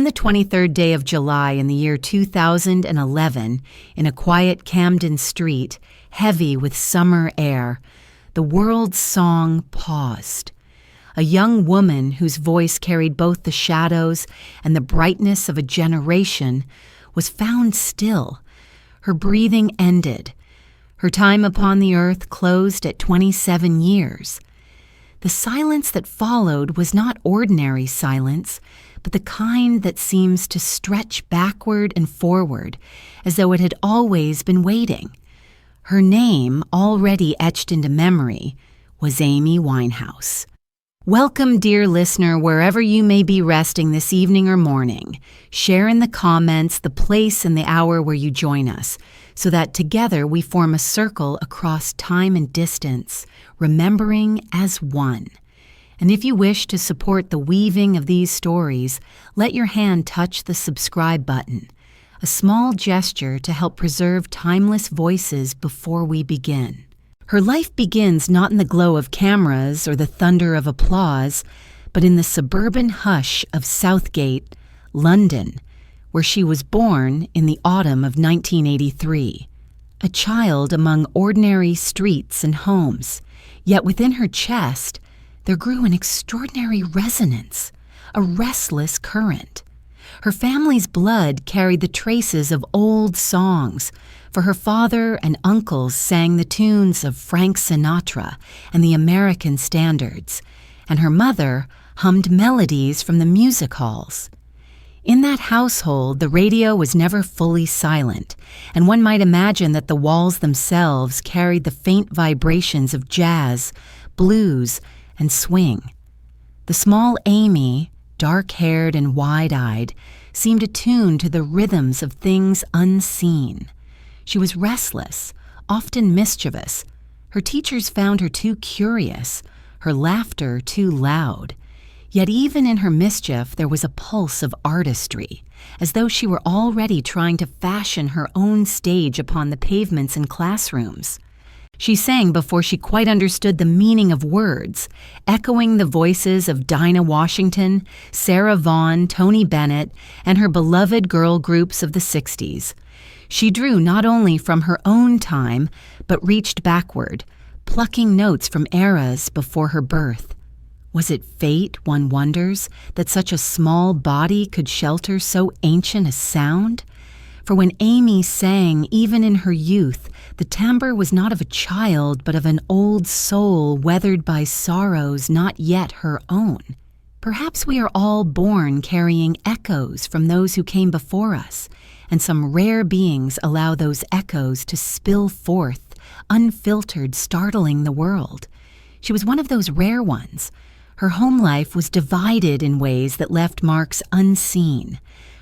the 23rd day of July in the year 2011, in a quiet Camden street, heavy with summer air, the world's song paused. A young woman whose voice carried both the shadows and the brightness of a generation was found still. Her breathing ended. Her time upon the earth closed at 27 years. The silence that followed was not ordinary silence, but the kind that seems to stretch backward and forward, as though it had always been waiting. Her name, already etched into memory, was Amy Winehouse. Welcome, dear listener, wherever you may be resting this evening or morning. Share in the comments the place and the hour where you join us, so that together we form a circle across time and distance, remembering as one. And if you wish to support the weaving of these stories, let your hand touch the subscribe button, a small gesture to help preserve timeless voices before we begin. Her life begins not in the glow of cameras or the thunder of applause, but in the suburban hush of Southgate, London, where she was born in the autumn of 1983. A child among ordinary streets and homes, yet within her chest there grew an extraordinary resonance, a restless current. Her family's blood carried the traces of old songs, for her father and uncles sang the tunes of Frank Sinatra and the American standards, and her mother hummed melodies from the music halls. In that household, the radio was never fully silent, and one might imagine that the walls themselves carried the faint vibrations of jazz, blues, and swing. The small Amy, dark-haired and wide-eyed, seemed attuned to the rhythms of things unseen. She was restless, often mischievous. Her teachers found her too curious, her laughter too loud. Yet even in her mischief there was a pulse of artistry, as though she were already trying to fashion her own stage upon the pavements and classrooms. She sang before she quite understood the meaning of words, echoing the voices of Dinah Washington, Sarah Vaughan, Tony Bennett, and her beloved girl groups of the 60s. She drew not only from her own time, but reached backward, plucking notes from eras before her birth. Was it fate, one wonders, that such a small body could shelter so ancient a sound? For when Amy sang, even in her youth, the timbre was not of a child, but of an old soul weathered by sorrows not yet her own. Perhaps we are all born carrying echoes from those who came before us, and some rare beings allow those echoes to spill forth, unfiltered, startling the world. She was one of those rare ones. Her home life was divided in ways that left marks unseen.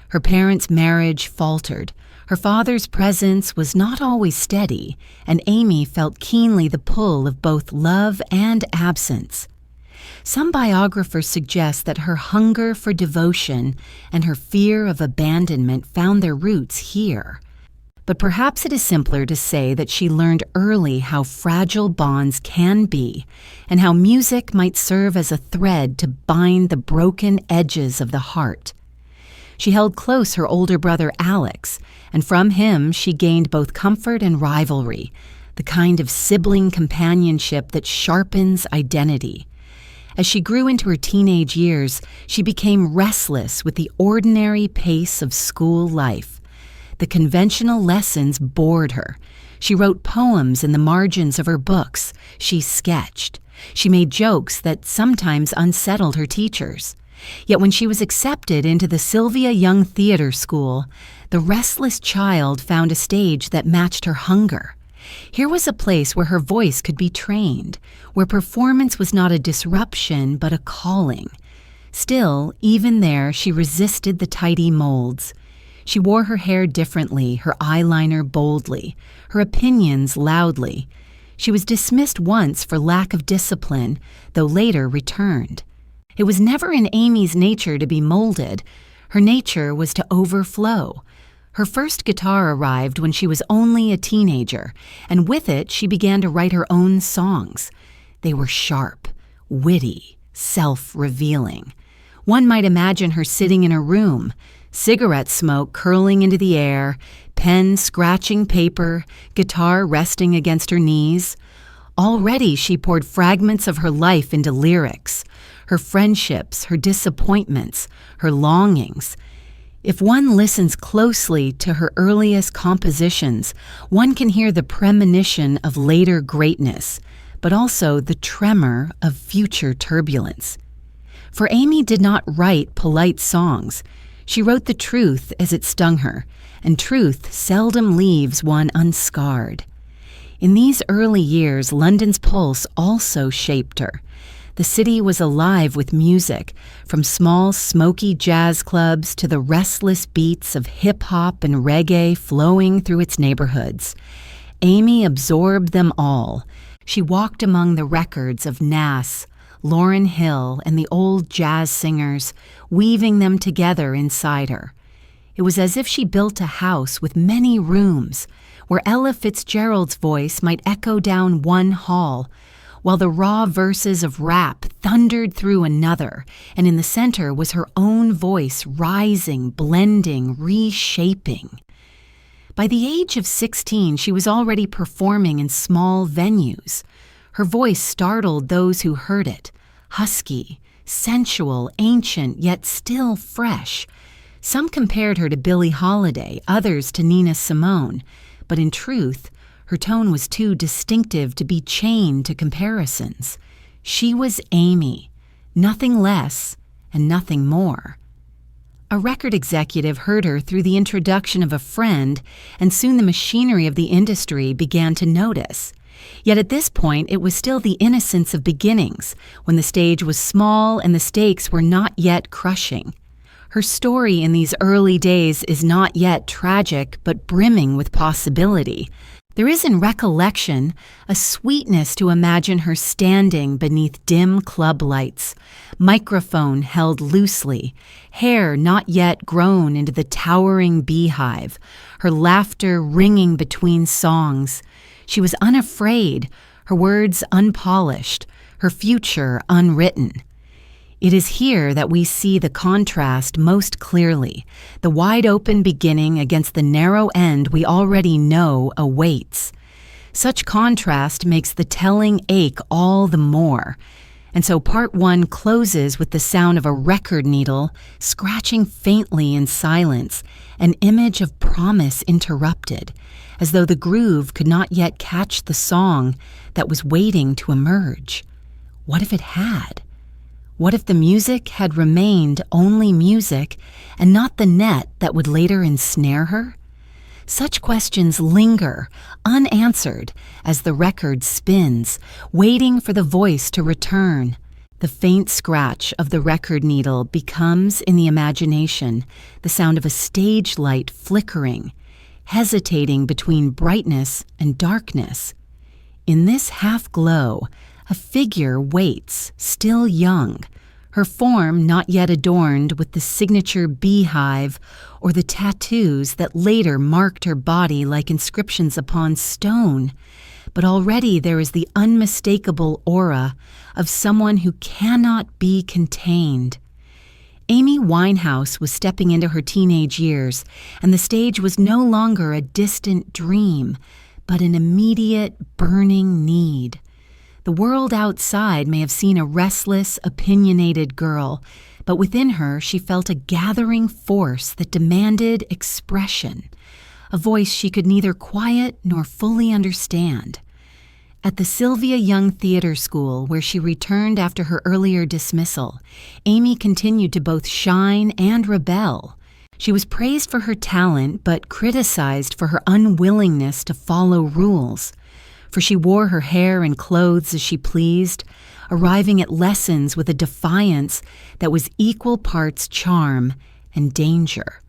Her parents' marriage faltered. Her father's presence was not always steady, and Amy felt keenly the pull of both love and absence. Some biographers suggest that her hunger for devotion and her fear of abandonment found their roots here. But perhaps it is simpler to say that she learned early how fragile bonds can be, and how music might serve as a thread to bind the broken edges of the heart. She held close her older brother Alex, and from him she gained both comfort and rivalry, the kind of sibling companionship that sharpens identity. As she grew into her teenage years, she became restless with the ordinary pace of school life. The conventional lessons bored her. She wrote poems in the margins of her books. She sketched. She made jokes that sometimes unsettled her teachers. Yet when she was accepted into the Sylvia Young Theatre School, the restless child found a stage that matched her hunger. Here was a place where her voice could be trained, where performance was not a disruption but a calling. Still, even there, she resisted the tidy molds. She wore her hair differently, her eyeliner boldly, her opinions loudly. She was dismissed once for lack of discipline, though later returned. It was never in Amy's nature to be molded. Her nature was to overflow. Her first guitar arrived when she was only a teenager, and with it she began to write her own songs. They were sharp, witty, self-revealing. One might imagine her sitting in her room, cigarette smoke curling into the air, pen scratching paper, guitar resting against her knees. Already she poured fragments of her life into lyrics, her friendships, her disappointments, her longings. If one listens closely to her earliest compositions, one can hear the premonition of later greatness, but also the tremor of future turbulence. For Amy did not write polite songs. She wrote the truth as it stung her, and truth seldom leaves one unscarred. In these early years, London's pulse also shaped her. The city was alive with music, from small, smoky jazz clubs to the restless beats of hip-hop and reggae flowing through its neighborhoods. Amy absorbed them all. She walked among the records of Nas, Lauryn Hill, and the old jazz singers, weaving them together inside her. It was as if she built a house with many rooms, where Ella Fitzgerald's voice might echo down one hall, while the raw verses of rap thundered through another, and in the center was her own voice rising, blending, reshaping. By the age of 16, she was already performing in small venues. Her voice startled those who heard it, husky, sensual, ancient, yet still fresh. Some compared her to Billie Holiday, others to Nina Simone, but in truth, her tone was too distinctive to be chained to comparisons. She was Amy, nothing less and nothing more. A record executive heard her through the introduction of a friend, and soon the machinery of the industry began to notice. Yet at this point, it was still the innocence of beginnings, when the stage was small and the stakes were not yet crushing. Her story in these early days is not yet tragic, but brimming with possibility. There is in recollection a sweetness to imagine her standing beneath dim club lights, microphone held loosely, hair not yet grown into the towering beehive, her laughter ringing between songs. She was unafraid, her words unpolished, her future unwritten. It is here that we see the contrast most clearly, the wide-open beginning against the narrow end we already know awaits. Such contrast makes the telling ache all the more. And so part one closes with the sound of a record needle scratching faintly in silence, an image of promise interrupted, as though the groove could not yet catch the song that was waiting to emerge. What if it had? What if the music had remained only music and not the net that would later ensnare her? Such questions linger, unanswered, as the record spins, waiting for the voice to return. The faint scratch of the record needle becomes, in the imagination, the sound of a stage light flickering, hesitating between brightness and darkness. In this half-glow, a figure waits, still young, her form not yet adorned with the signature beehive or the tattoos that later marked her body like inscriptions upon stone, but already there is the unmistakable aura of someone who cannot be contained. Amy Winehouse was stepping into her teenage years, and the stage was no longer a distant dream, but an immediate, burning need. The world outside may have seen a restless, opinionated girl, but within her she felt a gathering force that demanded expression, a voice she could neither quiet nor fully understand. At the Sylvia Young Theatre School, where she returned after her earlier dismissal, Amy continued to both shine and rebel. She was praised for her talent, but criticized for her unwillingness to follow rules. For she wore her hair and clothes as she pleased, arriving at lessons with a defiance that was equal parts charm and danger.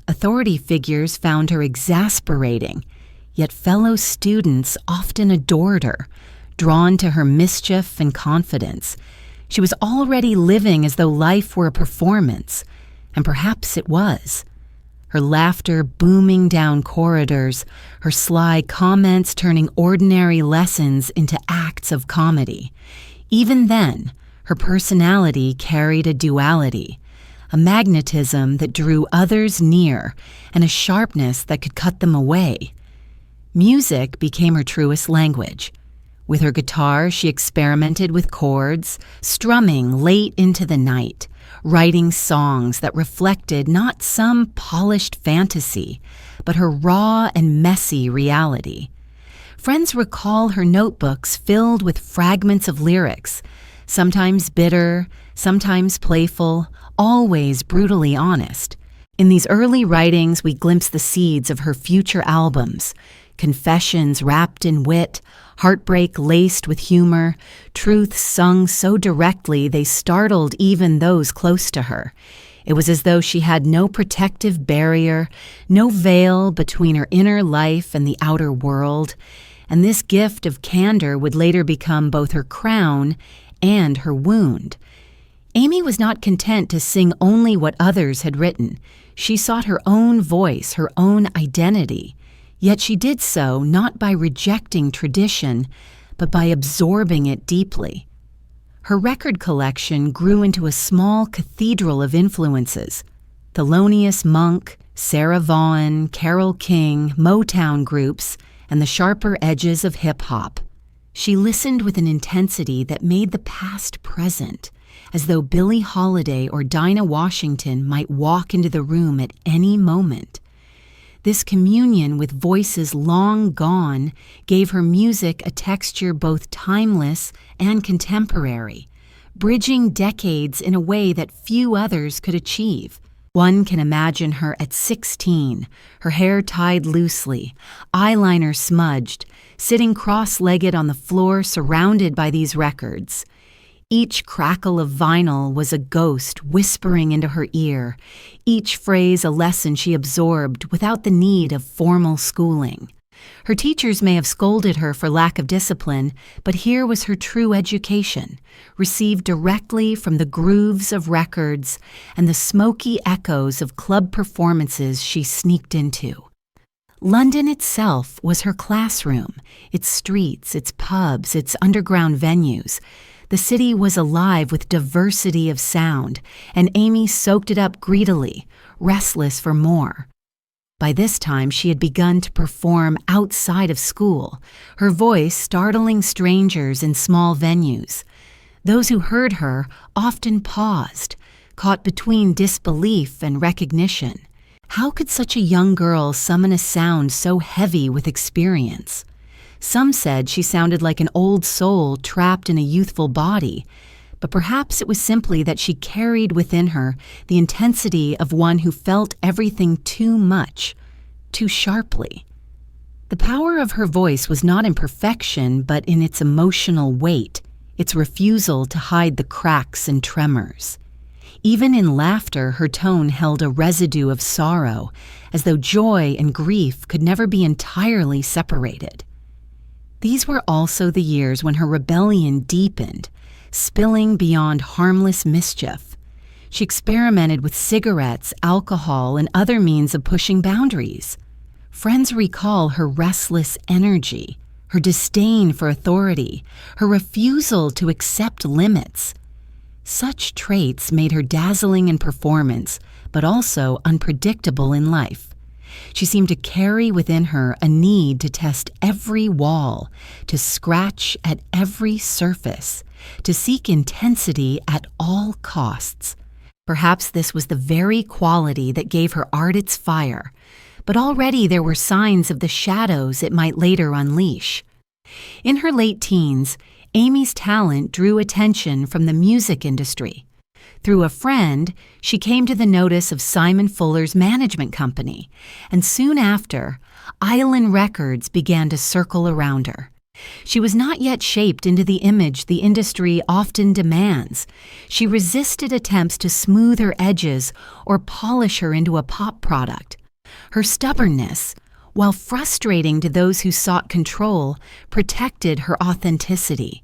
Authority figures found her exasperating, yet fellow students often adored her, drawn to her mischief and confidence. She was already living as though life were a performance, and perhaps it was. Her laughter booming down corridors, her sly comments turning ordinary lessons into acts of comedy. Even then, her personality carried a duality, a magnetism that drew others near, and a sharpness that could cut them away. Music became her truest language. With her guitar, she experimented with chords, strumming late into the night, writing songs that reflected not some polished fantasy, but her raw and messy reality. Friends recall her notebooks filled with fragments of lyrics, sometimes bitter, sometimes playful, always brutally honest. In these early writings, we glimpse the seeds of her future albums, confessions wrapped in wit, heartbreak laced with humor, truths sung so directly they startled even those close to her. It was as though she had no protective barrier, no veil between her inner life and the outer world, and this gift of candor would later become both her crown and her wound. Amy was not content to sing only what others had written. She sought her own voice, her own identity. Yet she did so not by rejecting tradition, but by absorbing it deeply. Her record collection grew into a small cathedral of influences: Thelonious Monk, Sarah Vaughan, Carole King, Motown groups, and the sharper edges of hip-hop. She listened with an intensity that made the past present, as though Billie Holiday or Dinah Washington might walk into the room at any moment. This communion with voices long gone gave her music a texture both timeless and contemporary, bridging decades in a way that few others could achieve. One can imagine her at 16, her hair tied loosely, eyeliner smudged, sitting cross-legged on the floor surrounded by these records. Each crackle of vinyl was a ghost whispering into her ear, each phrase a lesson she absorbed without the need of formal schooling. Her teachers may have scolded her for lack of discipline, but here was her true education, received directly from the grooves of records and the smoky echoes of club performances she sneaked into. London itself was her classroom, its streets, its pubs, its underground venues. The city was alive with diversity of sound, and Amy soaked it up greedily, restless for more. By this time, she had begun to perform outside of school, her voice startling strangers in small venues. Those who heard her often paused, caught between disbelief and recognition. How could such a young girl summon a sound so heavy with experience? Some said she sounded like an old soul trapped in a youthful body, but perhaps it was simply that she carried within her the intensity of one who felt everything too much, too sharply. The power of her voice was not in perfection, but in its emotional weight, its refusal to hide the cracks and tremors. Even in laughter, her tone held a residue of sorrow, as though joy and grief could never be entirely separated. These were also the years when her rebellion deepened, spilling beyond harmless mischief. She experimented with cigarettes, alcohol, and other means of pushing boundaries. Friends recall her restless energy, her disdain for authority, her refusal to accept limits. Such traits made her dazzling in performance, but also unpredictable in life. She seemed to carry within her a need to test every wall, to scratch at every surface, to seek intensity at all costs. Perhaps this was the very quality that gave her art its fire, but already there were signs of the shadows it might later unleash. In her late teens, Amy's talent drew attention from the music industry. Through a friend, she came to the notice of Simon Fuller's management company, and soon after, Island Records began to circle around her. She was not yet shaped into the image the industry often demands. She resisted attempts to smooth her edges or polish her into a pop product. Her stubbornness, while frustrating to those who sought control, protected her authenticity.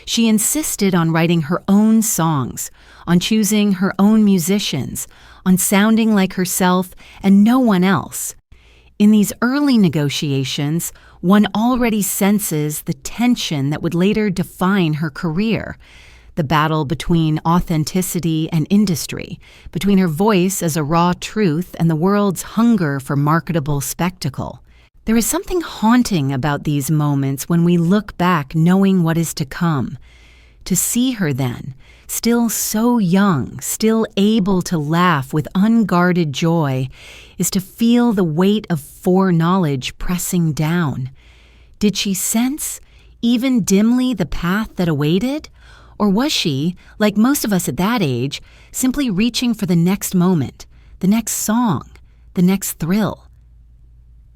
She insisted on writing her own songs, on choosing her own musicians, on sounding like herself and no one else. In these early negotiations, one already senses the tension that would later define her career, the battle between authenticity and industry, between her voice as a raw truth and the world's hunger for marketable spectacle. There is something haunting about these moments when we look back knowing what is to come. To see her then, still so young, still able to laugh with unguarded joy, is to feel the weight of foreknowledge pressing down. Did she sense, even dimly, the path that awaited? Or was she, like most of us at that age, simply reaching for the next moment, the next song, the next thrill?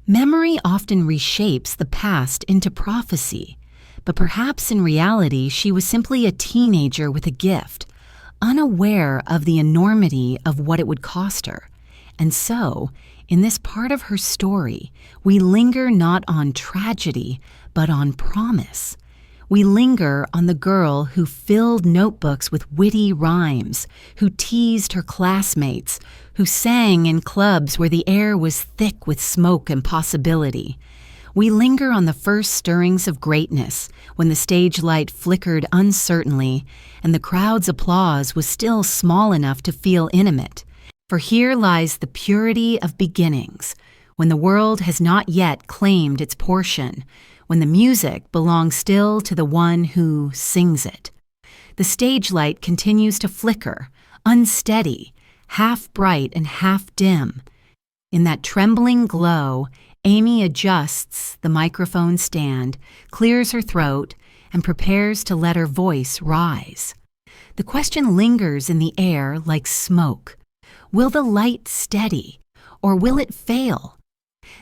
Memory often reshapes the past into prophecy, but perhaps in reality she was simply a teenager with a gift, unaware of the enormity of what it would cost her. And so, in this part of her story, we linger not on tragedy, but on promise. We linger on the girl who filled notebooks with witty rhymes, who teased her classmates, who sang in clubs where the air was thick with smoke and possibility. We linger on the first stirrings of greatness, when the stage light flickered uncertainly, and the crowd's applause was still small enough to feel intimate. For here lies the purity of beginnings, when the world has not yet claimed its portion, when the music belongs still to the one who sings it. The stage light continues to flicker, unsteady, half bright and half dim. In that trembling glow, Amy adjusts the microphone stand, clears her throat, and prepares to let her voice rise. The question lingers in the air like smoke. Will the light steady, or will it fail?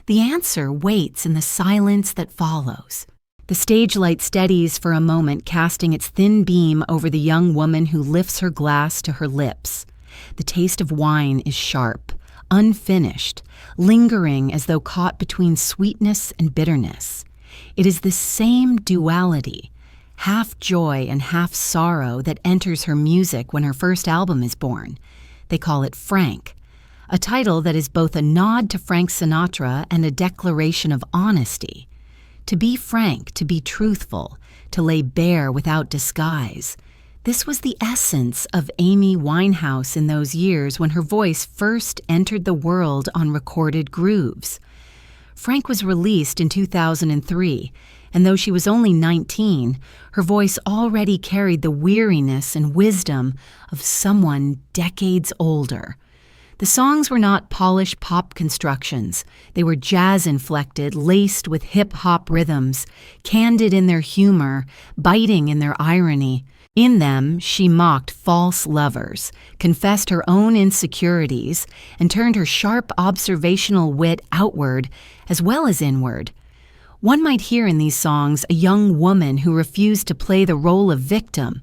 The answer waits in the silence that follows. The stage light steadies for a moment, casting its thin beam over the young woman who lifts her glass to her lips. The taste of wine is sharp, unfinished, lingering as though caught between sweetness and bitterness. It is the same duality, half joy and half sorrow, that enters her music when her first album is born. They call it Frank, a title that is both a nod to Frank Sinatra and a declaration of honesty. To be frank, to be truthful, to lay bare without disguise. This was the essence of Amy Winehouse in those years when her voice first entered the world on recorded grooves. Frank was released in 2003, and though she was only 19, her voice already carried the weariness and wisdom of someone decades older. The songs were not polished pop constructions. They were jazz-inflected, laced with hip-hop rhythms, candid in their humor, biting in their irony. In them, she mocked false lovers, confessed her own insecurities, and turned her sharp observational wit outward as well as inward. One might hear in these songs a young woman who refused to play the role of victim,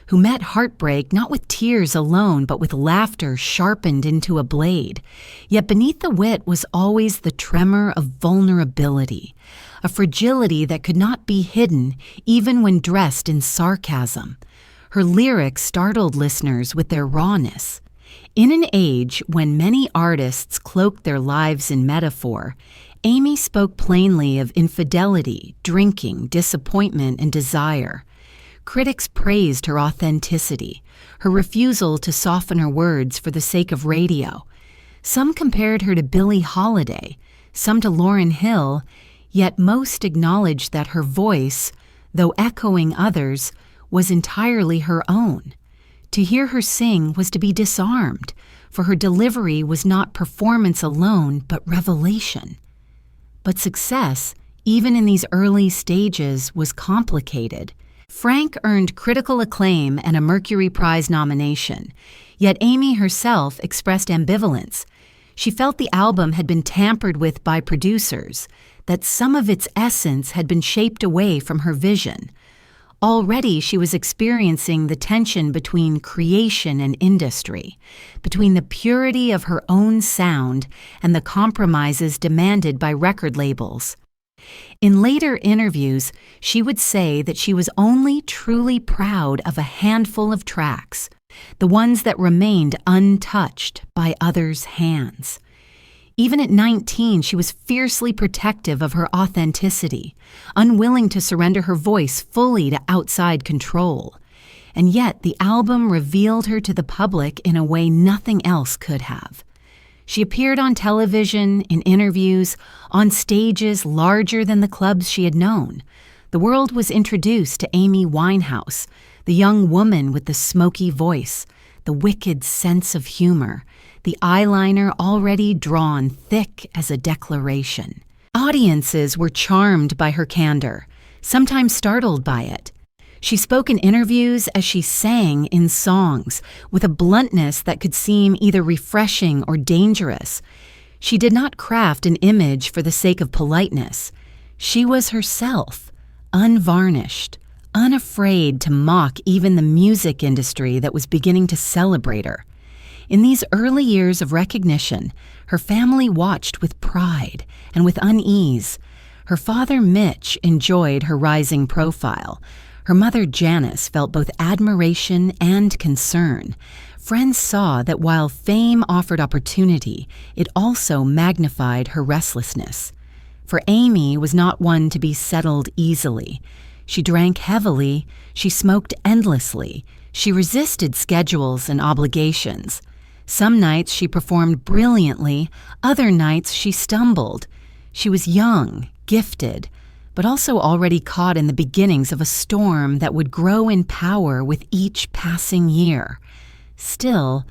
who met heartbreak not with tears alone, but with laughter sharpened into a blade. Yet beneath the wit was always the tremor of vulnerability, a fragility that could not be hidden even when dressed in sarcasm. Her lyrics startled listeners with their rawness. In an age when many artists cloaked their lives in metaphor, Amy spoke plainly of infidelity, drinking, disappointment, and desire. Critics praised her authenticity, her refusal to soften her words for the sake of radio. Some compared her to Billie Holiday, some to Lauryn Hill, yet most acknowledged that her voice, though echoing others, was entirely her own. To hear her sing was to be disarmed, for her delivery was not performance alone, but revelation. But success, even in these early stages, was complicated. Frank earned critical acclaim and a Mercury Prize nomination, yet Amy herself expressed ambivalence. She felt the album had been tampered with by producers, that some of its essence had been shaped away from her vision. Already she was experiencing the tension between creation and industry, between the purity of her own sound and the compromises demanded by record labels. In later interviews, she would say that she was only truly proud of a handful of tracks, the ones that remained untouched by others' hands. Even at 19, she was fiercely protective of her authenticity, unwilling to surrender her voice fully to outside control. and yet the album revealed her to the public in a way nothing else could have. She appeared on television, in interviews, on stages larger than the clubs she had known. The world was introduced to Amy Winehouse, the young woman with the smoky voice, the wicked sense of humor, the eyeliner already drawn thick as a declaration. Audiences were charmed by her candor, sometimes startled by it. She spoke in interviews as she sang in songs, with a bluntness that could seem either refreshing or dangerous. She did not craft an image for the sake of politeness. She was herself, unvarnished, unafraid to mock even the music industry that was beginning to celebrate her. In these early years of recognition, her family watched with pride and with unease. Her father, Mitch, enjoyed her rising profile. Her mother, Janice, felt both admiration and concern. Friends saw that while fame offered opportunity, it also magnified her restlessness. For Amy was not one to be settled easily. She drank heavily, she smoked endlessly, she resisted schedules and obligations. Some nights she performed brilliantly, other nights she stumbled. She was young, gifted, but also already caught in the beginnings of a storm that would grow in power with each passing year. Still,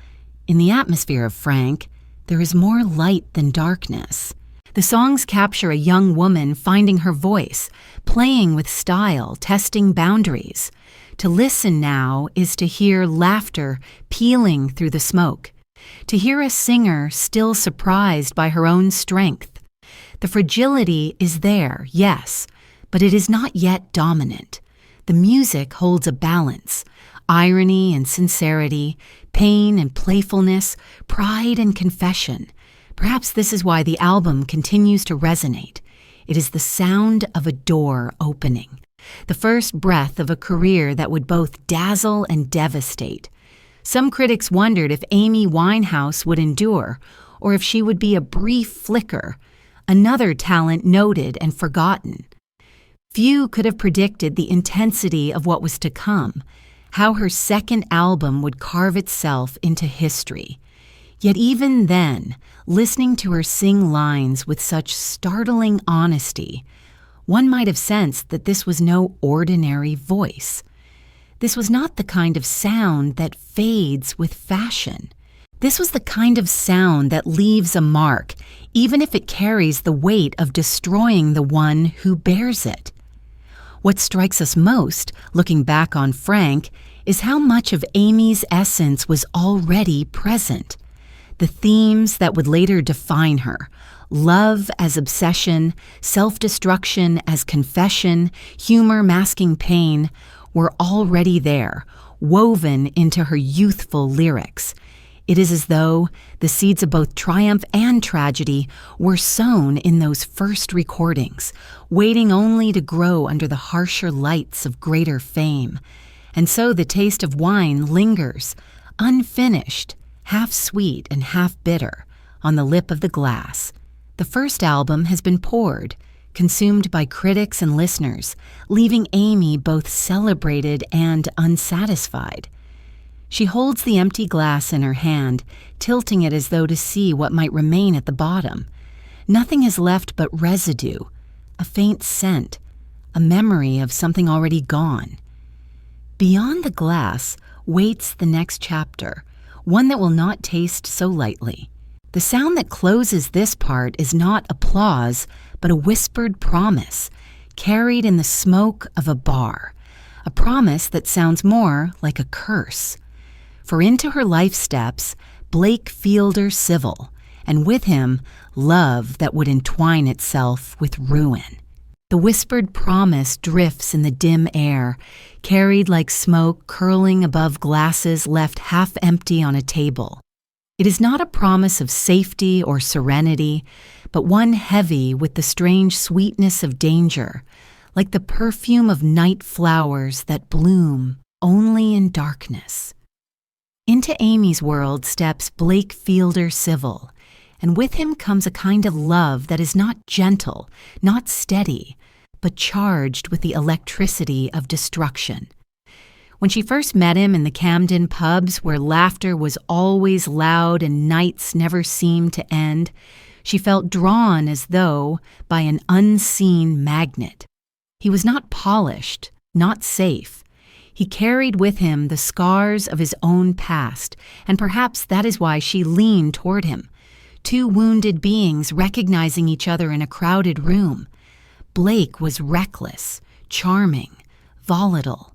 in the atmosphere of Frank, there is more light than darkness. The songs capture a young woman finding her voice, playing with style, testing boundaries. To listen now is to hear laughter pealing through the smoke, to hear a singer still surprised by her own strength. The fragility is there, yes, but it is not yet dominant. The music holds a balance, irony and sincerity, pain and playfulness, pride and confession. Perhaps this is why the album continues to resonate. It is the sound of a door opening, the first breath of a career that would both dazzle and devastate. Some critics wondered if Amy Winehouse would endure, or if she would be a brief flicker, another talent noted and forgotten. Few could have predicted the intensity of what was to come, how her second album would carve itself into history. Yet even then, listening to her sing lines with such startling honesty, one might have sensed that this was no ordinary voice. This was not the kind of sound that fades with fashion. This was the kind of sound that leaves a mark, even if it carries the weight of destroying the one who bears it. What strikes us most, looking back on Frank, is how much of Amy's essence was already present. The themes that would later define her, love as obsession, self-destruction as confession, humor masking pain, were already there, woven into her youthful lyrics. It is as though the seeds of both triumph and tragedy were sown in those first recordings, waiting only to grow under the harsher lights of greater fame. And so the taste of wine lingers, unfinished, half sweet and half bitter, on the lip of the glass. The first album has been poured, consumed by critics and listeners, leaving Amy both celebrated and unsatisfied. She holds the empty glass in her hand, tilting it as though to see what might remain at the bottom. Nothing is left but residue, a faint scent, a memory of something already gone. Beyond the glass waits the next chapter, one that will not taste so lightly. The sound that closes this part is not applause, but a whispered promise, carried in the smoke of a bar, a promise that sounds more like a curse. For into her life steps Blake Fielder Civil, and with him, love that would entwine itself with ruin. The whispered promise drifts in the dim air, carried like smoke curling above glasses left half empty on a table. It is not a promise of safety or serenity, but one heavy with the strange sweetness of danger, like the perfume of night flowers that bloom only in darkness. Into Amy's world steps Blake Fielder Civil, and with him comes a kind of love that is not gentle, not steady, but charged with the electricity of destruction. When she first met him in the Camden pubs where laughter was always loud and nights never seemed to end, she felt drawn as though by an unseen magnet. He was not polished, not safe. He carried with him the scars of his own past, and perhaps that is why she leaned toward him. Two wounded beings recognizing each other in a crowded room. Blake was reckless, charming, volatile.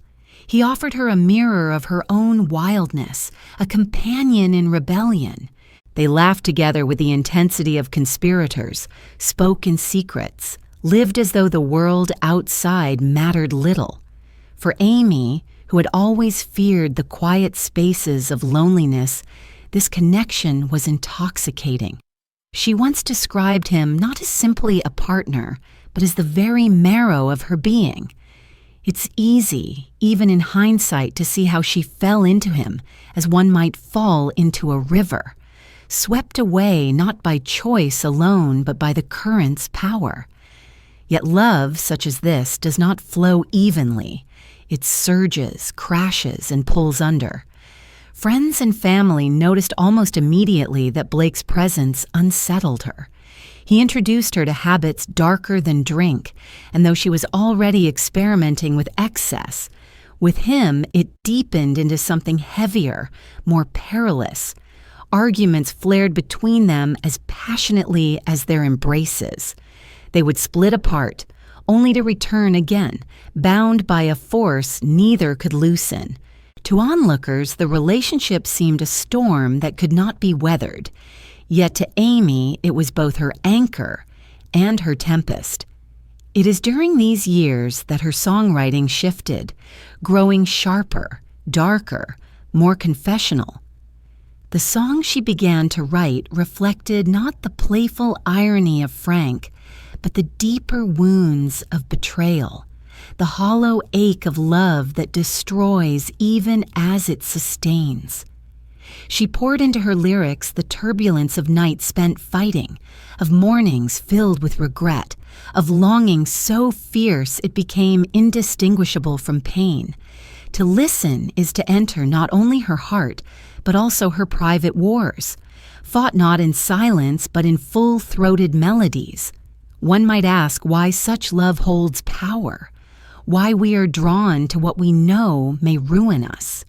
He offered her a mirror of her own wildness, a companion in rebellion. They laughed together with the intensity of conspirators, spoke in secrets, lived as though the world outside mattered little. For Amy, who had always feared the quiet spaces of loneliness, this connection was intoxicating. She once described him not as simply a partner, but as the very marrow of her being. It's easy, even in hindsight, to see how she fell into him as one might fall into a river, swept away not by choice alone, but by the current's power. Yet love, such as this, does not flow evenly. It surges, crashes, and pulls under. Friends and family noticed almost immediately that Blake's presence unsettled her. He introduced her to habits darker than drink, and though she was already experimenting with excess, with him it deepened into something heavier, more perilous. Arguments flared between them as passionately as their embraces. They would split apart, only to return again, bound by a force neither could loosen. To onlookers, the relationship seemed a storm that could not be weathered. Yet to Amy, it was both her anchor and her tempest. It is during these years that her songwriting shifted, growing sharper, darker, more confessional. The songs she began to write reflected not the playful irony of Frank, but the deeper wounds of betrayal, the hollow ache of love that destroys even as it sustains. She poured into her lyrics the turbulence of nights spent fighting, of mornings filled with regret, of longing so fierce it became indistinguishable from pain. To listen is to enter not only her heart, but also her private wars, fought not in silence but in full-throated melodies. One might ask why such love holds power, why we are drawn to what we know may ruin us.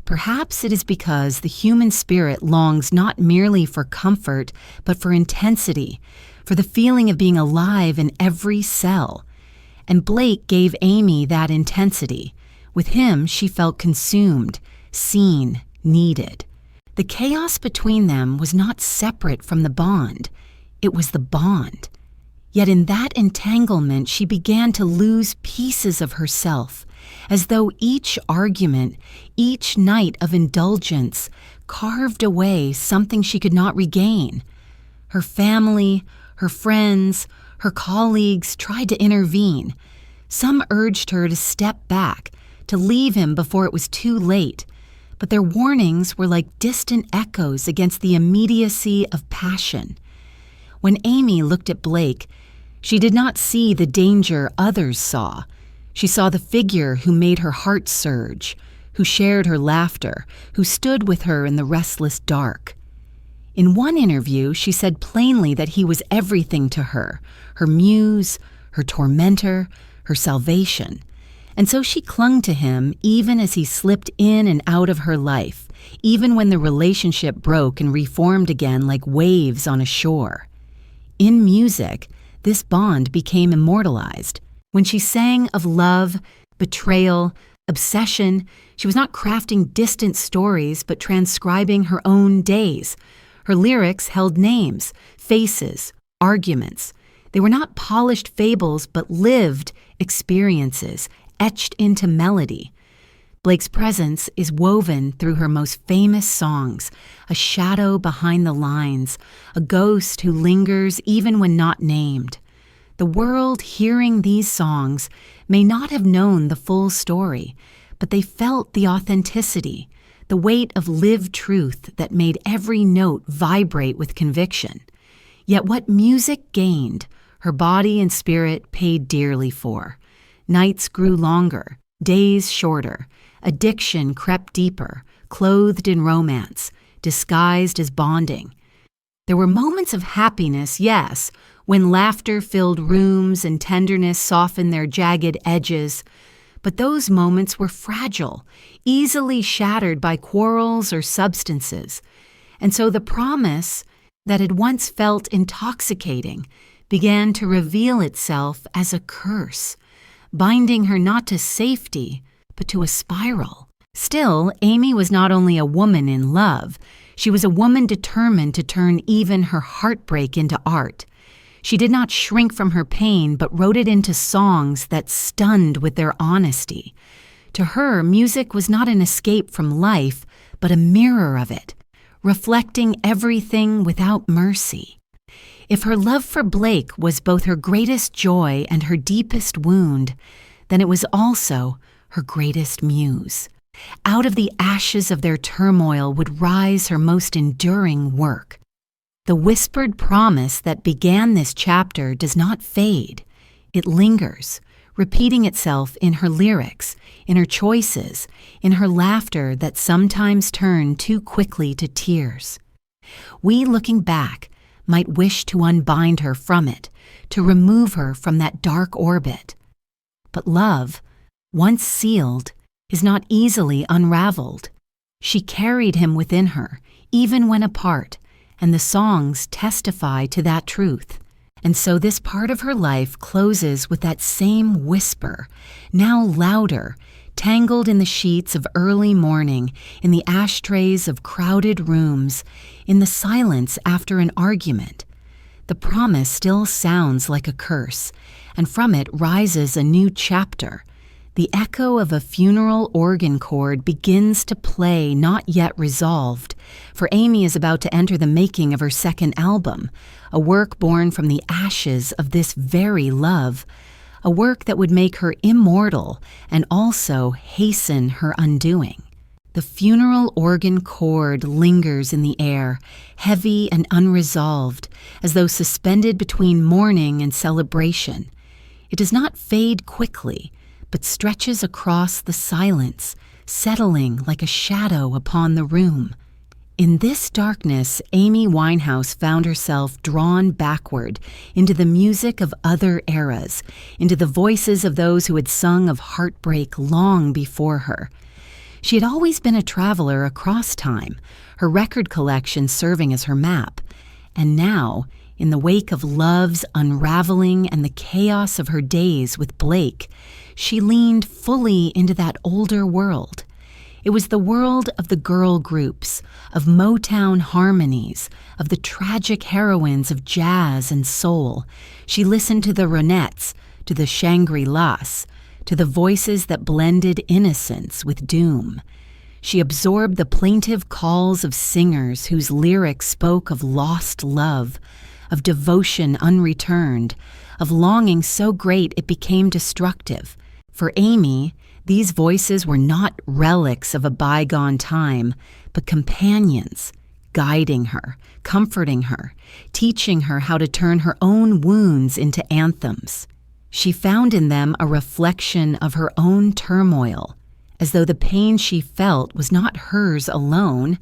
Perhaps it is because the human spirit longs not merely for comfort, but for intensity, for the feeling of being alive in every cell. And Blake gave Amy that intensity. With him, she felt consumed, seen, needed. The chaos between them was not separate from the bond. It was the bond. Yet in that entanglement, she began to lose pieces of herself, as though each argument, each night of indulgence, carved away something she could not regain. Her family, her friends, her colleagues tried to intervene. Some urged her to step back, to leave him before it was too late, but their warnings were like distant echoes against the immediacy of passion. When Amy looked at Blake, she did not see the danger others saw. She saw the figure who made her heart surge, who shared her laughter, who stood with her in the restless dark. In one interview, she said plainly that he was everything to her, her muse, her tormentor, her salvation. And so she clung to him even as he slipped in and out of her life, even when the relationship broke and reformed again like waves on a shore. In music, this bond became immortalized. When she sang of love, betrayal, obsession, she was not crafting distant stories but transcribing her own days. Her lyrics held names, faces, arguments. They were not polished fables but lived experiences, etched into melody. Blake's presence is woven through her most famous songs, a shadow behind the lines, a ghost who lingers even when not named. The world hearing these songs may not have known the full story, but they felt the authenticity, the weight of lived truth that made every note vibrate with conviction. Yet what music gained, her body and spirit paid dearly for. Nights grew longer, days shorter, addiction crept deeper, clothed in romance, disguised as bonding. There were moments of happiness, yes, when laughter filled rooms and tenderness softened their jagged edges, but those moments were fragile, easily shattered by quarrels or substances, and so the promise that had once felt intoxicating began to reveal itself as a curse, binding her not to safety, but to a spiral. Still, Amy was not only a woman in love, she was a woman determined to turn even her heartbreak into art. She did not shrink from her pain, but wrote it into songs that stunned with their honesty. To her, music was not an escape from life, but a mirror of it, reflecting everything without mercy. If her love for Blake was both her greatest joy and her deepest wound, then it was also her greatest muse. Out of the ashes of their turmoil would rise her most enduring work. The whispered promise that began this chapter does not fade. It lingers, repeating itself in her lyrics, in her choices, in her laughter that sometimes turned too quickly to tears. We, looking back, might wish to unbind her from it, to remove her from that dark orbit. But love, once sealed, is not easily unraveled. She carried him within her, even when apart, and the songs testify to that truth. And so this part of her life closes with that same whisper, now louder, tangled in the sheets of early morning, in the ashtrays of crowded rooms, in the silence after an argument. The promise still sounds like a curse, and from it rises a new chapter. The echo of a funeral organ chord begins to play, not yet resolved, for Amy is about to enter the making of her second album, a work born from the ashes of this very love, a work that would make her immortal and also hasten her undoing. The funeral organ chord lingers in the air, heavy and unresolved, as though suspended between mourning and celebration. It does not fade quickly, but stretches across the silence, settling like a shadow upon the room. In this darkness, Amy Winehouse found herself drawn backward into the music of other eras, into the voices of those who had sung of heartbreak long before her. She had always been a traveler across time, her record collection serving as her map. And now, in the wake of love's unraveling and the chaos of her days with Blake, she leaned fully into that older world. It was the world of the girl groups, of Motown harmonies, of the tragic heroines of jazz and soul. She listened to the Ronettes, to the Shangri-Las, to the voices that blended innocence with doom. She absorbed the plaintive calls of singers whose lyrics spoke of lost love, of devotion unreturned, of longing so great it became destructive. For Amy, these voices were not relics of a bygone time, but companions, guiding her, comforting her, teaching her how to turn her own wounds into anthems. She found in them a reflection of her own turmoil, as though the pain she felt was not hers alone,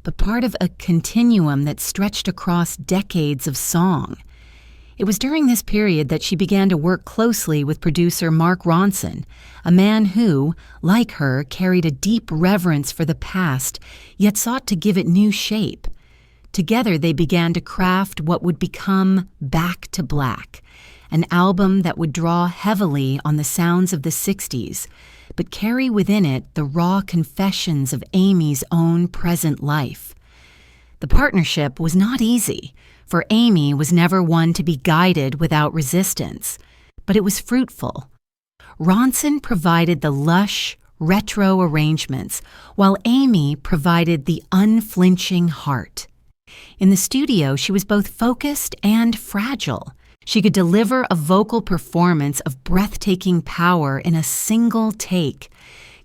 but part of a continuum that stretched across decades of song. It was during this period that she began to work closely with producer Mark Ronson, a man who, like her, carried a deep reverence for the past, yet sought to give it new shape. Together they began to craft what would become Back to Black, an album that would draw heavily on the sounds of the 60s, but carry within it the raw confessions of Amy's own present life. The partnership was not easy, for Amy was never one to be guided without resistance, but it was fruitful. Ronson provided the lush, retro arrangements, while Amy provided the unflinching heart. In the studio, she was both focused and fragile. She could deliver a vocal performance of breathtaking power in a single take,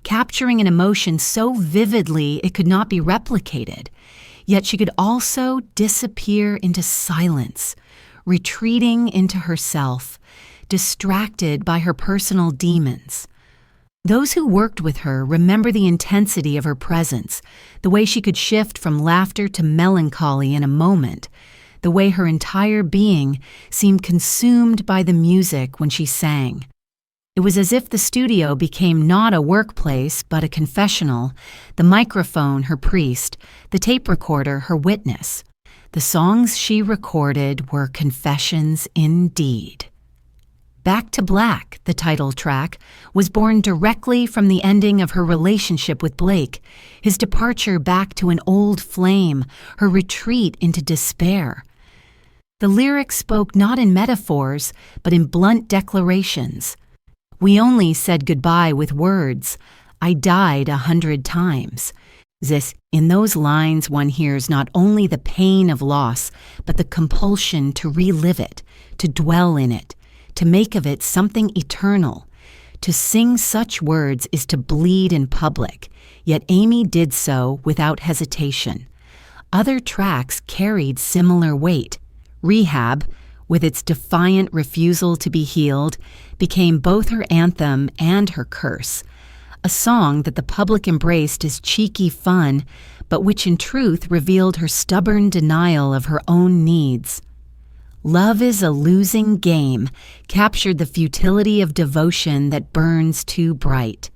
capturing an emotion so vividly it could not be replicated. Yet she could also disappear into silence, retreating into herself, distracted by her personal demons. Those who worked with her remember the intensity of her presence, the way she could shift from laughter to melancholy in a moment, the way her entire being seemed consumed by the music when she sang. It was as if the studio became not a workplace but a confessional, the microphone her priest, the tape recorder her witness. The songs she recorded were confessions indeed. Back to Black, the title track, was born directly from the ending of her relationship with Blake, his departure back to an old flame, her retreat into despair. The lyrics spoke not in metaphors, but in blunt declarations. We only said goodbye with words. I died 100 times. In those lines one hears not only the pain of loss, but the compulsion to relive it, to dwell in it, to make of it something eternal. To sing such words is to bleed in public, yet Amy did so without hesitation. Other tracks carried similar weight. Rehab, with its defiant refusal to be healed, became both her anthem and her curse, a song that the public embraced as cheeky fun, but which in truth revealed her stubborn denial of her own needs. Love is a losing game captured the futility of devotion that burns too bright.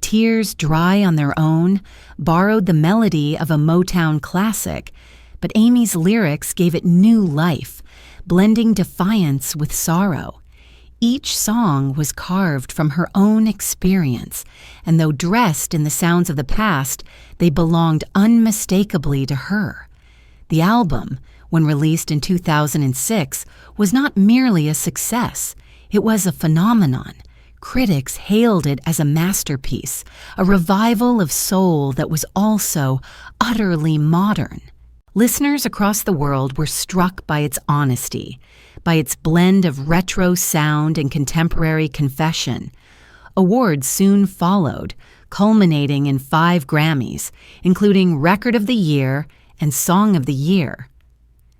Tears dry on their own borrowed the melody of a Motown classic, but Amy's lyrics gave it new life, blending defiance with sorrow. Each song was carved from her own experience, and though dressed in the sounds of the past, they belonged unmistakably to her. The album, when released in 2006, was not merely a success. It was a phenomenon. Critics hailed it as a masterpiece, a revival of soul that was also utterly modern. Listeners across the world were struck by its honesty, by its blend of retro sound and contemporary confession. Awards soon followed, culminating in 5 Grammys, including Record of the Year and Song of the Year.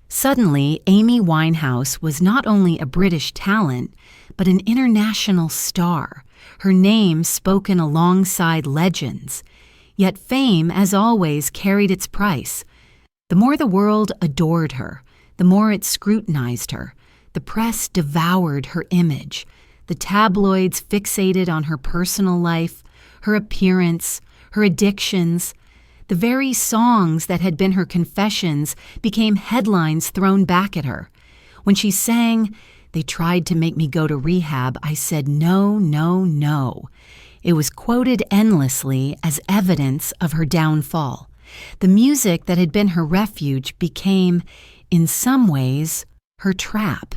Suddenly, Amy Winehouse was not only a British talent, but an international star, her name spoken alongside legends. Yet fame, as always, carried its price. The more the world adored her, the more it scrutinized her. The press devoured her image. The tabloids fixated on her personal life, her appearance, her addictions. The very songs that had been her confessions became headlines thrown back at her. When she sang, "They tried to make me go to rehab, I said no, no, no," it was quoted endlessly as evidence of her downfall. The music that had been her refuge became, in some ways, her trap.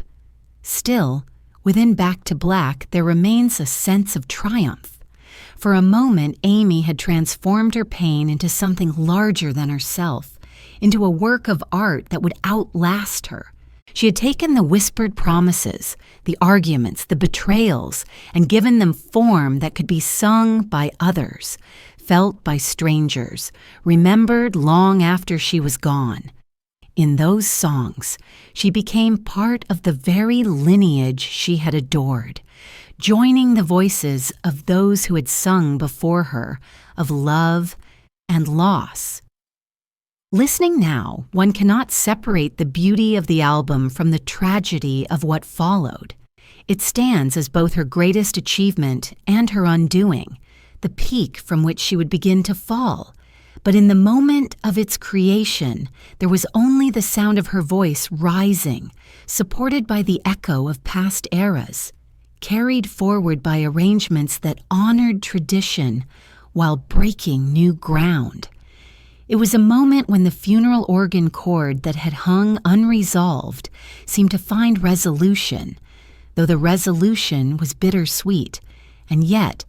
Still, within Back to Black, there remains a sense of triumph. For a moment, Amy had transformed her pain into something larger than herself, into a work of art that would outlast her. She had taken the whispered promises, the arguments, the betrayals, and given them form that could be sung by others, felt by strangers, remembered long after she was gone. In those songs, she became part of the very lineage she had adored, joining the voices of those who had sung before her of love and loss. Listening now, one cannot separate the beauty of the album from the tragedy of what followed. It stands as both her greatest achievement and her undoing, the peak from which she would begin to fall. But in the moment of its creation, there was only the sound of her voice rising, supported by the echo of past eras, carried forward by arrangements that honored tradition while breaking new ground. It was a moment when the funeral organ chord that had hung unresolved seemed to find resolution, though the resolution was bittersweet, and yet,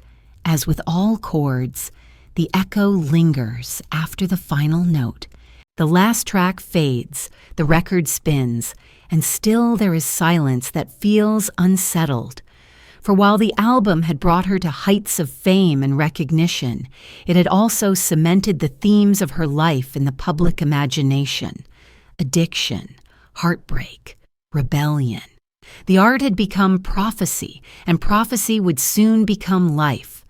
as with all chords, the echo lingers after the final note. The last track fades, the record spins, and still there is silence that feels unsettled. For while the album had brought her to heights of fame and recognition, it had also cemented the themes of her life in the public imagination: addiction, heartbreak, rebellion. The art had become prophecy, and prophecy would soon become life.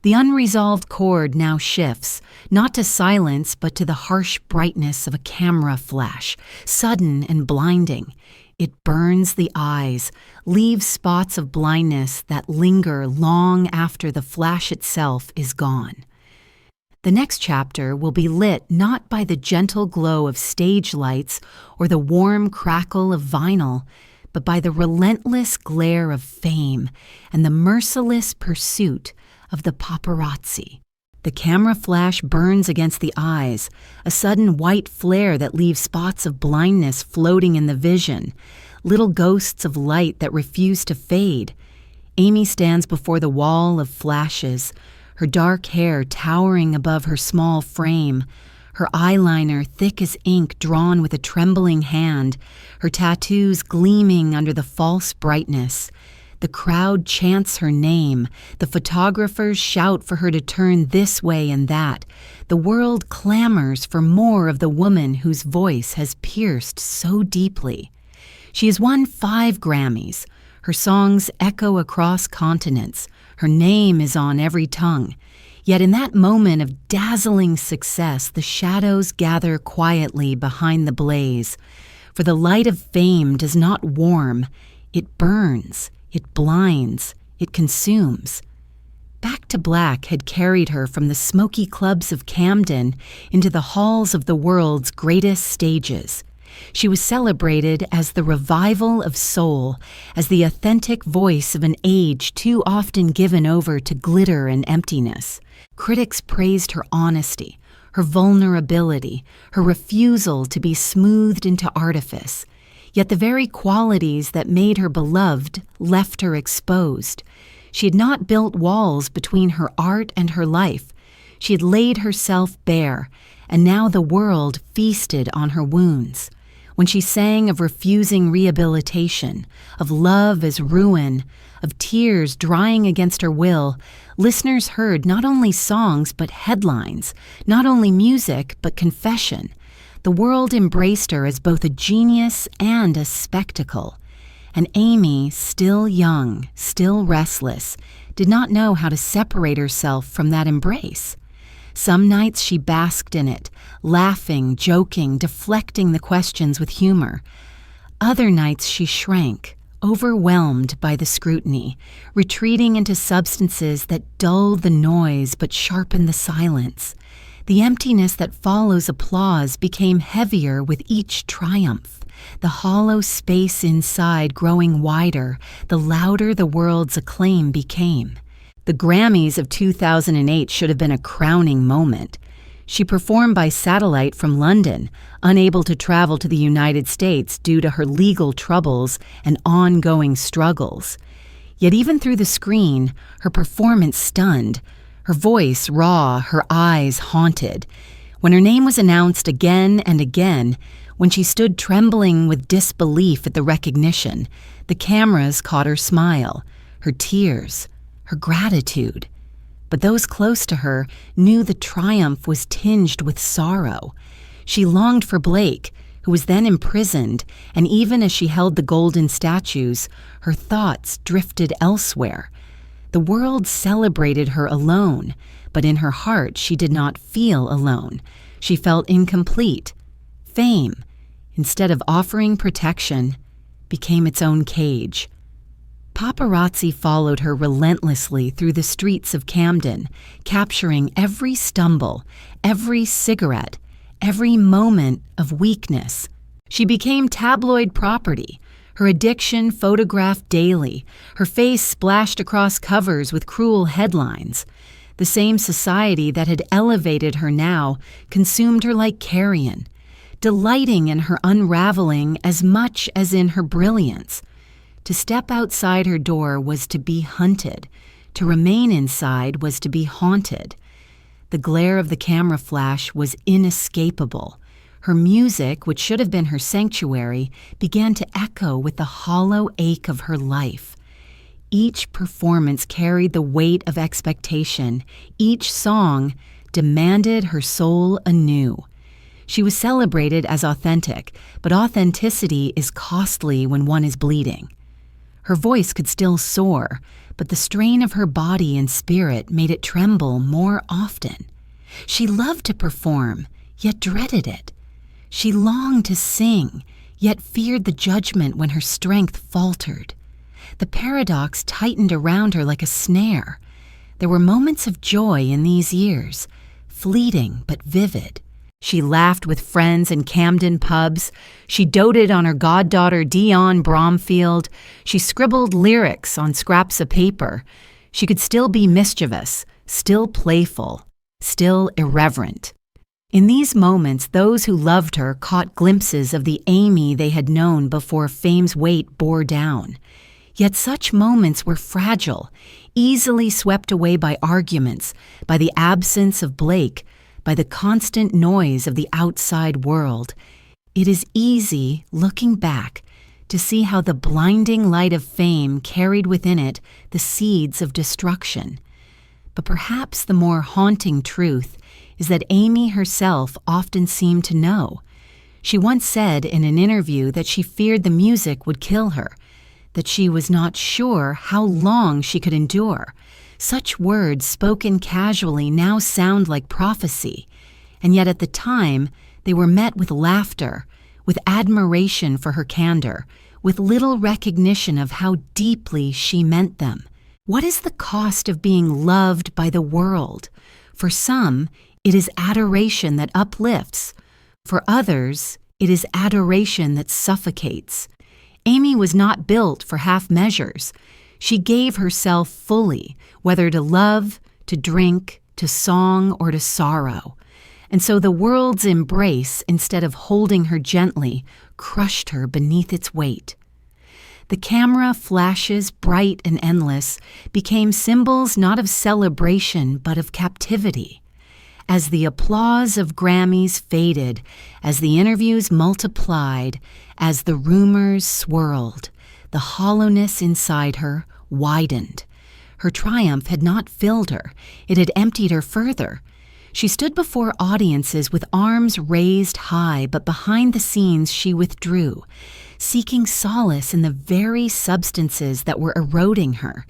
The unresolved chord now shifts, not to silence but to the harsh brightness of a camera flash, sudden and blinding. It burns the eyes, leaves spots of blindness that linger long after the flash itself is gone. The next chapter will be lit not by the gentle glow of stage lights or the warm crackle of vinyl, but by the relentless glare of fame and the merciless pursuit of the paparazzi. The camera flash burns against the eyes, a sudden white flare that leaves spots of blindness floating in the vision, little ghosts of light that refuse to fade. Amy stands before the wall of flashes, her dark hair towering above her small frame, her eyeliner thick as ink drawn with a trembling hand, her tattoos gleaming under the false brightness. The crowd chants her name, the photographers shout for her to turn this way and that. The world clamors for more of the woman whose voice has pierced so deeply. She has won 5 Grammys. Her songs echo across continents. Her name is on every tongue. Yet in that moment of dazzling success, the shadows gather quietly behind the blaze. For the light of fame does not warm, it burns, it blinds, it consumes. Back to Black had carried her from the smoky clubs of Camden into the halls of the world's greatest stages. She was celebrated as the revival of soul, as the authentic voice of an age too often given over to glitter and emptiness. Critics praised her honesty, her vulnerability, her refusal to be smoothed into artifice. Yet the very qualities that made her beloved left her exposed. She had not built walls between her art and her life. She had laid herself bare, and now the world feasted on her wounds. When she sang of refusing rehabilitation, of love as ruin, of tears drying against her will, listeners heard not only songs but headlines, not only music but confession. The world embraced her as both a genius and a spectacle. And Amy, still young, still restless, did not know how to separate herself from that embrace. Some nights she basked in it, laughing, joking, deflecting the questions with humor. Other nights she shrank, overwhelmed by the scrutiny, retreating into substances that dull the noise but sharpen the silence. The emptiness that follows applause became heavier with each triumph, the hollow space inside growing wider, the louder the world's acclaim became. The Grammys of 2008 should have been a crowning moment. She performed by satellite from London, unable to travel to the United States due to her legal troubles and ongoing struggles. Yet even through the screen, her performance stunned, her voice raw, her eyes haunted. When her name was announced again and again, when she stood trembling with disbelief at the recognition, the cameras caught her smile, her tears, her gratitude. But those close to her knew the triumph was tinged with sorrow. She longed for Blake, who was then imprisoned, and even as she held the golden statues, her thoughts drifted elsewhere. The world celebrated her alone, but in her heart she did not feel alone. She felt incomplete. Fame, instead of offering protection, became its own cage. Paparazzi followed her relentlessly through the streets of Camden, capturing every stumble, every cigarette, every moment of weakness. She became tabloid property, her addiction photographed daily, her face splashed across covers with cruel headlines. The same society that had elevated her now consumed her like carrion, delighting in her unraveling as much as in her brilliance. To step outside her door was to be hunted. To remain inside was to be haunted. The glare of the camera flash was inescapable. Her music, which should have been her sanctuary, began to echo with the hollow ache of her life. Each performance carried the weight of expectation. Each song demanded her soul anew. She was celebrated as authentic, but authenticity is costly when one is bleeding. Her voice could still soar, but the strain of her body and spirit made it tremble more often. She loved to perform, yet dreaded it. She longed to sing, yet feared the judgment when her strength faltered. The paradox tightened around her like a snare. There were moments of joy in these years, fleeting but vivid. She laughed with friends in Camden pubs. She doted on her goddaughter Dionne Bromfield. She scribbled lyrics on scraps of paper. She could still be mischievous, still playful, still irreverent. In these moments, those who loved her caught glimpses of the Amy they had known before fame's weight bore down. Yet such moments were fragile, easily swept away by arguments, by the absence of Blake, by the constant noise of the outside world. It is easy, looking back, to see how the blinding light of fame carried within it the seeds of destruction. But perhaps the more haunting truth is that Amy herself often seemed to know. She once said in an interview that she feared the music would kill her, that she was not sure how long she could endure. Such words spoken casually now sound like prophecy, and yet at the time they were met with laughter, with admiration for her candor, with little recognition of how deeply she meant them. What is the cost of being loved by the world? For some, it is adoration that uplifts. For others, it is adoration that suffocates. Amy was not built for half measures. She gave herself fully, whether to love, to drink, to song, or to sorrow. And so the world's embrace, instead of holding her gently, crushed her beneath its weight. The camera flashes, bright and endless, became symbols not of celebration but of captivity. As the applause of Grammys faded, as the interviews multiplied, as the rumors swirled, the hollowness inside her widened. Her triumph had not filled her, it had emptied her further. She stood before audiences with arms raised high, but behind the scenes she withdrew, seeking solace in the very substances that were eroding her.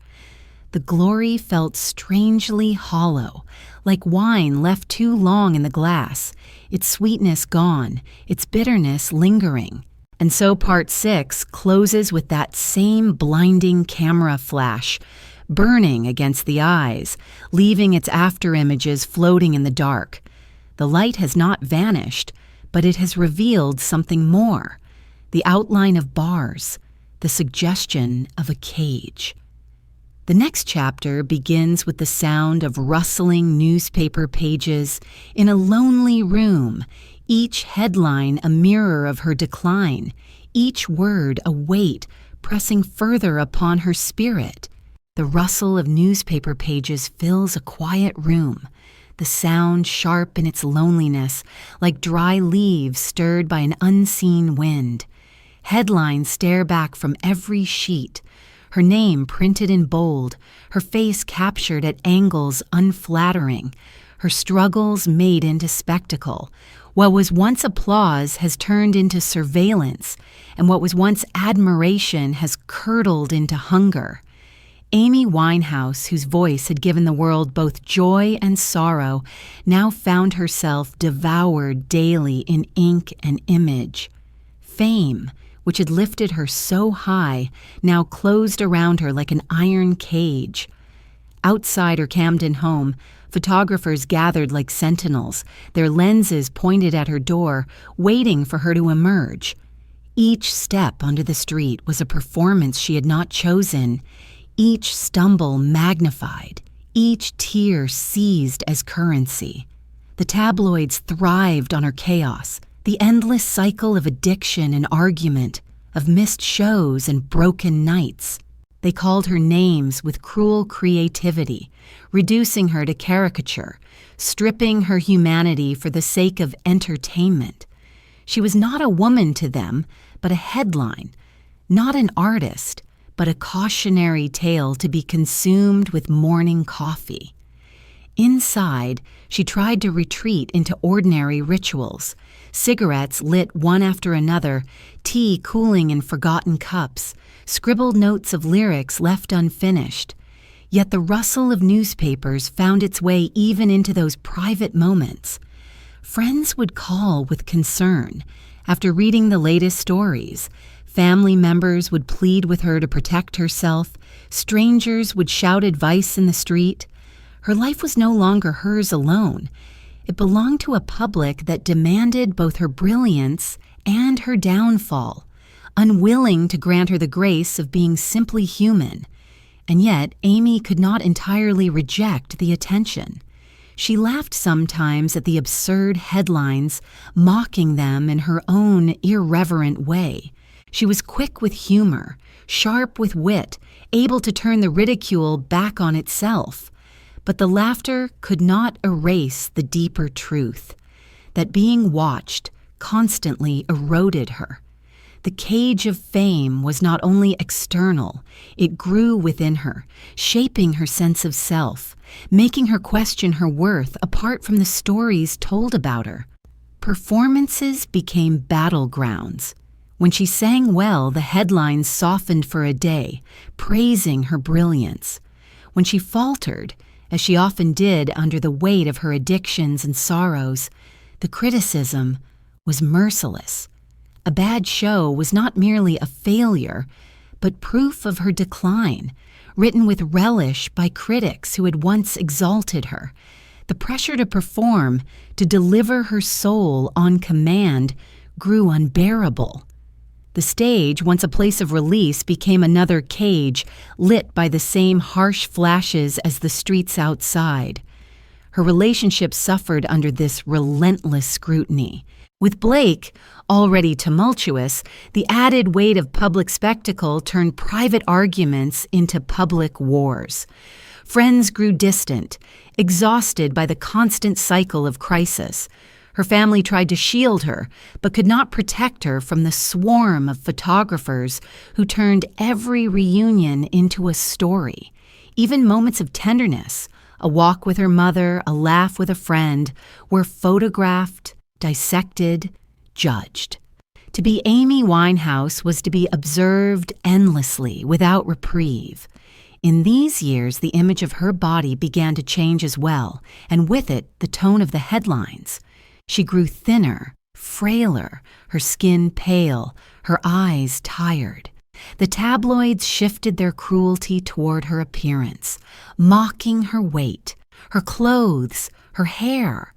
The glory felt strangely hollow, like wine left too long in the glass, its sweetness gone, its bitterness lingering. And so Part 6 closes with that same blinding camera flash, burning against the eyes, leaving its afterimages floating in the dark. The light has not vanished, but it has revealed something more, the outline of bars, the suggestion of a cage. The next chapter begins with the sound of rustling newspaper pages in a lonely room, each headline a mirror of her decline, each word a weight pressing further upon her spirit. The rustle of newspaper pages fills a quiet room, the sound sharp in its loneliness, like dry leaves stirred by an unseen wind. Headlines stare back from every sheet, her name printed in bold, her face captured at angles unflattering, her struggles made into spectacle. What was once applause has turned into surveillance, and what was once admiration has curdled into hunger. Amy Winehouse, whose voice had given the world both joy and sorrow, now found herself devoured daily in ink and image. Fame, which had lifted her so high, now closed around her like an iron cage. Outside her Camden home, photographers gathered like sentinels, their lenses pointed at her door, waiting for her to emerge. Each step onto the street was a performance she had not chosen, each stumble magnified, each tear seized as currency. The tabloids thrived on her chaos, the endless cycle of addiction and argument, of missed shows and broken nights. They called her names with cruel creativity, reducing her to caricature, stripping her humanity for the sake of entertainment. She was not a woman to them, but a headline, not an artist, but a cautionary tale to be consumed with morning coffee. Inside, she tried to retreat into ordinary rituals, cigarettes lit one after another, tea cooling in forgotten cups, scribbled notes of lyrics left unfinished. Yet the rustle of newspapers found its way even into those private moments. Friends would call with concern. After reading the latest stories, family members would plead with her to protect herself. Strangers would shout advice in the street. Her life was no longer hers alone. It belonged to a public that demanded both her brilliance and her downfall, unwilling to grant her the grace of being simply human. And yet, Amy could not entirely reject the attention. She laughed sometimes at the absurd headlines, mocking them in her own irreverent way. She was quick with humor, sharp with wit, able to turn the ridicule back on itself. But the laughter could not erase the deeper truth, that being watched constantly eroded her. The cage of fame was not only external, it grew within her, shaping her sense of self, making her question her worth apart from the stories told about her. Performances became battlegrounds. When she sang well, the headlines softened for a day, praising her brilliance. When she faltered, as she often did under the weight of her addictions and sorrows, the criticism was merciless. A bad show was not merely a failure, but proof of her decline, written with relish by critics who had once exalted her. The pressure to perform, to deliver her soul on command, grew unbearable. The stage, once a place of release, became another cage, lit by the same harsh flashes as the streets outside. Her relationship suffered under this relentless scrutiny. With Blake, already tumultuous, the added weight of public spectacle turned private arguments into public wars. Friends grew distant, exhausted by the constant cycle of crisis. Her family tried to shield her, but could not protect her from the swarm of photographers who turned every reunion into a story. Even moments of tenderness, a walk with her mother, a laugh with a friend, were photographed, dissected, judged. To be Amy Winehouse was to be observed endlessly, without reprieve. In these years, the image of her body began to change as well, and with it, the tone of the headlines. She grew thinner, frailer, her skin pale, her eyes tired. The tabloids shifted their cruelty toward her appearance, mocking her weight, her clothes, her hair.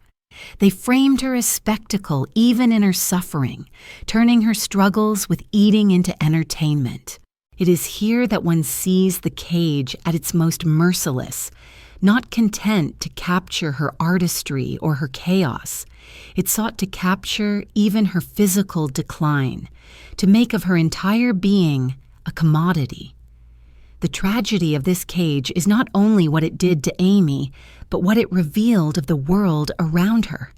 They framed her as spectacle even in her suffering, turning her struggles with eating into entertainment. It is here that one sees the cage at its most merciless, not content to capture her artistry or her chaos. It sought to capture even her physical decline, to make of her entire being a commodity. The tragedy of this cage is not only what it did to Amy, but what it revealed of the world around her.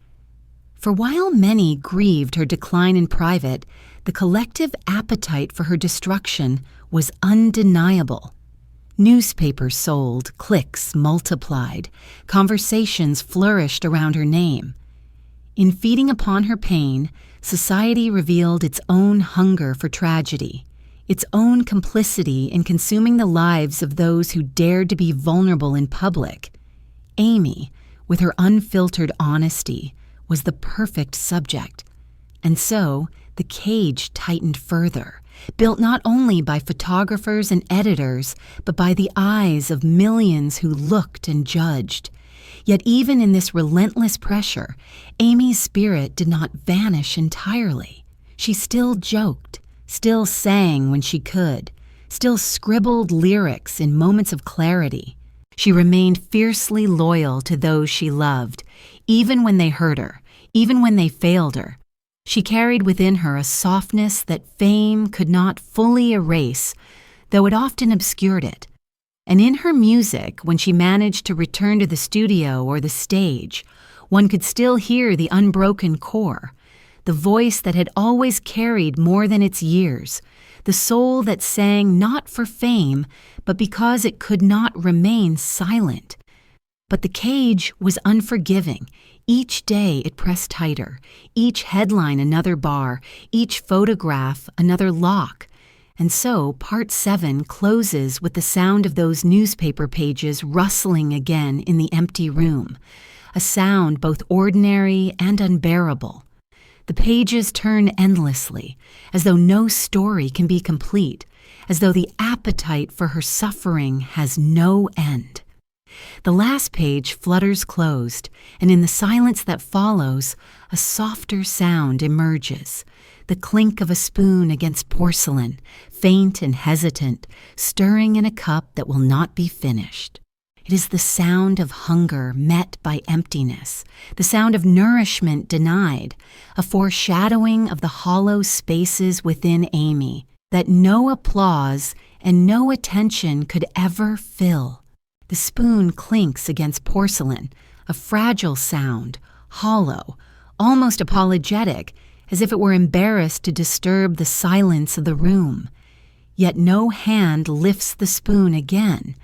For while many grieved her decline in private, the collective appetite for her destruction was undeniable. Newspapers sold, cliques multiplied, conversations flourished around her name. In feeding upon her pain, society revealed its own hunger for tragedy, its own complicity in consuming the lives of those who dared to be vulnerable in public. Amy, with her unfiltered honesty, was the perfect subject. And so, the cage tightened further, built not only by photographers and editors, but by the eyes of millions who looked and judged. Yet even in this relentless pressure, Amy's spirit did not vanish entirely. She still joked, still sang when she could, still scribbled lyrics in moments of clarity. She remained fiercely loyal to those she loved, even when they hurt her, even when they failed her. She carried within her a softness that fame could not fully erase, though it often obscured it. And in her music, when she managed to return to the studio or the stage, one could still hear the unbroken core, the voice that had always carried more than its years, the soul that sang not for fame, but because it could not remain silent. But the cage was unforgiving. Each day it pressed tighter, each headline another bar, each photograph another lock. And so Part 7 closes with the sound of those newspaper pages rustling again in the empty room, a sound both ordinary and unbearable. The pages turn endlessly, as though no story can be complete, as though the appetite for her suffering has no end. The last page flutters closed, and in the silence that follows, a softer sound emerges, the clink of a spoon against porcelain, faint and hesitant, stirring in a cup that will not be finished. It is the sound of hunger met by emptiness, the sound of nourishment denied, a foreshadowing of the hollow spaces within Amy that no applause and no attention could ever fill. The spoon clinks against porcelain, a fragile sound, hollow, almost apologetic, as if it were embarrassed to disturb the silence of the room. Yet no hand lifts the spoon again,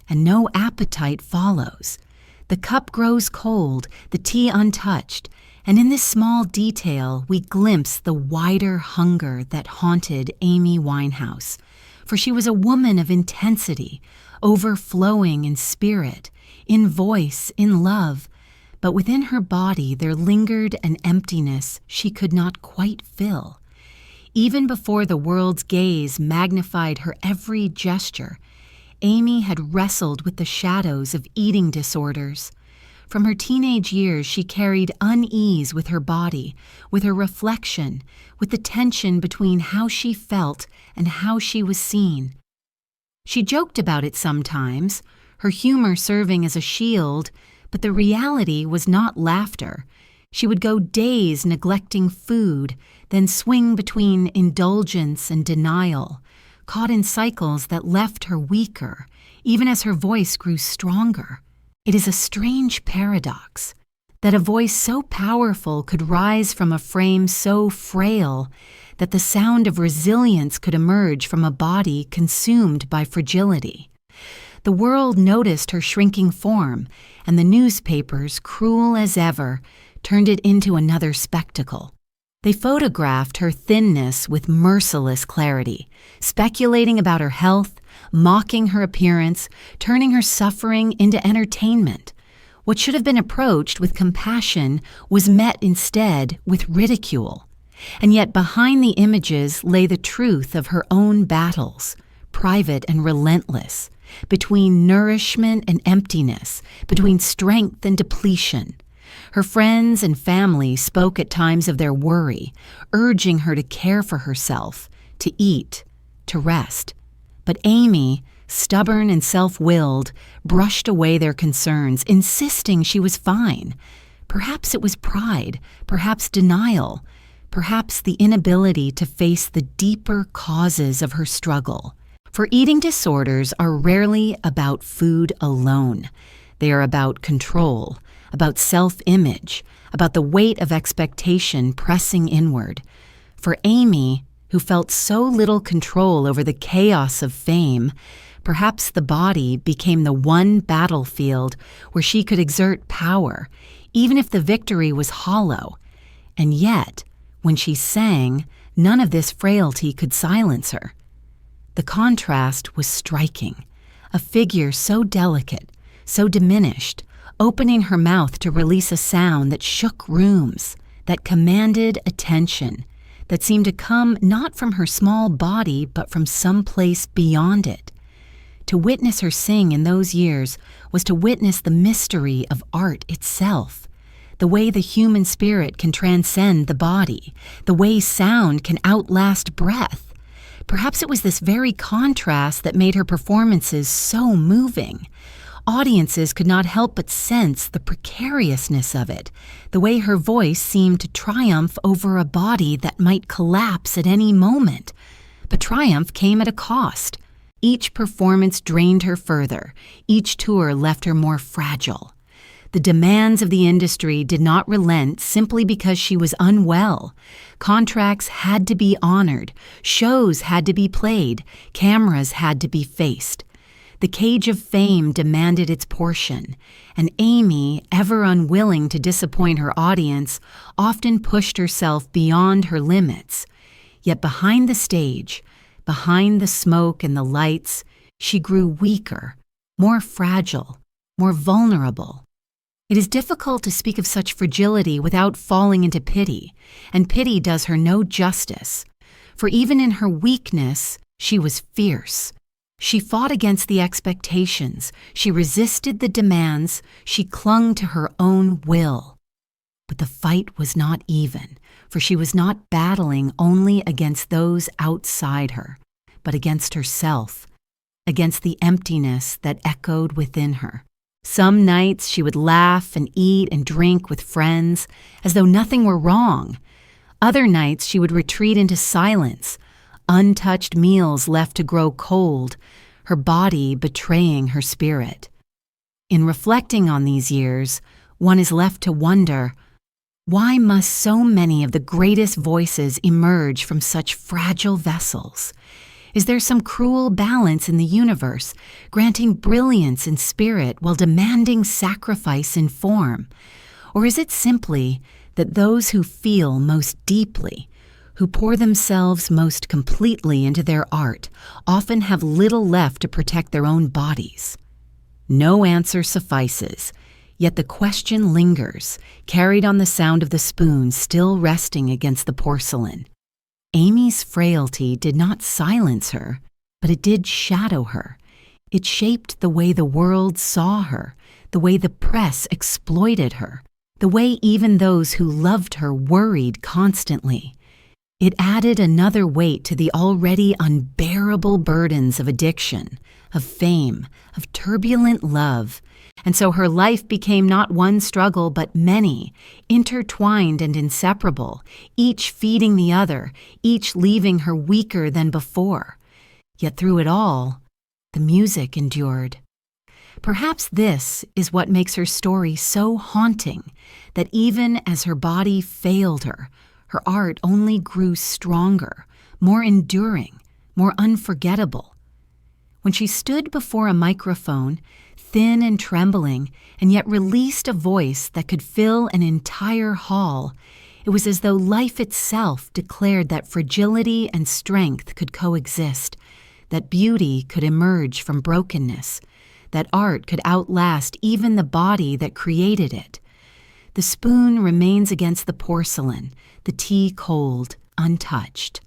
and no appetite follows. The cup grows cold, the tea untouched, and in this small detail we glimpse the wider hunger that haunted Amy Winehouse. For she was a woman of intensity, overflowing in spirit, in voice, in love, but within her body there lingered an emptiness she could not quite fill. Even before the world's gaze magnified her every gesture, Amy had wrestled with the shadows of eating disorders. From her teenage years, she carried unease with her body, with her reflection, with the tension between how she felt and how she was seen. She joked about it sometimes, her humor serving as a shield, but the reality was not laughter. She would go days neglecting food, then swing between indulgence and denial, caught in cycles that left her weaker, even as her voice grew stronger. It is a strange paradox that a voice so powerful could rise from a frame so frail that the sound of resilience could emerge from a body consumed by fragility. The world noticed her shrinking form, and the newspapers, cruel as ever, turned it into another spectacle. They photographed her thinness with merciless clarity, speculating about her health, mocking her appearance, turning her suffering into entertainment. What should have been approached with compassion was met instead with ridicule. And yet behind the images lay the truth of her own battles, private and relentless, between nourishment and emptiness, between strength and depletion. Her friends and family spoke at times of their worry, urging her to care for herself, to eat, to rest. But Amy, stubborn and self-willed, brushed away their concerns, insisting she was fine. Perhaps it was pride, perhaps denial, perhaps the inability to face the deeper causes of her struggle. For eating disorders are rarely about food alone. They are about control, about self-image, about the weight of expectation pressing inward. For Amy, who felt so little control over the chaos of fame, perhaps the body became the one battlefield where she could exert power, even if the victory was hollow. And yet, when she sang, none of this frailty could silence her. The contrast was striking. A figure so delicate, so diminished, opening her mouth to release a sound that shook rooms, that commanded attention, that seemed to come not from her small body but from some place beyond it. To witness her sing in those years was to witness the mystery of art itself, the way the human spirit can transcend the body, the way sound can outlast breath. Perhaps it was this very contrast that made her performances so moving. Audiences could not help but sense the precariousness of it, the way her voice seemed to triumph over a body that might collapse at any moment. But triumph came at a cost. Each performance drained her further. Each tour left her more fragile. The demands of the industry did not relent simply because she was unwell. Contracts had to be honored. Shows had to be played. Cameras had to be faced. The cage of fame demanded its portion, and Amy, ever unwilling to disappoint her audience, often pushed herself beyond her limits. Yet behind the stage, behind the smoke and the lights, she grew weaker, more fragile, more vulnerable. It is difficult to speak of such fragility without falling into pity, and pity does her no justice. For even in her weakness, she was fierce. She fought against the expectations, she resisted the demands, she clung to her own will. But the fight was not even, for she was not battling only against those outside her, but against herself, against the emptiness that echoed within her. Some nights she would laugh and eat and drink with friends as though nothing were wrong. Other nights she would retreat into silence, untouched meals left to grow cold, her body betraying her spirit. In reflecting on these years, one is left to wonder, why must so many of the greatest voices emerge from such fragile vessels? Is there some cruel balance in the universe, granting brilliance in spirit while demanding sacrifice in form? Or is it simply that those who feel most deeply, who pour themselves most completely into their art, often have little left to protect their own bodies? No answer suffices, yet the question lingers, carried on the sound of the spoon still resting against the porcelain. Amy's frailty did not silence her, but it did shadow her. It shaped the way the world saw her, the way the press exploited her, the way even those who loved her worried constantly. It added another weight to the already unbearable burdens of addiction, of fame, of turbulent love. And so her life became not one struggle, but many, intertwined and inseparable, each feeding the other, each leaving her weaker than before. Yet through it all, the music endured. Perhaps this is what makes her story so haunting, that even as her body failed her, her art only grew stronger, more enduring, more unforgettable. When she stood before a microphone, thin and trembling, and yet released a voice that could fill an entire hall, it was as though life itself declared that fragility and strength could coexist, that beauty could emerge from brokenness, that art could outlast even the body that created it. The spoon remains against the porcelain, the tea cold, untouched.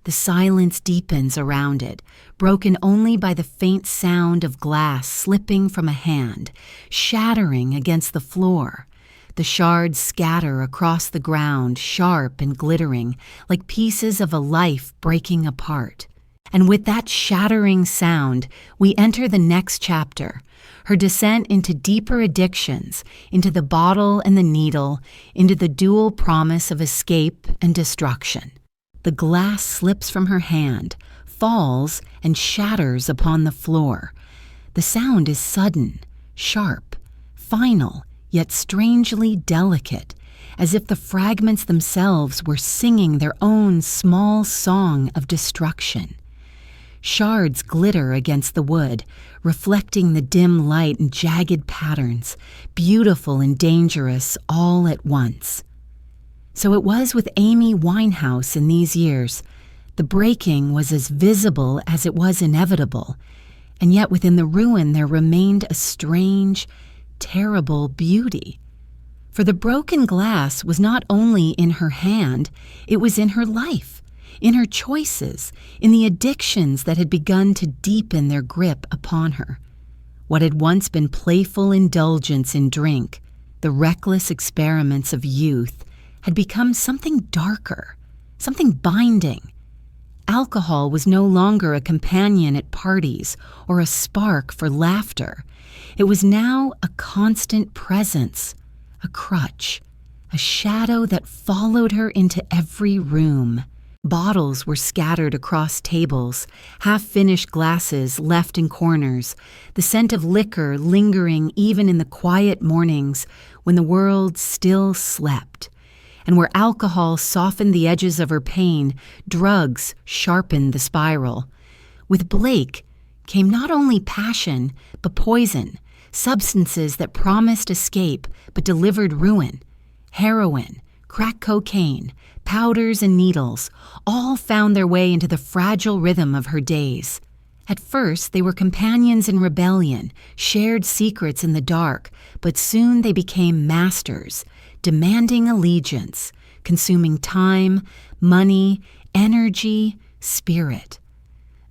The silence deepens around it, broken only by the faint sound of glass slipping from a hand, shattering against the floor. The shards scatter across the ground, sharp and glittering, like pieces of a life breaking apart. And with that shattering sound, we enter the next chapter, her descent into deeper addictions, into the bottle and the needle, into the dual promise of escape and destruction. The glass slips from her hand, falls, and shatters upon the floor. The sound is sudden, sharp, final, yet strangely delicate, as if the fragments themselves were singing their own small song of destruction. Shards glitter against the wood, reflecting the dim light in jagged patterns, beautiful and dangerous all at once. So it was with Amy Winehouse in these years. The breaking was as visible as it was inevitable, and yet within the ruin there remained a strange, terrible beauty. For the broken glass was not only in her hand, it was in her life, in her choices, in the addictions that had begun to deepen their grip upon her. What had once been playful indulgence in drink, the reckless experiments of youth, had become something darker, something binding. Alcohol was no longer a companion at parties or a spark for laughter. It was now a constant presence, a crutch, a shadow that followed her into every room. Bottles were scattered across tables, half-finished glasses left in corners, the scent of liquor lingering even in the quiet mornings when the world still slept. And where alcohol softened the edges of her pain, drugs sharpened the spiral. With Blake, came not only passion, but poison, substances that promised escape but delivered ruin. Heroin, crack cocaine, powders and needles all found their way into the fragile rhythm of her days. At first, they were companions in rebellion, shared secrets in the dark, but soon they became masters, demanding allegiance, consuming time, money, energy, spirit.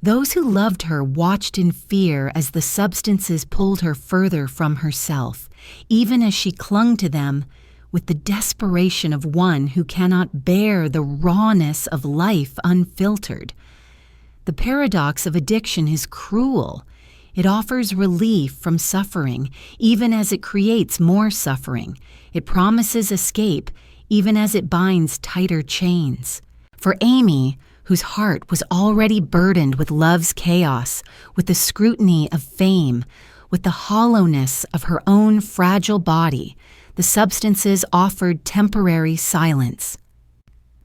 Those who loved her watched in fear as the substances pulled her further from herself, even as she clung to them with the desperation of one who cannot bear the rawness of life unfiltered. The paradox of addiction is cruel. It offers relief from suffering, even as it creates more suffering. It promises escape, even as it binds tighter chains. For Amy, whose heart was already burdened with love's chaos, with the scrutiny of fame, with the hollowness of her own fragile body, the substances offered temporary silence.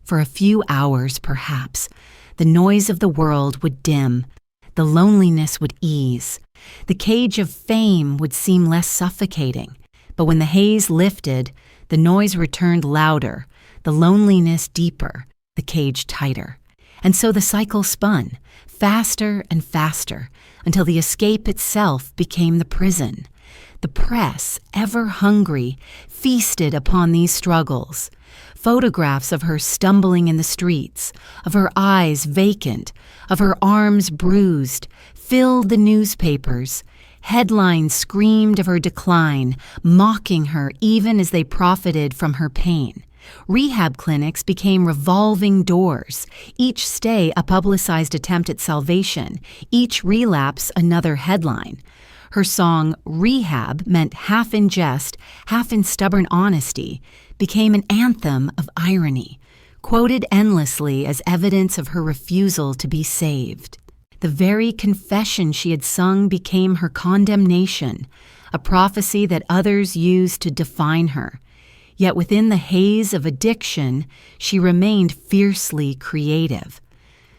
For a few hours, perhaps, the noise of the world would dim, the loneliness would ease, the cage of fame would seem less suffocating. But when the haze lifted, the noise returned louder, the loneliness deeper, the cage tighter. And so the cycle spun, faster and faster, until the escape itself became the prison. The press, ever hungry, feasted upon these struggles. Photographs of her stumbling in the streets, of her eyes vacant, of her arms bruised, filled the newspapers. Headlines screamed of her decline, mocking her even as they profited from her pain. Rehab clinics became revolving doors, each stay a publicized attempt at salvation, each relapse another headline. Her song, Rehab, meant half in jest, half in stubborn honesty, became an anthem of irony, quoted endlessly as evidence of her refusal to be saved. The very confession she had sung became her condemnation, a prophecy that others used to define her. Yet within the haze of addiction, she remained fiercely creative.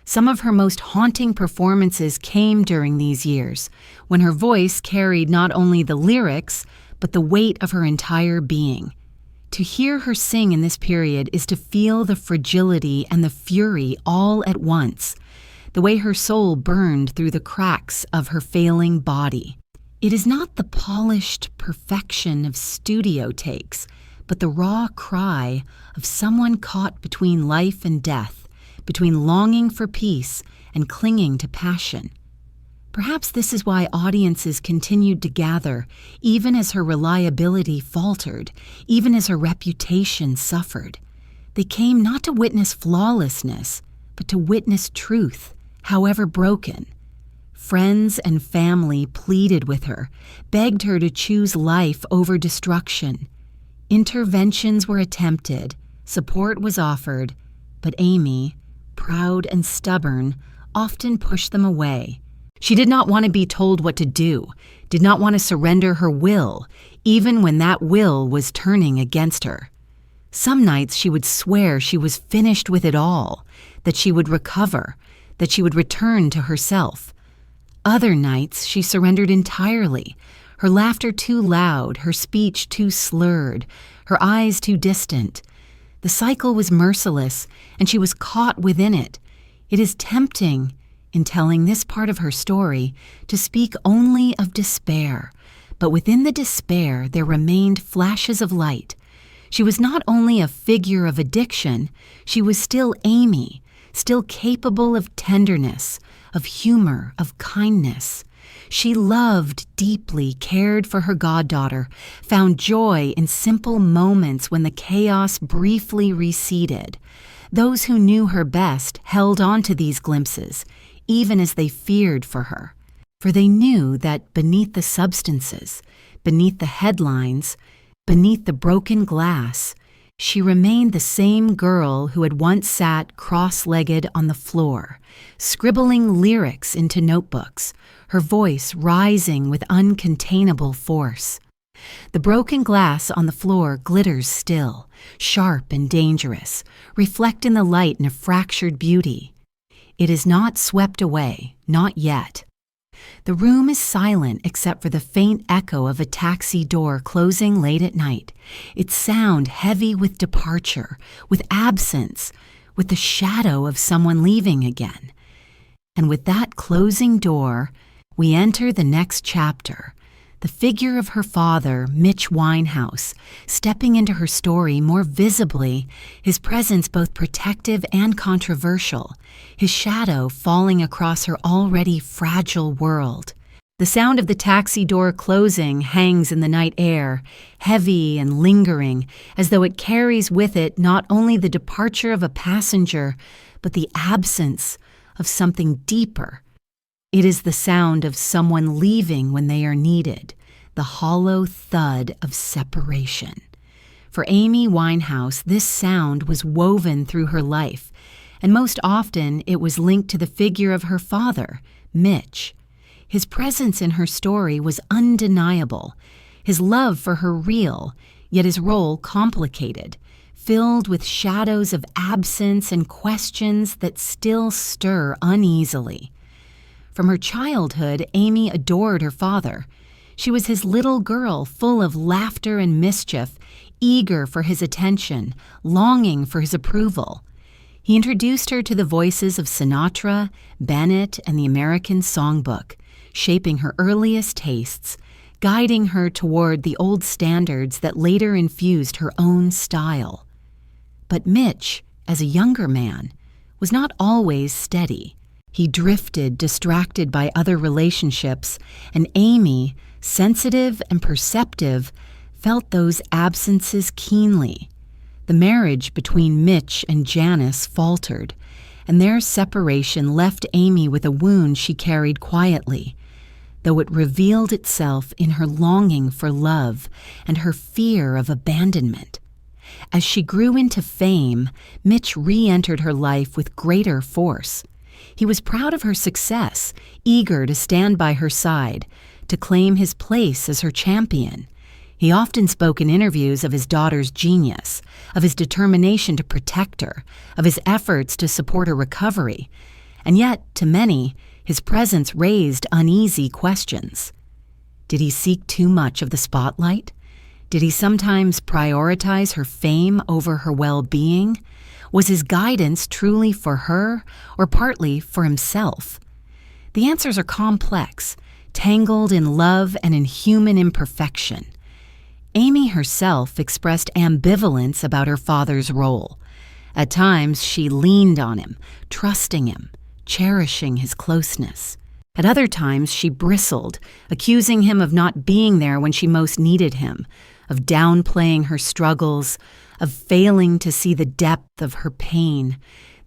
Some of her most haunting performances came during these years, when her voice carried not only the lyrics, but the weight of her entire being. To hear her sing in this period is to feel the fragility and the fury all at once, the way her soul burned through the cracks of her failing body. It is not the polished perfection of studio takes, but the raw cry of someone caught between life and death, between longing for peace and clinging to passion. Perhaps this is why audiences continued to gather, even as her reliability faltered, even as her reputation suffered. They came not to witness flawlessness, but to witness truth, however broken. Friends and family pleaded with her, begged her to choose life over destruction. Interventions were attempted, support was offered, but Amy, proud and stubborn, often pushed them away. She did not want to be told what to do, did not want to surrender her will, even when that will was turning against her. Some nights she would swear she was finished with it all, that she would recover, that she would return to herself. Other nights she surrendered entirely, her laughter too loud, her speech too slurred, her eyes too distant. The cycle was merciless, and she was caught within it. It is tempting, in telling this part of her story, to speak only of despair, but within the despair there remained flashes of light. She was not only a figure of addiction, she was still Amy, still capable of tenderness, of humor, of kindness. She loved deeply, cared for her goddaughter, found joy in simple moments when the chaos briefly receded. Those who knew her best held on to these glimpses, even as they feared for her. For they knew that beneath the substances, beneath the headlines, beneath the broken glass, she remained the same girl who had once sat cross-legged on the floor, scribbling lyrics into notebooks, her voice rising with uncontainable force. The broken glass on the floor glitters still, sharp and dangerous, reflecting the light in a fractured beauty. It is not swept away, not yet. The room is silent except for the faint echo of a taxi door closing late at night, its sound heavy with departure, with absence, with the shadow of someone leaving again. And with that closing door, we enter the next chapter, the figure of her father, Mitch Winehouse, stepping into her story more visibly, his presence both protective and controversial, his shadow falling across her already fragile world. The sound of the taxi door closing hangs in the night air, heavy and lingering, as though it carries with it not only the departure of a passenger, but the absence of something deeper. It is the sound of someone leaving when they are needed, the hollow thud of separation. For Amy Winehouse, this sound was woven through her life, and most often it was linked to the figure of her father, Mitch. His presence in her story was undeniable, his love for her real, yet his role complicated, filled with shadows of absence and questions that still stir uneasily. From her childhood, Amy adored her father. She was his little girl, full of laughter and mischief, eager for his attention, longing for his approval. He introduced her to the voices of Sinatra, Bennett, and the American Songbook, shaping her earliest tastes, guiding her toward the old standards that later infused her own style. But Mitch, as a younger man, was not always steady. He drifted, distracted by other relationships, and Amy, sensitive and perceptive, felt those absences keenly. The marriage between Mitch and Janice faltered, and their separation left Amy with a wound she carried quietly, though it revealed itself in her longing for love and her fear of abandonment. As she grew into fame, Mitch re-entered her life with greater force. He was proud of her success, eager to stand by her side, to claim his place as her champion. He often spoke in interviews of his daughter's genius, of his determination to protect her, of his efforts to support her recovery. And yet, to many, his presence raised uneasy questions. Did he seek too much of the spotlight? Did he sometimes prioritize her fame over her well-being? Was his guidance truly for her, or partly for himself? The answers are complex, tangled in love and in human imperfection. Amy herself expressed ambivalence about her father's role. At times, she leaned on him, trusting him, cherishing his closeness. At other times, she bristled, accusing him of not being there when she most needed him, of downplaying her struggles, of failing to see the depth of her pain.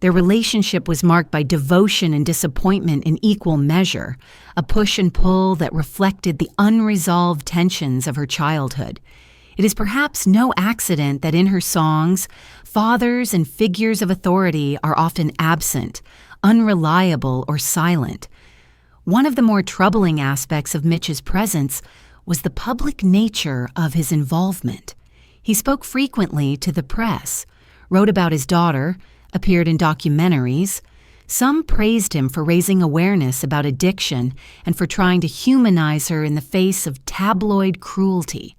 Their relationship was marked by devotion and disappointment in equal measure, a push and pull that reflected the unresolved tensions of her childhood. It is perhaps no accident that in her songs, fathers and figures of authority are often absent, unreliable, or silent. One of the more troubling aspects of Mitch's presence was the public nature of his involvement. He spoke frequently to the press, wrote about his daughter, appeared in documentaries. Some praised him for raising awareness about addiction and for trying to humanize her in the face of tabloid cruelty.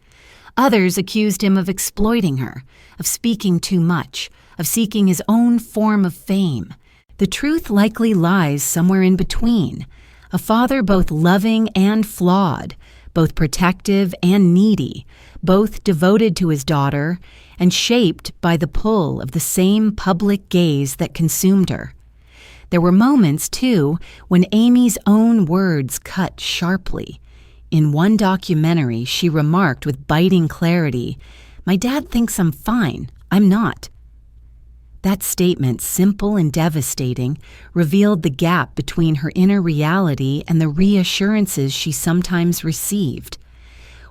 Others accused him of exploiting her, of speaking too much, of seeking his own form of fame. The truth likely lies somewhere in between. A father both loving and flawed, both protective and needy, both devoted to his daughter and shaped by the pull of the same public gaze that consumed her. There were moments, too, when Amy's own words cut sharply. In one documentary, she remarked with biting clarity, "My dad thinks I'm fine. I'm not." That statement, simple and devastating, revealed the gap between her inner reality and the reassurances she sometimes received.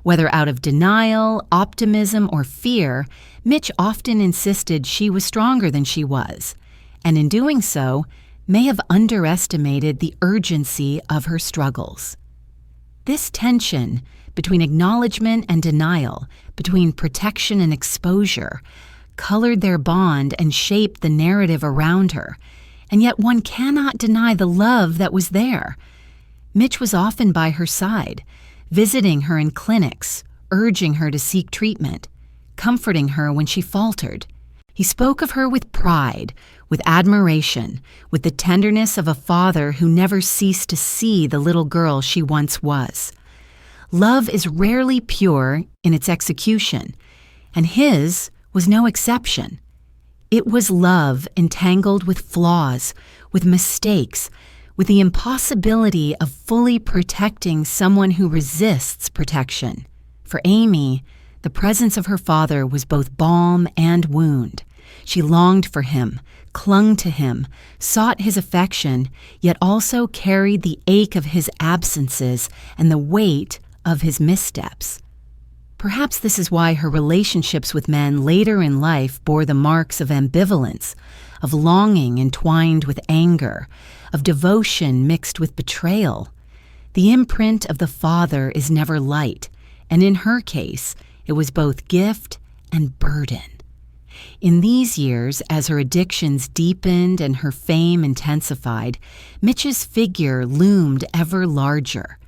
Whether out of denial, optimism, or fear, Mitch often insisted she was stronger than she was, and in doing so, may have underestimated the urgency of her struggles. This tension between acknowledgement and denial, between protection and exposure, colored their bond and shaped the narrative around her, and yet one cannot deny the love that was there. Mitch was often by her side, visiting her in clinics, urging her to seek treatment, comforting her when she faltered. He spoke of her with pride, with admiration, with the tenderness of a father who never ceased to see the little girl she once was. Love is rarely pure in its execution, and his was no exception. It was love entangled with flaws, with mistakes, with the impossibility of fully protecting someone who resists protection. For Amy, the presence of her father was both balm and wound. She longed for him, clung to him, sought his affection, yet also carried the ache of his absences and the weight of his missteps. Perhaps this is why her relationships with men later in life bore the marks of ambivalence, of longing entwined with anger, of devotion mixed with betrayal. The imprint of the father is never light, and in her case, it was both gift and burden. In these years, as her addictions deepened and her fame intensified, Mitch's figure loomed ever larger.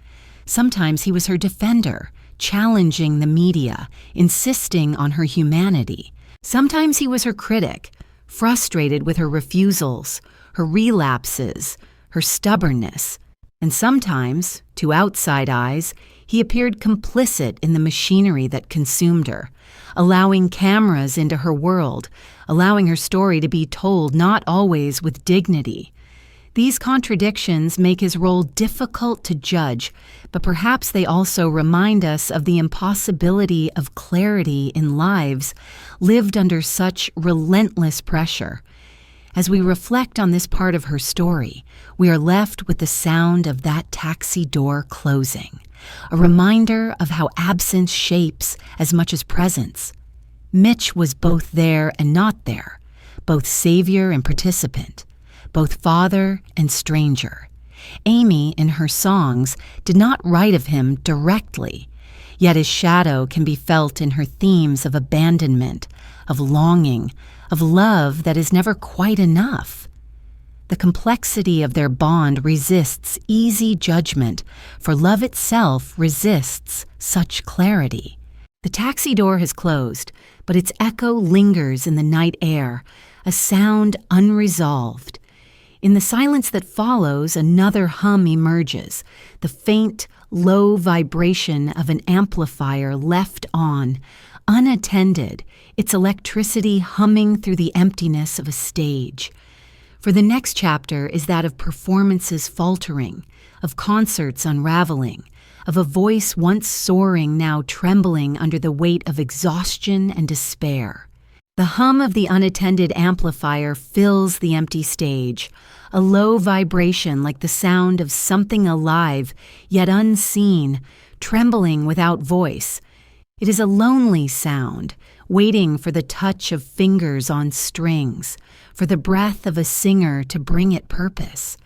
Sometimes he was her defender, challenging the media, insisting on her humanity. Sometimes he was her critic, frustrated with her refusals, her relapses, her stubbornness. And sometimes, to outside eyes, he appeared complicit in the machinery that consumed her, allowing cameras into her world, allowing her story to be told not always with dignity. These contradictions make his role difficult to judge, but perhaps they also remind us of the impossibility of clarity in lives lived under such relentless pressure. As we reflect on this part of her story, we are left with the sound of that taxi door closing, a reminder of how absence shapes as much as presence. Mitch was both there and not there, both savior and participant, both father and stranger. Amy, in her songs, did not write of him directly, yet his shadow can be felt in her themes of abandonment, of longing, of love that is never quite enough. The complexity of their bond resists easy judgment, for love itself resists such clarity. The taxi door has closed, but its echo lingers in the night air, a sound unresolved. In the silence that follows, another hum emerges, the faint, low vibration of an amplifier left on, unattended, its electricity humming through the emptiness of a stage. For the next chapter is that of performances faltering, of concerts unraveling, of a voice once soaring now trembling under the weight of exhaustion and despair. The hum of the unattended amplifier fills the empty stage, a low vibration like the sound of something alive, yet unseen, trembling without voice. It is a lonely sound, waiting for the touch of fingers on strings, for the breath of a singer to bring it purpose.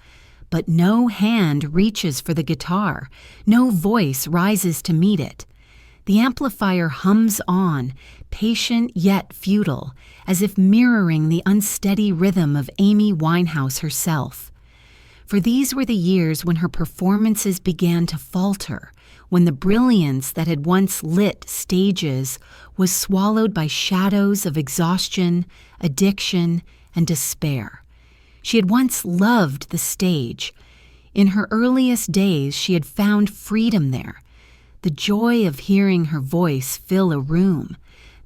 But no hand reaches for the guitar, no voice rises to meet it. The amplifier hums on, patient yet futile, as if mirroring the unsteady rhythm of Amy Winehouse herself. For these were the years when her performances began to falter, when the brilliance that had once lit stages was swallowed by shadows of exhaustion, addiction, and despair. She had once loved the stage. In her earliest days, she had found freedom there. The joy of hearing her voice fill a room,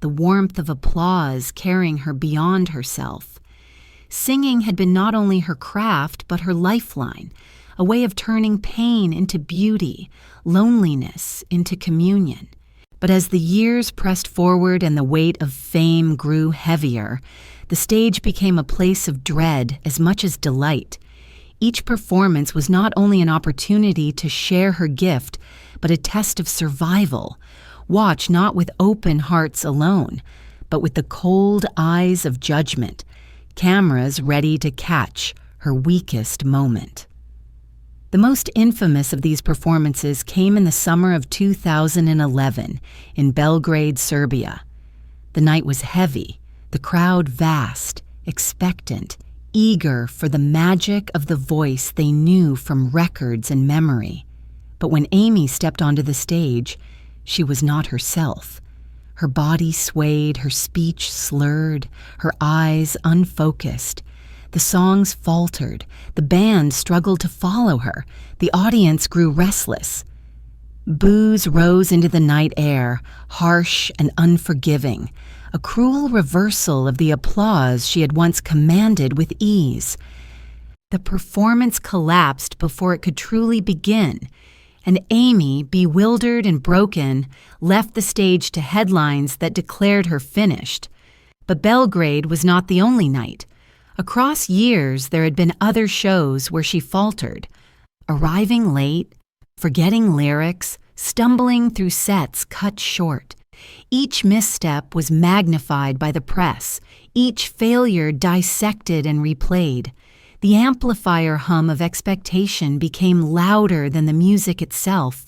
the warmth of applause carrying her beyond herself. Singing had been not only her craft, but her lifeline, a way of turning pain into beauty, loneliness into communion. But as the years pressed forward and the weight of fame grew heavier, the stage became a place of dread as much as delight. Each performance was not only an opportunity to share her gift, but a test of survival. Watch not with open hearts alone, but with the cold eyes of judgment, cameras ready to catch her weakest moment. The most infamous of these performances came in the summer of 2011 in Belgrade, Serbia. The night was heavy, the crowd vast, expectant, eager for the magic of the voice they knew from records and memory. But when Amy stepped onto the stage, she was not herself. Her body swayed, her speech slurred, her eyes unfocused. The songs faltered, the band struggled to follow her, the audience grew restless. Boos rose into the night air, harsh and unforgiving, a cruel reversal of the applause she had once commanded with ease. The performance collapsed before it could truly begin, and Amy, bewildered and broken, left the stage to headlines that declared her finished. But Belgrade was not the only night. Across years, there had been other shows where she faltered, arriving late, forgetting lyrics, stumbling through sets cut short. Each misstep was magnified by the press, each failure dissected and replayed. The amplifier hum of expectation became louder than the music itself,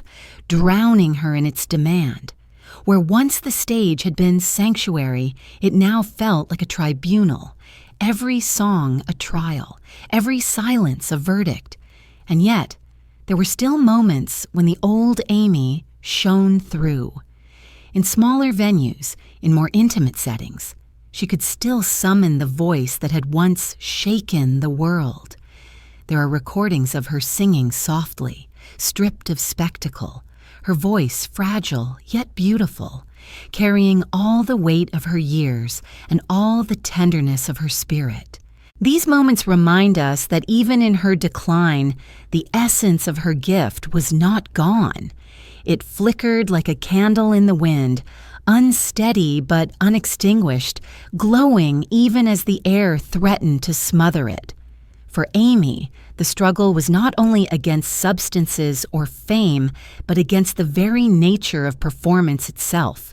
drowning her in its demand. Where once the stage had been sanctuary, it now felt like a tribunal. Every song a trial, every silence a verdict. And yet, there were still moments when the old Amy shone through. In smaller venues, in more intimate settings, she could still summon the voice that had once shaken the world. There are recordings of her singing softly, stripped of spectacle, her voice fragile yet beautiful, carrying all the weight of her years and all the tenderness of her spirit. These moments remind us that even in her decline, the essence of her gift was not gone. It flickered like a candle in the wind, unsteady but unextinguished, glowing even as the air threatened to smother it. For Amy, the struggle was not only against substances or fame, but against the very nature of performance itself.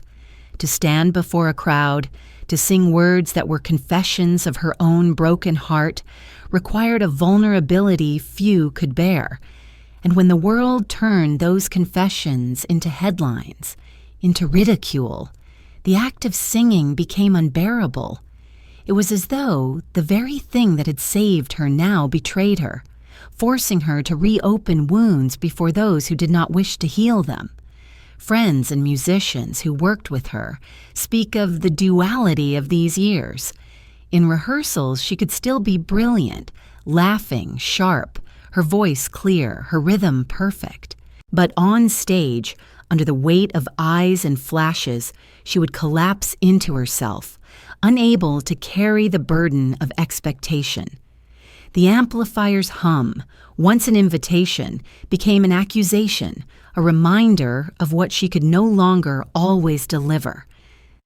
To stand before a crowd, to sing words that were confessions of her own broken heart, required a vulnerability few could bear. And when the world turned those confessions into headlines, into ridicule, the act of singing became unbearable. It was as though the very thing that had saved her now betrayed her, forcing her to reopen wounds before those who did not wish to heal them. Friends and musicians who worked with her speak of the duality of these years. In rehearsals, she could still be brilliant, laughing, sharp, her voice clear, her rhythm perfect. But on stage, under the weight of eyes and flashes, she would collapse into herself, unable to carry the burden of expectation. The amplifier's hum, once an invitation, became an accusation, a reminder of what she could no longer always deliver.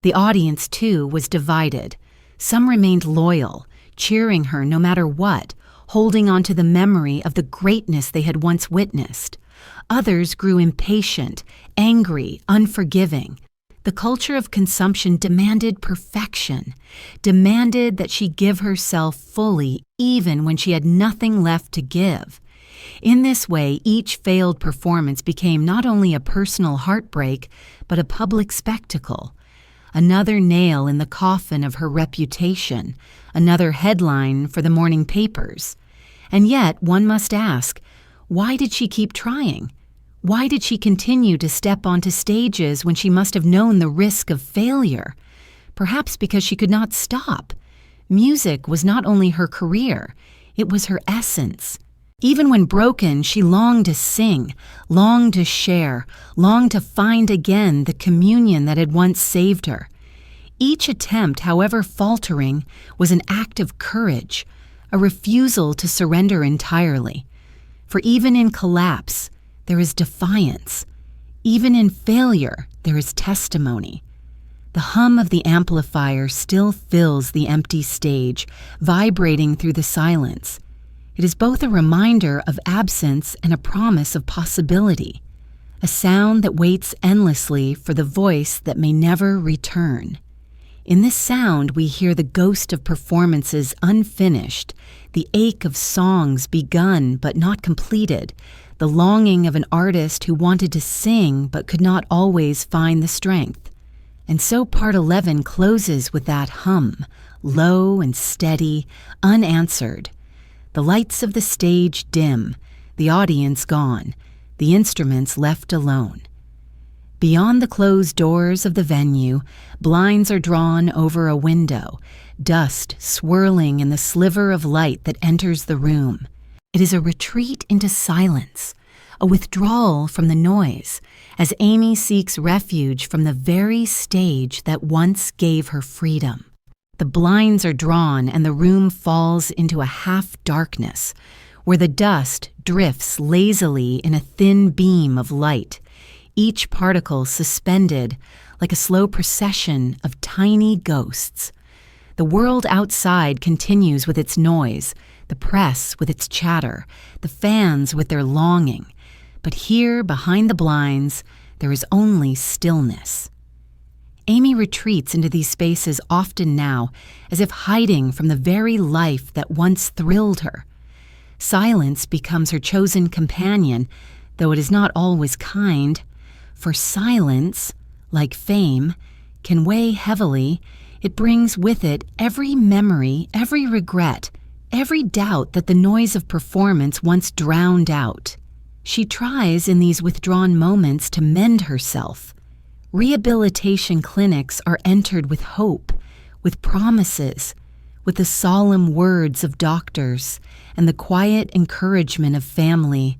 The audience, too, was divided. Some remained loyal, cheering her no matter what, holding on to the memory of the greatness they had once witnessed. Others grew impatient, angry, unforgiving. The culture of consumption demanded perfection, demanded that she give herself fully even when she had nothing left to give. In this way, each failed performance became not only a personal heartbreak, but a public spectacle. Another nail in the coffin of her reputation, another headline for the morning papers. And yet, one must ask, why did she keep trying? Why did she continue to step onto stages when she must have known the risk of failure? Perhaps because she could not stop. Music was not only her career, it was her essence. Even when broken, she longed to sing, longed to share, longed to find again the communion that had once saved her. Each attempt, however faltering, was an act of courage, a refusal to surrender entirely. For even in collapse, there is defiance. Even in failure, there is testimony. The hum of the amplifier still fills the empty stage, vibrating through the silence. It is both a reminder of absence and a promise of possibility, a sound that waits endlessly for the voice that may never return. In this sound, we hear the ghost of performances unfinished, the ache of songs begun but not completed, the longing of an artist who wanted to sing but could not always find the strength. And so Part 11 closes with that hum, low and steady, unanswered. The lights of the stage dim, the audience gone. the instruments left alone. Beyond the closed doors of the venue, blinds are drawn over a window, dust swirling in the sliver of light that enters the room. It is a retreat into silence, a withdrawal from the noise, as Amy seeks refuge from the very stage that once gave her freedom. The blinds are drawn and the room falls into a half-darkness, where the dust drifts lazily in a thin beam of light, each particle suspended like a slow procession of tiny ghosts. The world outside continues with its noise, the press with its chatter, the fans with their longing. But here, behind the blinds, there is only stillness. Amy retreats into these spaces often now, as if hiding from the very life that once thrilled her. Silence becomes her chosen companion, though it is not always kind. For silence, like fame, can weigh heavily. It brings with it every memory, every regret, every doubt that the noise of performance once drowned out. She tries in these withdrawn moments to mend herself. Rehabilitation clinics are entered with hope, with promises, with the solemn words of doctors and the quiet encouragement of family.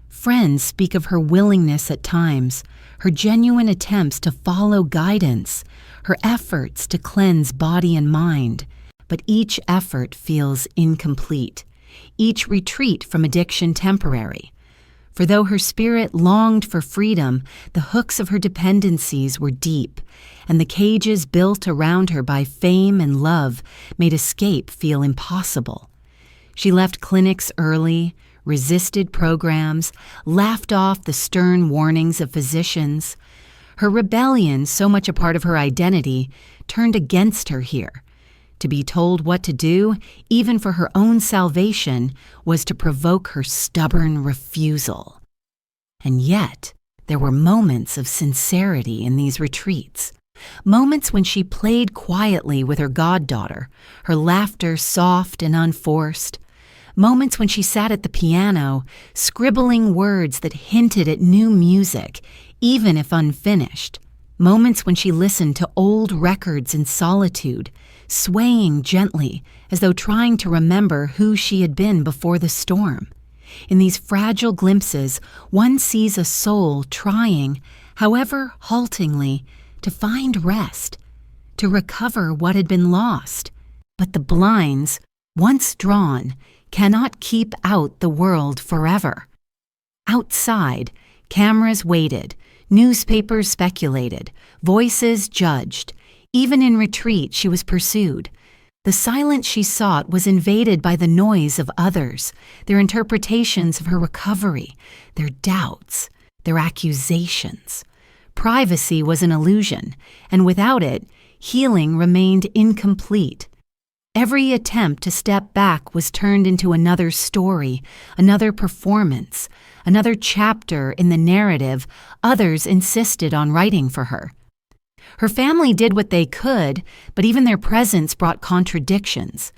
Friends speak of her willingness at times, her genuine attempts to follow guidance, her efforts to cleanse body and mind. But each effort feels incomplete, each retreat from addiction temporary. For though her spirit longed for freedom, the hooks of her dependencies were deep, and the cages built around her by fame and love made escape feel impossible. She left clinics early, resisted programs, laughed off the stern warnings of physicians. Her rebellion, so much a part of her identity, turned against her here. To be told what to do, even for her own salvation, was to provoke her stubborn refusal. And yet, there were moments of sincerity in these retreats. Moments when she played quietly with her goddaughter, her laughter soft and unforced. Moments when she sat at the piano, scribbling words that hinted at new music, even if unfinished. Moments when she listened to old records in solitude, swaying gently as though trying to remember who she had been before the storm. In these fragile glimpses, one sees a soul trying, however haltingly, to find rest, to recover what had been lost. But the blinds, once drawn, cannot keep out the world forever. Outside, cameras waited, newspapers speculated, voices judged. Even in retreat, she was pursued. The silence she sought was invaded by the noise of others, their interpretations of her recovery, their doubts, their accusations. Privacy was an illusion, and without it, healing remained incomplete. Every attempt to step back was turned into another story, another performance, another chapter in the narrative others insisted on writing for her. Her family did what they could, but even their presence brought contradictions.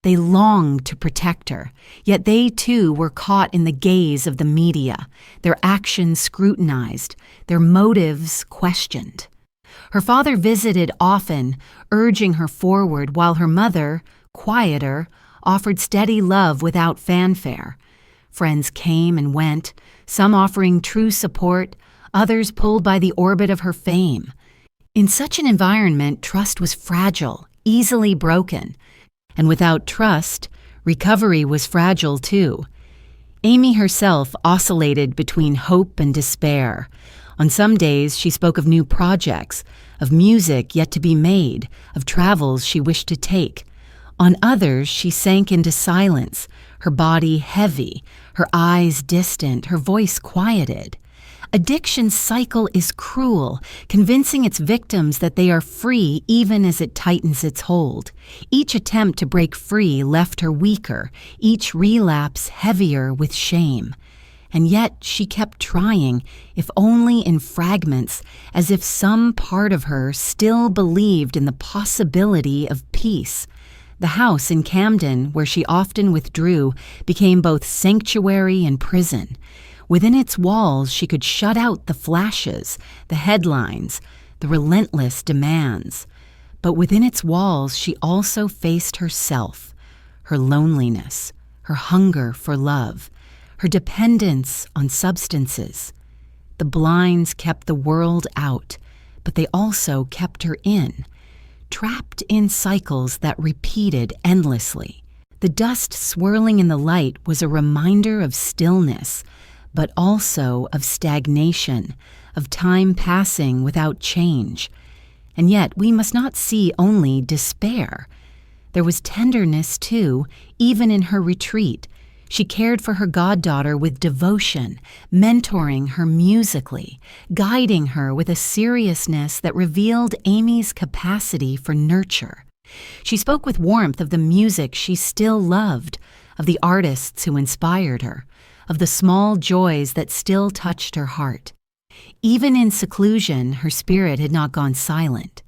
They longed to protect her, yet they too were caught in the gaze of the media, their actions scrutinized, their motives questioned. Her father visited often, urging her forward, while her mother, quieter, offered steady love without fanfare. Friends came and went, some offering true support, others pulled by the orbit of her fame. In such an environment, trust was fragile, easily broken. And without trust, recovery was fragile too. Amy herself oscillated between hope and despair. On some days, she spoke of new projects, of music yet to be made, of travels she wished to take. On others, she sank into silence, her body heavy, her eyes distant, her voice quieted. Addiction's cycle is cruel, convincing its victims that they are free even as it tightens its hold. Each attempt to break free left her weaker, each relapse heavier with shame. And yet she kept trying, if only in fragments, as if some part of her still believed in the possibility of peace. The house in Camden, where she often withdrew, became both sanctuary and prison. Within its walls, she could shut out the flashes, the headlines, the relentless demands. But within its walls, she also faced herself, her loneliness, her hunger for love, her dependence on substances. The blinds kept the world out, but they also kept her in, trapped in cycles that repeated endlessly. The dust swirling in the light was a reminder of stillness, but also of stagnation, of time passing without change. And yet we must not see only despair. There was tenderness, too, even in her retreat. She cared for her goddaughter with devotion, mentoring her musically, guiding her with a seriousness that revealed Amy's capacity for nurture. She spoke with warmth of the music she still loved, of the artists who inspired her, of the small joys that still touched her heart. Even in seclusion, her spirit had not gone silent.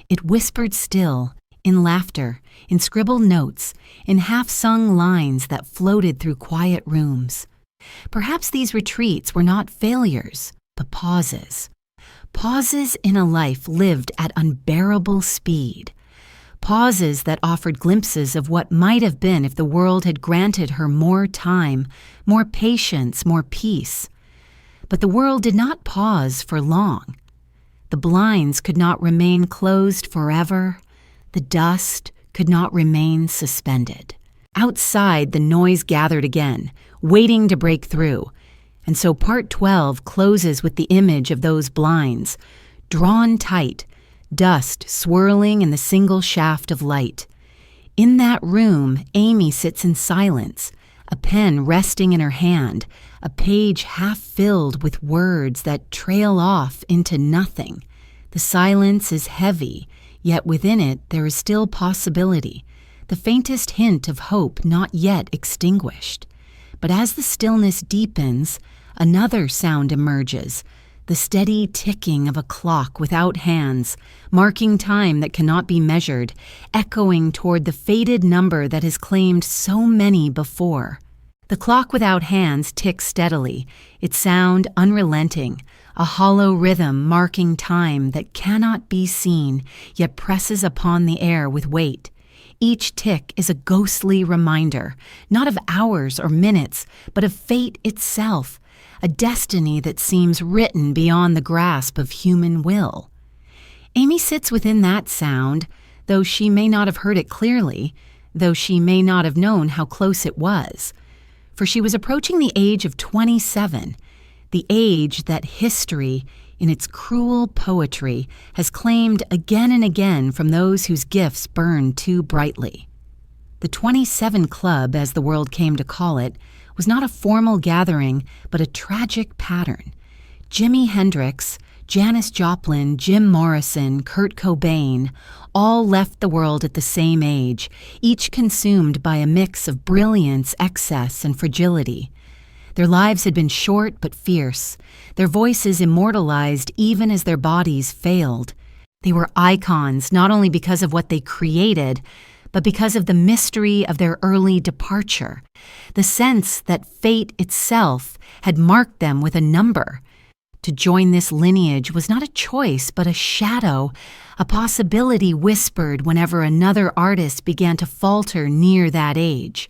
It whispered still, in laughter, in scribbled notes, in half-sung lines that floated through quiet rooms. Perhaps these retreats were not failures, but pauses. Pauses in a life lived at unbearable speed. Pauses that offered glimpses of what might have been if the world had granted her more time, more patience, more peace. But the world did not pause for long. The blinds could not remain closed forever. The dust could not remain suspended. Outside, the noise gathered again, waiting to break through. And so part 12 closes with the image of those blinds, drawn tight, dust swirling in the single shaft of light. In that room, Amy sits in silence, a pen resting in her hand, a page half filled with words that trail off into nothing. The silence is heavy, yet within it there is still possibility, the faintest hint of hope not yet extinguished. But as the stillness deepens, another sound emerges, the steady ticking of a clock without hands, marking time that cannot be measured, echoing toward the faded number that has claimed so many before. The clock without hands ticks steadily, its sound unrelenting, a hollow rhythm marking time that cannot be seen, yet presses upon the air with weight. Each tick is a ghostly reminder, not of hours or minutes, but of fate itself, a destiny that seems written beyond the grasp of human will. Amy sits within that sound, though she may not have heard it clearly, though she may not have known how close it was. For she was approaching the age of 27, the age that history, in its cruel poetry, has claimed again and again from those whose gifts burn too brightly. The 27 Club, as the world came to call it, was not a formal gathering, but a tragic pattern. Jimi Hendrix, Janis Joplin, Jim Morrison, Kurt Cobain, all left the world at the same age, each consumed by a mix of brilliance, excess, and fragility. Their lives had been short but fierce, their voices immortalized even as their bodies failed. They were icons not only because of what they created, but because of the mystery of their early departure, the sense that fate itself had marked them with a number. To join this lineage was not a choice, but a shadow, a possibility whispered whenever another artist began to falter near that age.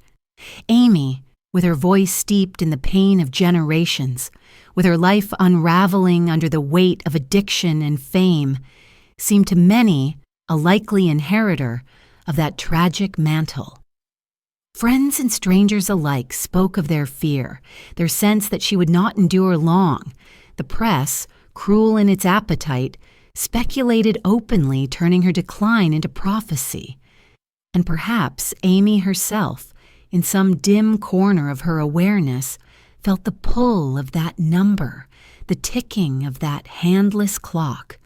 Amy, with her voice steeped in the pain of generations, with her life unraveling under the weight of addiction and fame, seemed to many a likely inheritor of that tragic mantle. Friends and strangers alike spoke of their fear, their sense that she would not endure long. The press, cruel in its appetite, speculated openly, turning her decline into prophecy. And perhaps Amy herself, in some dim corner of her awareness, felt the pull of that number, the ticking of that handless clock.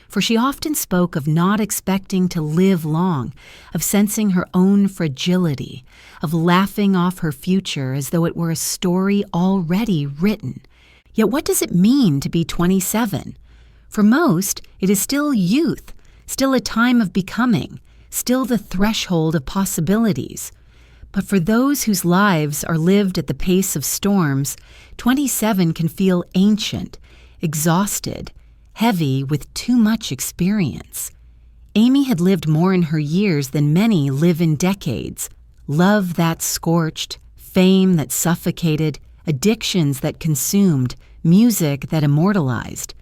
For she often spoke of not expecting to live long, of sensing her own fragility, of laughing off her future as though it were a story already written. Yet what does it mean to be 27? For most, it is still youth, still a time of becoming, still the threshold of possibilities. But for those whose lives are lived at the pace of storms, 27 can feel ancient, exhausted, heavy with too much experience. Amy had lived more in her years than many live in decades. Love that scorched, fame that suffocated, addictions that consumed, music that immortalized.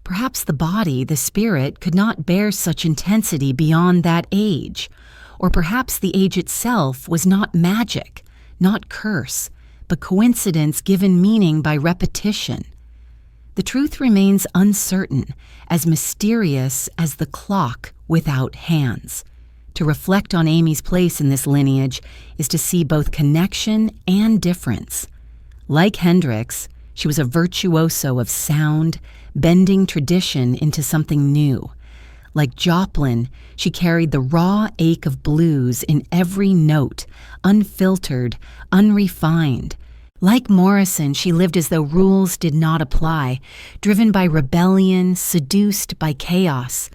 Perhaps the body, the spirit, could not bear such intensity beyond that age. Or perhaps the age itself was not magic, not curse, but coincidence given meaning by repetition. The truth remains uncertain, as mysterious as the clock without hands. To reflect on Amy's place in this lineage is to see both connection and difference. Like Hendrix, she was a virtuoso of sound, bending tradition into something new. Like Joplin, she carried the raw ache of blues in every note, unfiltered, unrefined. Like Morrison, she lived as though rules did not apply, driven by rebellion, seduced by chaos.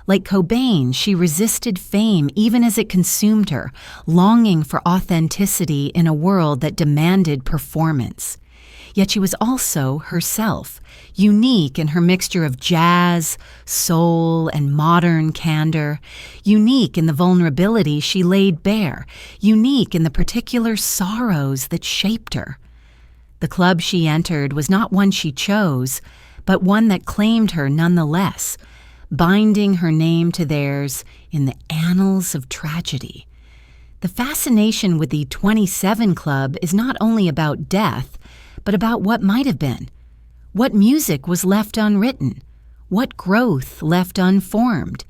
Like Cobain, she resisted fame even as it consumed her, longing for authenticity in a world that demanded performance. Yet she was also herself, unique in her mixture of jazz, soul, and modern candor, unique in the vulnerability she laid bare, unique in the particular sorrows that shaped her. The club she entered was not one she chose, but one that claimed her nonetheless, binding her name to theirs in the annals of tragedy. The fascination with the 27 Club is not only about death, but about what might have been. What music was left unwritten? What growth left unformed?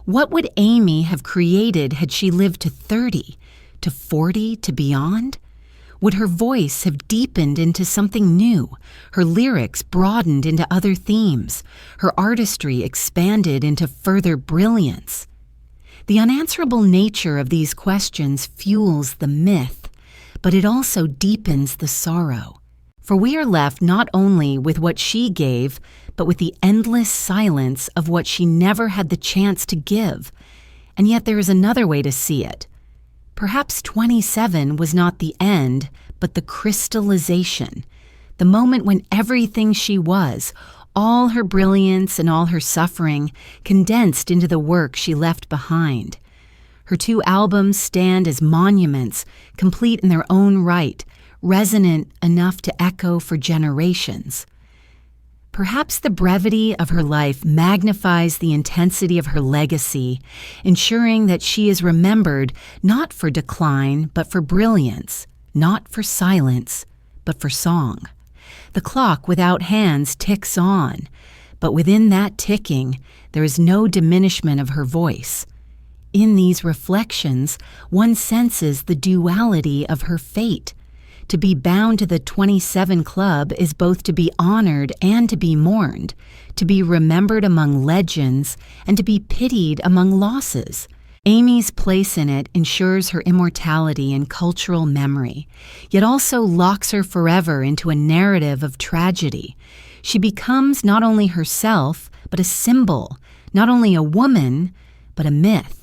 What would Amy have created had she lived to 30, to 40, to beyond? Would her voice have deepened into something new, her lyrics broadened into other themes, her artistry expanded into further brilliance? The unanswerable nature of these questions fuels the myth, but it also deepens the sorrow. For we are left not only with what she gave, but with the endless silence of what she never had the chance to give. And yet there is another way to see it. Perhaps 27 was not the end, but the crystallization, the moment when everything she was, all her brilliance and all her suffering, condensed into the work she left behind. Her 2 albums stand as monuments, complete in their own right, resonant enough to echo for generations. Perhaps the brevity of her life magnifies the intensity of her legacy, ensuring that she is remembered not for decline, but for brilliance, not for silence, but for song. The clock without hands ticks on, but within that ticking, there is no diminishment of her voice. In these reflections, one senses the duality of her fate. To be bound to the 27 Club is both to be honored and to be mourned, to be remembered among legends and to be pitied among losses. Amy's place in it ensures her immortality and cultural memory, yet also locks her forever into a narrative of tragedy. She becomes not only herself, but a symbol, not only a woman, but a myth.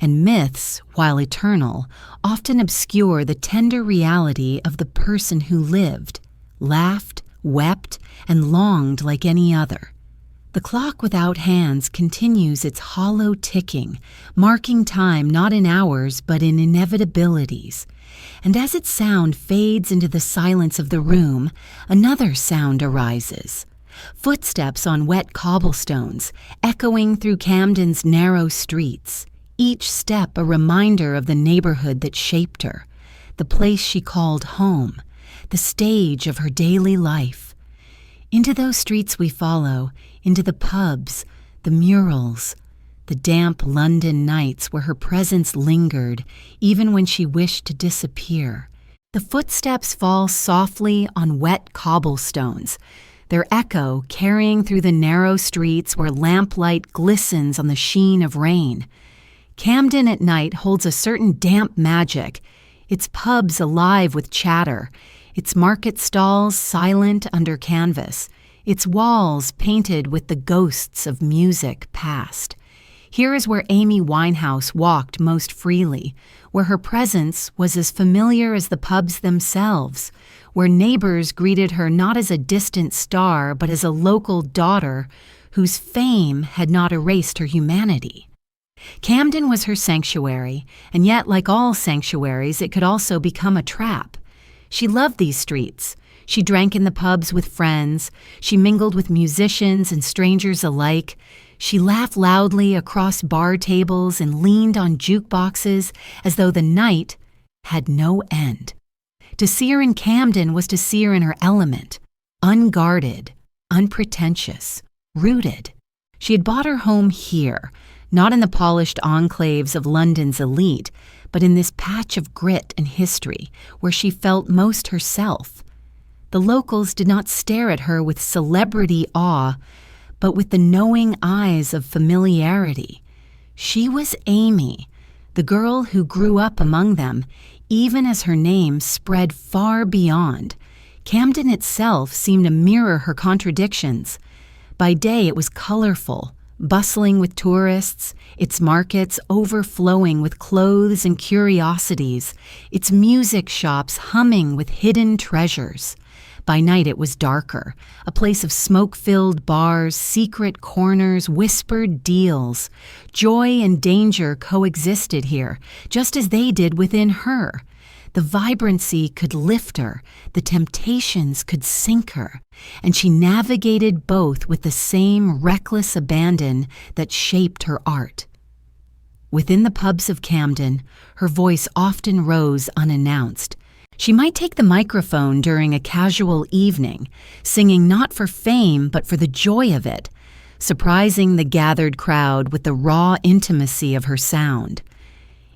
And myths, while eternal, often obscure the tender reality of the person who lived, laughed, wept, and longed like any other. The clock without hands continues its hollow ticking, marking time not in hours but in inevitabilities. And as its sound fades into the silence of the room, another sound arises. Footsteps on wet cobblestones, echoing through Camden's narrow streets. Each step a reminder of the neighborhood that shaped her, the place she called home, the stage of her daily life. Into those streets we follow, into the pubs, the murals, the damp London nights where her presence lingered even when she wished to disappear. The footsteps fall softly on wet cobblestones, their echo carrying through the narrow streets where lamplight glistens on the sheen of rain. Camden at night holds a certain damp magic, its pubs alive with chatter, its market stalls silent under canvas, its walls painted with the ghosts of music past. Here is where Amy Winehouse walked most freely, where her presence was as familiar as the pubs themselves, where neighbors greeted her not as a distant star but as a local daughter whose fame had not erased her humanity. Camden was her sanctuary, and yet, like all sanctuaries, it could also become a trap. She loved these streets. She drank in the pubs with friends. She mingled with musicians and strangers alike. She laughed loudly across bar tables and leaned on jukeboxes as though the night had no end. To see her in Camden was to see her in her element, unguarded, unpretentious, rooted. She had bought her home here, not in the polished enclaves of London's elite, but in this patch of grit and history where she felt most herself. The locals did not stare at her with celebrity awe, but with the knowing eyes of familiarity. She was Amy, the girl who grew up among them, even as her name spread far beyond. Camden itself seemed to mirror her contradictions. By day it was colorful, bustling with tourists, its markets overflowing with clothes and curiosities, its music shops humming with hidden treasures. By night it was darker, a place of smoke-filled bars, secret corners, whispered deals. Joy and danger coexisted here, just as they did within her. The vibrancy could lift her, the temptations could sink her, and she navigated both with the same reckless abandon that shaped her art. Within the pubs of Camden, her voice often rose unannounced. She might take the microphone during a casual evening, singing not for fame but for the joy of it, surprising the gathered crowd with the raw intimacy of her sound.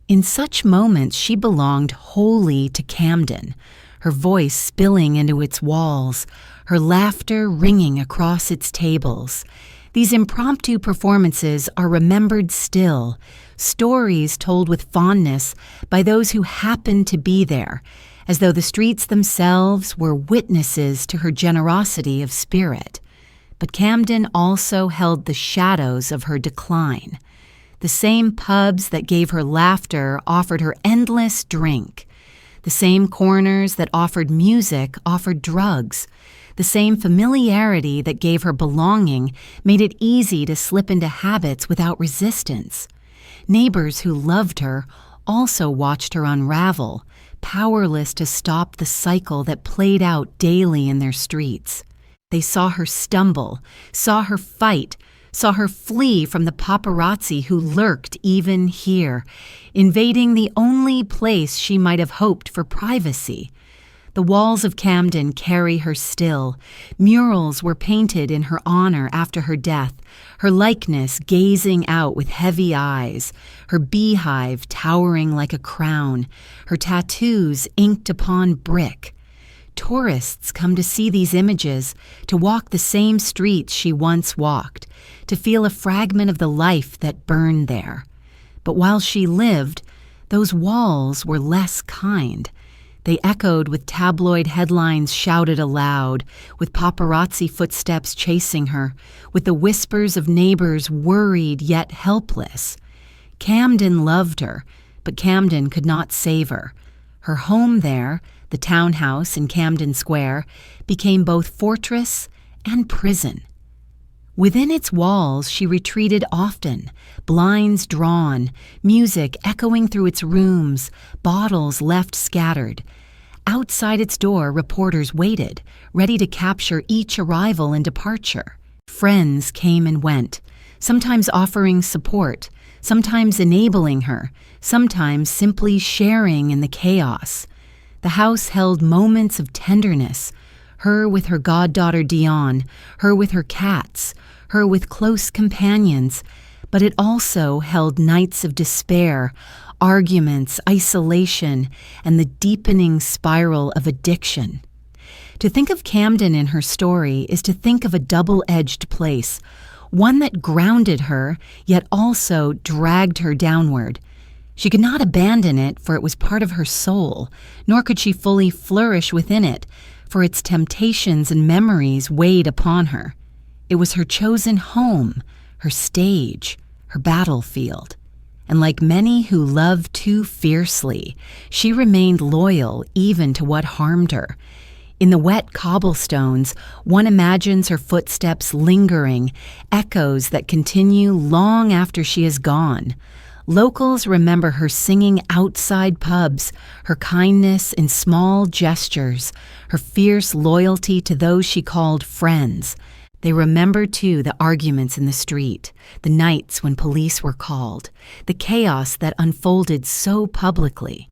In such moments she belonged wholly to Camden, her voice spilling into its walls, her laughter ringing across its tables. These impromptu performances are remembered still, stories told with fondness by those who happened to be there, as though the streets themselves were witnesses to her generosity of spirit. But Camden also held the shadows of her decline. The same pubs that gave her laughter offered her endless drink. The same corners that offered music offered drugs. The same familiarity that gave her belonging made it easy to slip into habits without resistance. Neighbors who loved her also watched her unravel, powerless to stop the cycle that played out daily in their streets. They saw her stumble, saw her fight, saw her flee from the paparazzi who lurked even here, invading the only place she might have hoped for privacy. The walls of Camden carry her still. Murals were painted in her honor after her death, her likeness gazing out with heavy eyes, her beehive towering like a crown, her tattoos inked upon brick. Tourists come to see these images, to walk the same streets she once walked, to feel a fragment of the life that burned there. But while she lived, those walls were less kind. They echoed with tabloid headlines shouted aloud, with paparazzi footsteps chasing her, with the whispers of neighbors worried yet helpless. Camden loved her, but Camden could not save her. Her home there, the townhouse in Camden Square, became both fortress and prison. Within its walls she retreated often, blinds drawn, music echoing through its rooms, bottles left scattered. Outside its door reporters waited, ready to capture each arrival and departure. Friends came and went, sometimes offering support, sometimes enabling her, sometimes simply sharing in the chaos. The house held moments of tenderness, her with her goddaughter Dion, her with her cats, her with close companions, but it also held nights of despair, arguments, isolation, and the deepening spiral of addiction. To think of Camden in her story is to think of a double-edged place, one that grounded her, yet also dragged her downward. She could not abandon it, for it was part of her soul, nor could she fully flourish within it, for its temptations and memories weighed upon her. It was her chosen home, her stage, her battlefield. And like many who love too fiercely, she remained loyal even to what harmed her. In the wet cobblestones, one imagines her footsteps lingering, echoes that continue long after she is gone. Locals remember her singing outside pubs, her kindness in small gestures, her fierce loyalty to those she called friends. They remember, too, the arguments in the street, the nights when police were called, the chaos that unfolded so publicly.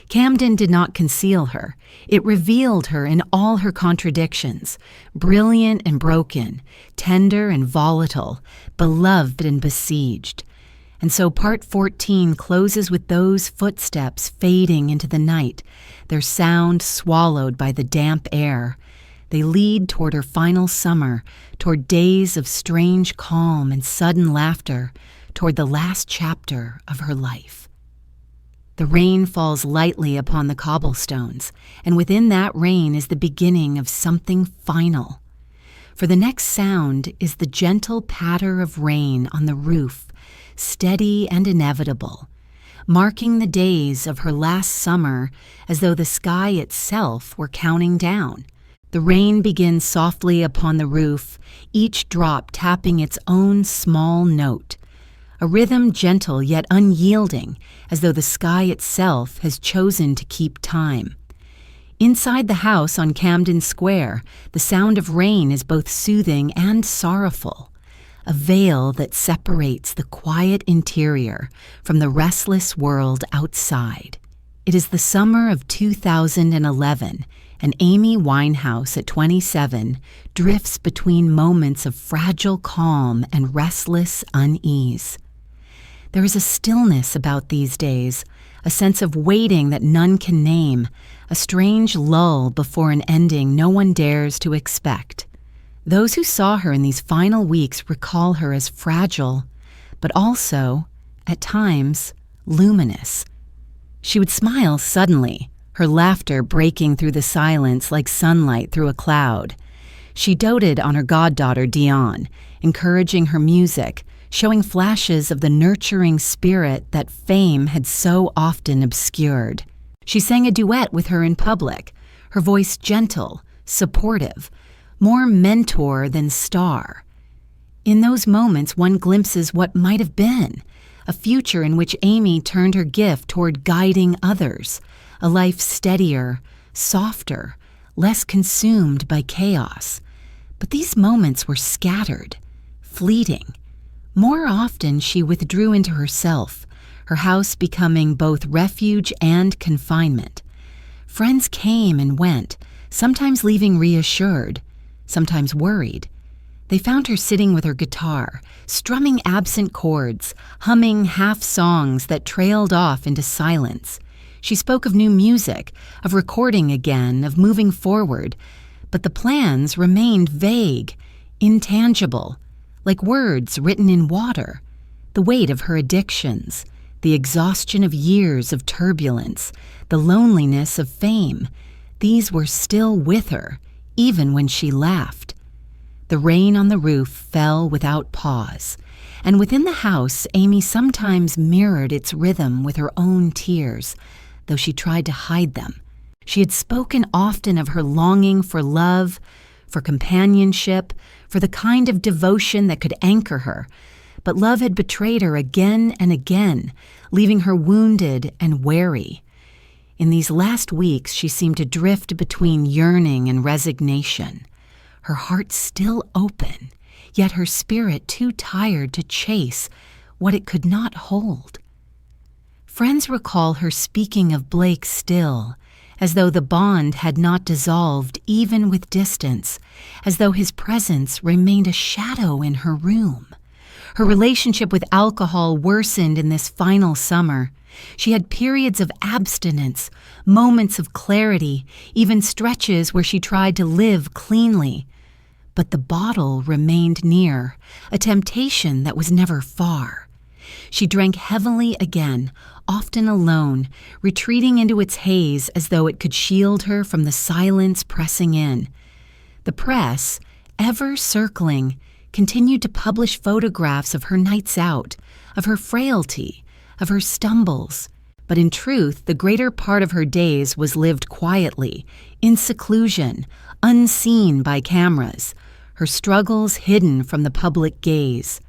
Camden did not conceal her. It revealed her in all her contradictions, brilliant and broken, tender and volatile, beloved and besieged. And so part 14 closes with those footsteps fading into the night, their sound swallowed by the damp air. They lead toward her final summer, toward days of strange calm and sudden laughter, toward the last chapter of her life. The rain falls lightly upon the cobblestones, and within that rain is the beginning of something final. For the next sound is the gentle patter of rain on the roof, steady and inevitable, marking the days of her last summer as though the sky itself were counting down. The rain begins softly upon the roof, each drop tapping its own small note, a rhythm gentle yet unyielding, as though the sky itself has chosen to keep time. Inside the house on Camden Square, the sound of rain is both soothing and sorrowful, a veil that separates the quiet interior from the restless world outside. It is the summer of 2011, and Amy Winehouse at 27 drifts between moments of fragile calm and restless unease. There is a stillness about these days, a sense of waiting that none can name, a strange lull before an ending no one dares to expect. Those who saw her in these final weeks recall her as fragile, but also, at times, luminous. She would smile suddenly, her laughter breaking through the silence like sunlight through a cloud. She doted on her goddaughter Dion, encouraging her music, showing flashes of the nurturing spirit that fame had so often obscured. She sang a duet with her in public, her voice gentle, supportive, more mentor than star. In those moments, one glimpses what might have been, a future in which Amy turned her gift toward guiding others, a life steadier, softer, less consumed by chaos. But these moments were scattered, fleeting. More often, she withdrew into herself, her house becoming both refuge and confinement. Friends came and went, sometimes leaving reassured, sometimes worried. They found her sitting with her guitar, strumming absent chords, humming half songs that trailed off into silence. She spoke of new music, of recording again, of moving forward, but the plans remained vague, intangible, like words written in water. The weight of her addictions, the exhaustion of years of turbulence, the loneliness of fame, these were still with her, even when she laughed. The rain on the roof fell without pause, and within the house, Amy sometimes mirrored its rhythm with her own tears, though she tried to hide them. She had spoken often of her longing for love, for companionship, for the kind of devotion that could anchor her, but love had betrayed her again and again, leaving her wounded and wary. In these last weeks, she seemed to drift between yearning and resignation, her heart still open, yet her spirit too tired to chase what it could not hold. Friends recall her speaking of Blake still, as though the bond had not dissolved even with distance, as though his presence remained a shadow in her room. Her relationship with alcohol worsened in this final summer. She had periods of abstinence, moments of clarity, even stretches where she tried to live cleanly. But the bottle remained near, a temptation that was never far. She drank heavily again, often alone, retreating into its haze as though it could shield her from the silence pressing in. The press, ever circling, continued to publish photographs of her nights out, of her frailty, of her stumbles. But in truth, the greater part of her days was lived quietly, in seclusion, unseen by cameras, her struggles hidden from the public gaze.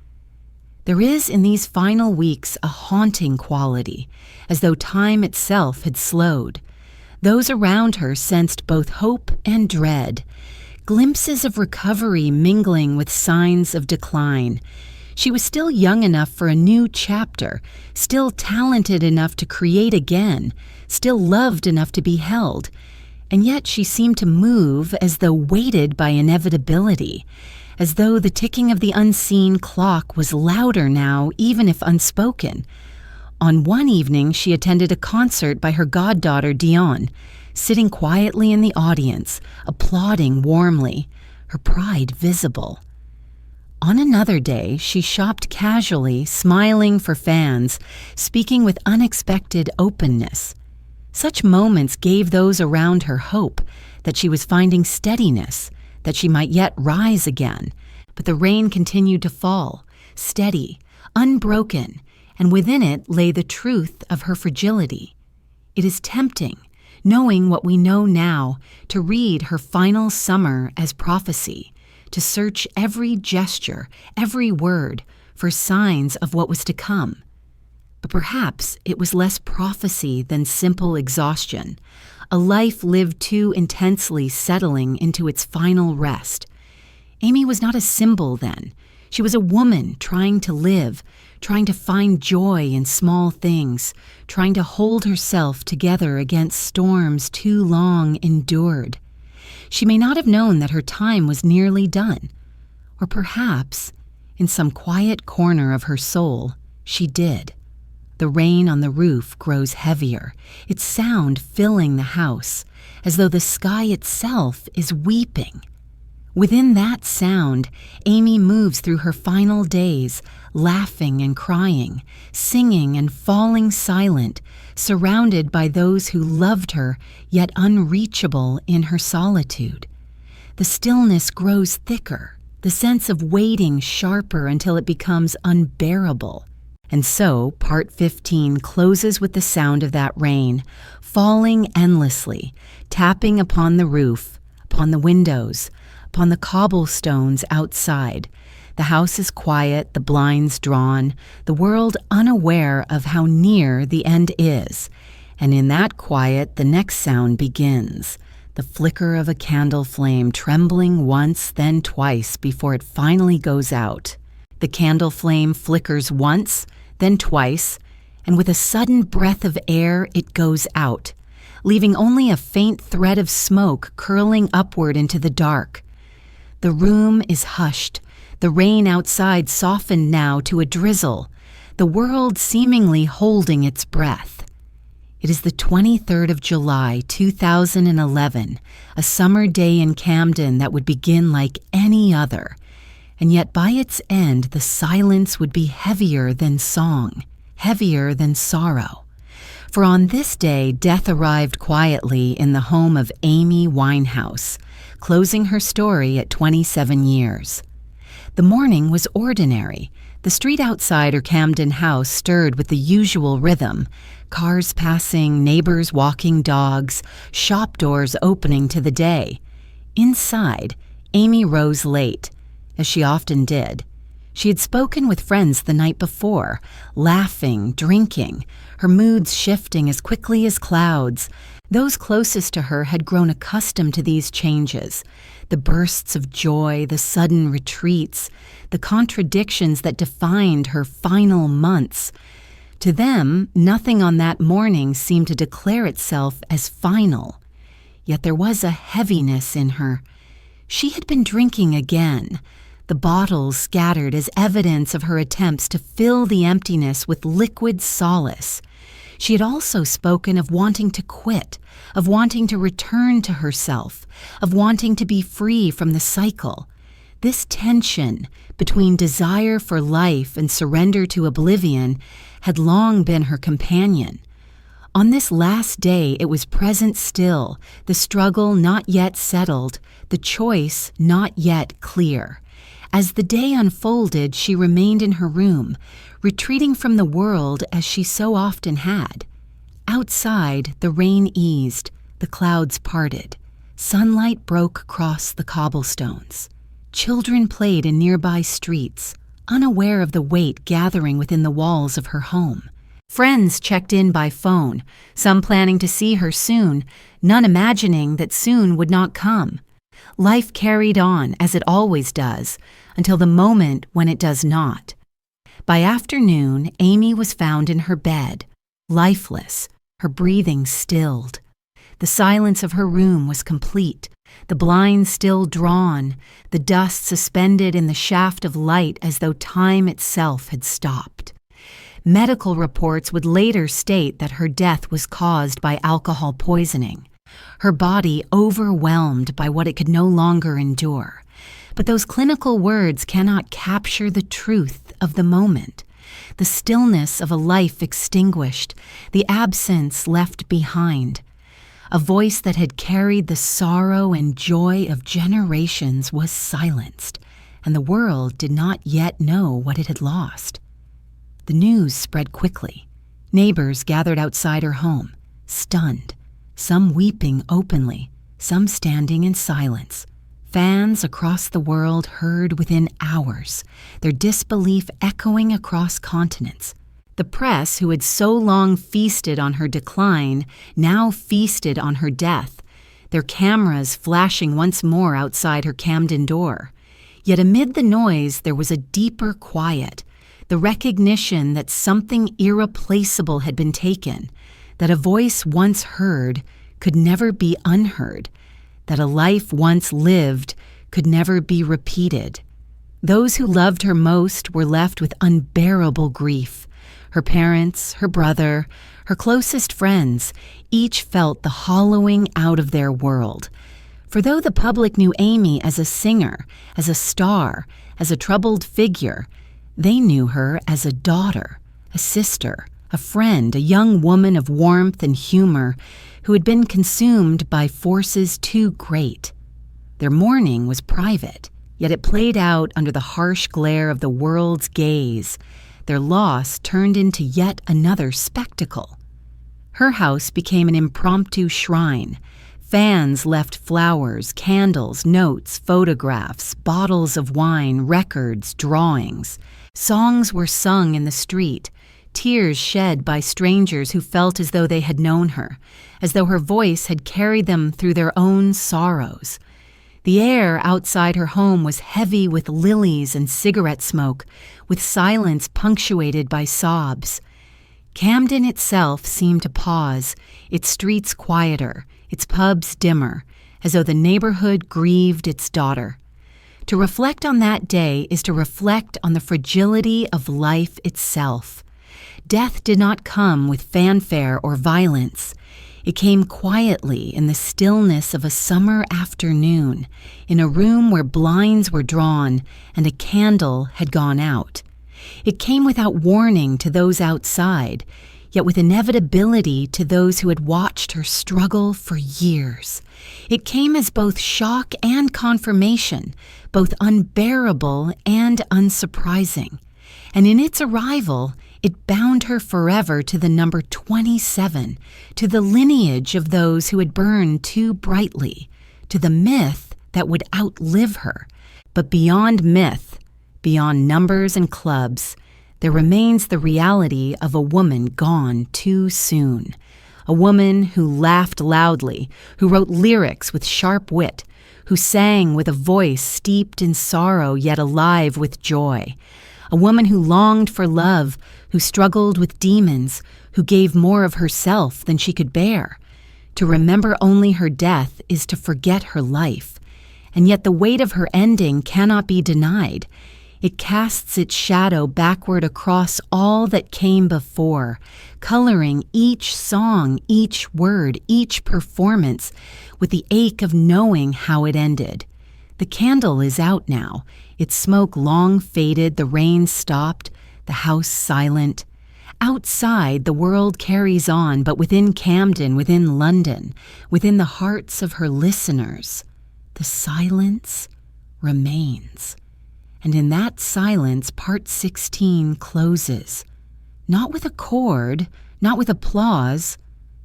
There is in these final weeks a haunting quality, as though time itself had slowed. Those around her sensed both hope and dread, glimpses of recovery mingling with signs of decline. She was still young enough for a new chapter, still talented enough to create again, still loved enough to be held, and yet she seemed to move as though weighted by inevitability, as though the ticking of the unseen clock was louder now, even if unspoken. On one evening, she attended a concert by her goddaughter Dion, sitting quietly in the audience, applauding warmly, her pride visible. On another day, she shopped casually, smiling for fans, speaking with unexpected openness. Such moments gave those around her hope that she was finding steadiness, that she might yet rise again. But the rain continued to fall, steady, unbroken, and within it lay the truth of her fragility. It is tempting, knowing what we know now, to read her final summer as prophecy, to search every gesture, every word, for signs of what was to come. But perhaps it was less prophecy than simple exhaustion, a life lived too intensely settling into its final rest. Amy was not a symbol then. She was a woman trying to live, trying to find joy in small things, trying to hold herself together against storms too long endured. She may not have known that her time was nearly done. Or perhaps, in some quiet corner of her soul, she did. The rain on the roof grows heavier, its sound filling the house, as though the sky itself is weeping. Within that sound, Amy moves through her final days, laughing and crying, singing and falling silent, surrounded by those who loved her, yet unreachable in her solitude. The stillness grows thicker, the sense of waiting sharper until it becomes unbearable. And so, part 15 closes with the sound of that rain, falling endlessly, tapping upon the roof, upon the windows, upon the cobblestones outside. The house is quiet, the blinds drawn, the world unaware of how near the end is. And in that quiet, the next sound begins, the flicker of a candle flame trembling once, then twice before it finally goes out. The candle flame flickers once, then twice, and with a sudden breath of air, it goes out, leaving only a faint thread of smoke curling upward into the dark. The room is hushed, the rain outside softened now to a drizzle, the world seemingly holding its breath. It is the 23rd of July, 2011, a summer day in Camden that would begin like any other. And yet by its end, the silence would be heavier than song, heavier than sorrow. For on this day, death arrived quietly in the home of Amy Winehouse, closing her story at 27 years. The morning was ordinary. The street outside her Camden house stirred with the usual rhythm, cars passing, neighbors walking dogs, shop doors opening to the day. Inside, Amy rose late, as she often did. She had spoken with friends the night before, laughing, drinking, her moods shifting as quickly as clouds. Those closest to her had grown accustomed to these changes, the bursts of joy, the sudden retreats, the contradictions that defined her final months. To them, nothing on that morning seemed to declare itself as final. Yet there was a heaviness in her. She had been drinking again, the bottles scattered as evidence of her attempts to fill the emptiness with liquid solace. She had also spoken of wanting to quit, of wanting to return to herself, of wanting to be free from the cycle. This tension between desire for life and surrender to oblivion had long been her companion. On this last day it was present still, the struggle not yet settled, the choice not yet clear. As the day unfolded, she remained in her room, retreating from the world as she so often had. Outside, the rain eased, the clouds parted. Sunlight broke across the cobblestones. Children played in nearby streets, unaware of the weight gathering within the walls of her home. Friends checked in by phone, some planning to see her soon, none imagining that soon would not come. Life carried on, as it always does, until the moment when it does not. By afternoon, Amy was found in her bed, lifeless, her breathing stilled. The silence of her room was complete, the blinds still drawn, the dust suspended in the shaft of light as though time itself had stopped. Medical reports would later state that her death was caused by alcohol poisoning, her body overwhelmed by what it could no longer endure. But those clinical words cannot capture the truth of the moment, the stillness of a life extinguished, the absence left behind. A voice that had carried the sorrow and joy of generations was silenced, and the world did not yet know what it had lost. The news spread quickly. Neighbors gathered outside her home, stunned, some weeping openly, some standing in silence. Fans across the world heard within hours, their disbelief echoing across continents. The press, who had so long feasted on her decline, now feasted on her death, their cameras flashing once more outside her Camden door. Yet amid the noise there was a deeper quiet, the recognition that something irreplaceable had been taken, that a voice once heard could never be unheard, that a life once lived could never be repeated. Those who loved her most were left with unbearable grief. Her parents, her brother, her closest friends, each felt the hollowing out of their world. For though the public knew Amy as a singer, as a star, as a troubled figure, they knew her as a daughter, a sister, a friend, a young woman of warmth and humor who had been consumed by forces too great. Their mourning was private, yet it played out under the harsh glare of the world's gaze. Their loss turned into yet another spectacle. Her house became an impromptu shrine. Fans left flowers, candles, notes, photographs, bottles of wine, records, drawings. Songs were sung in the street, tears shed by strangers who felt as though they had known her, as though her voice had carried them through their own sorrows. The air outside her home was heavy with lilies and cigarette smoke, with silence punctuated by sobs. Camden itself seemed to pause, its streets quieter, its pubs dimmer, as though the neighborhood grieved its daughter. To reflect on that day is to reflect on the fragility of life itself. Death did not come with fanfare or violence. It came quietly in the stillness of a summer afternoon, in a room where blinds were drawn and a candle had gone out. It came without warning to those outside, yet with inevitability to those who had watched her struggle for years. It came as both shock and confirmation, both unbearable and unsurprising. And in its arrival, it bound her forever to the number 27, to the lineage of those who had burned too brightly, to the myth that would outlive her. But beyond myth, beyond numbers and clubs, there remains the reality of a woman gone too soon. A woman who laughed loudly, who wrote lyrics with sharp wit, who sang with a voice steeped in sorrow yet alive with joy. A woman who longed for love, who struggled with demons, who gave more of herself than she could bear. To remember only her death is to forget her life, and yet the weight of her ending cannot be denied. It casts its shadow backward across all that came before, coloring each song, each word, each performance with the ache of knowing how it ended. The candle is out now, its smoke long faded, the rain stopped, the house silent. Outside, the world carries on, but within Camden, within London, within the hearts of her listeners, the silence remains. And in that silence, part 16 closes. Not with a chord, not with applause,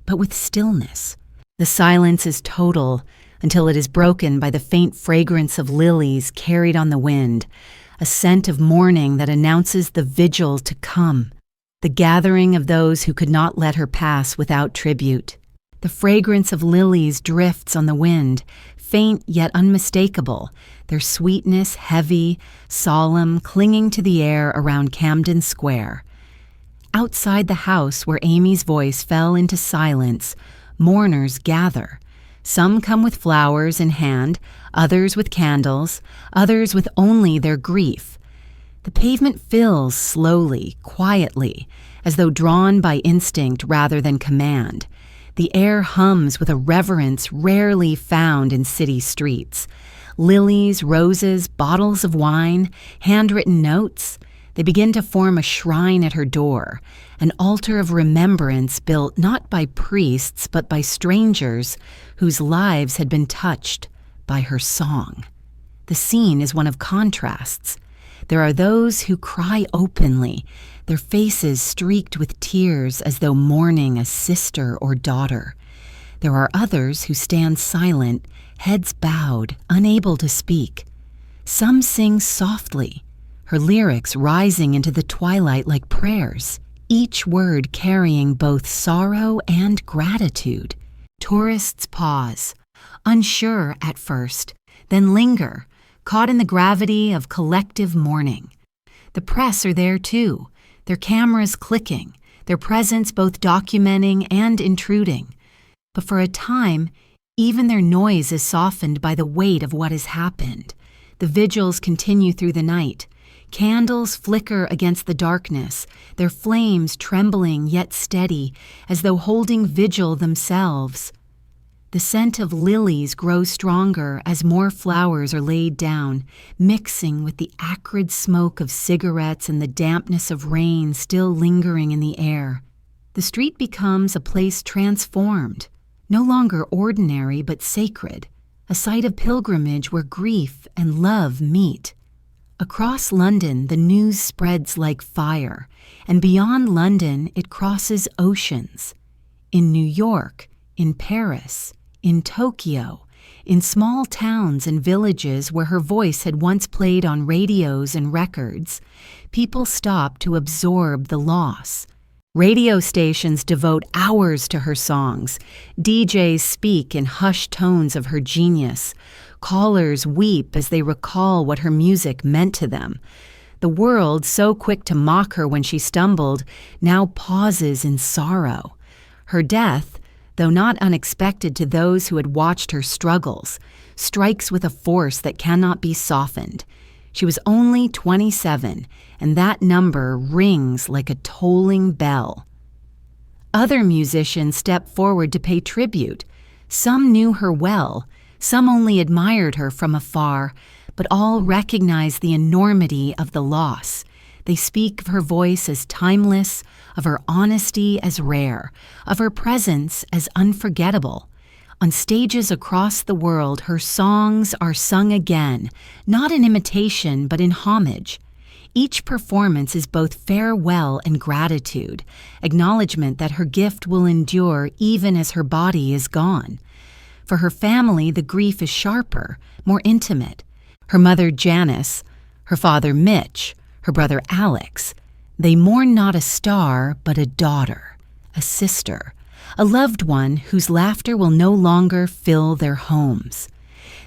but with stillness. The silence is total until it is broken by the faint fragrance of lilies carried on the wind, a scent of morning that announces the vigil to come, the gathering of those who could not let her pass without tribute. The fragrance of lilies drifts on the wind, faint yet unmistakable, their sweetness heavy, solemn, clinging to the air around Camden Square. Outside the house where Amy's voice fell into silence, mourners gather. Some come with flowers in hand, others with candles, others with only their grief. The pavement fills slowly, quietly, as though drawn by instinct rather than command. The air hums with a reverence rarely found in city streets. Lilies, roses, bottles of wine, handwritten notes. They begin to form a shrine at her door, an altar of remembrance built not by priests but by strangers whose lives had been touched by her song. The scene is one of contrasts. There are those who cry openly, their faces streaked with tears as though mourning a sister or daughter. There are others who stand silent, heads bowed, unable to speak. Some sing softly, her lyrics rising into the twilight like prayers, each word carrying both sorrow and gratitude. Tourists pause, unsure at first, then linger, caught in the gravity of collective mourning. The press are there too, their cameras clicking, their presence both documenting and intruding. But for a time, even their noise is softened by the weight of what has happened. The vigils continue through the night. Candles flicker against the darkness, their flames trembling yet steady, as though holding vigil themselves. The scent of lilies grows stronger as more flowers are laid down, mixing with the acrid smoke of cigarettes and the dampness of rain still lingering in the air. The street becomes a place transformed, no longer ordinary but sacred, a site of pilgrimage where grief and love meet. Across London, the news spreads like fire, and beyond London, it crosses oceans. In New York, in Paris, in Tokyo, in small towns and villages where her voice had once played on radios and records, people stop to absorb the loss. Radio stations devote hours to her songs. DJs speak in hushed tones of her genius. Callers weep as they recall what her music meant to them. The world, so quick to mock her when she stumbled, now pauses in sorrow. Her death, though not unexpected to those who had watched her struggles, strikes with a force that cannot be softened. She was only 27, and that number rings like a tolling bell. Other musicians stepped forward to pay tribute. Some knew her well, some only admired her from afar, but all recognized the enormity of the loss. They speak of her voice as timeless, of her honesty as rare, of her presence as unforgettable. On stages across the world, her songs are sung again, not in imitation but in homage. Each performance is both farewell and gratitude, acknowledgement that her gift will endure even as her body is gone. For her family, the grief is sharper, more intimate. Her mother, Janice, her father, Mitch, her brother, Alex. They mourn not a star, but a daughter, a sister, a loved one whose laughter will no longer fill their homes.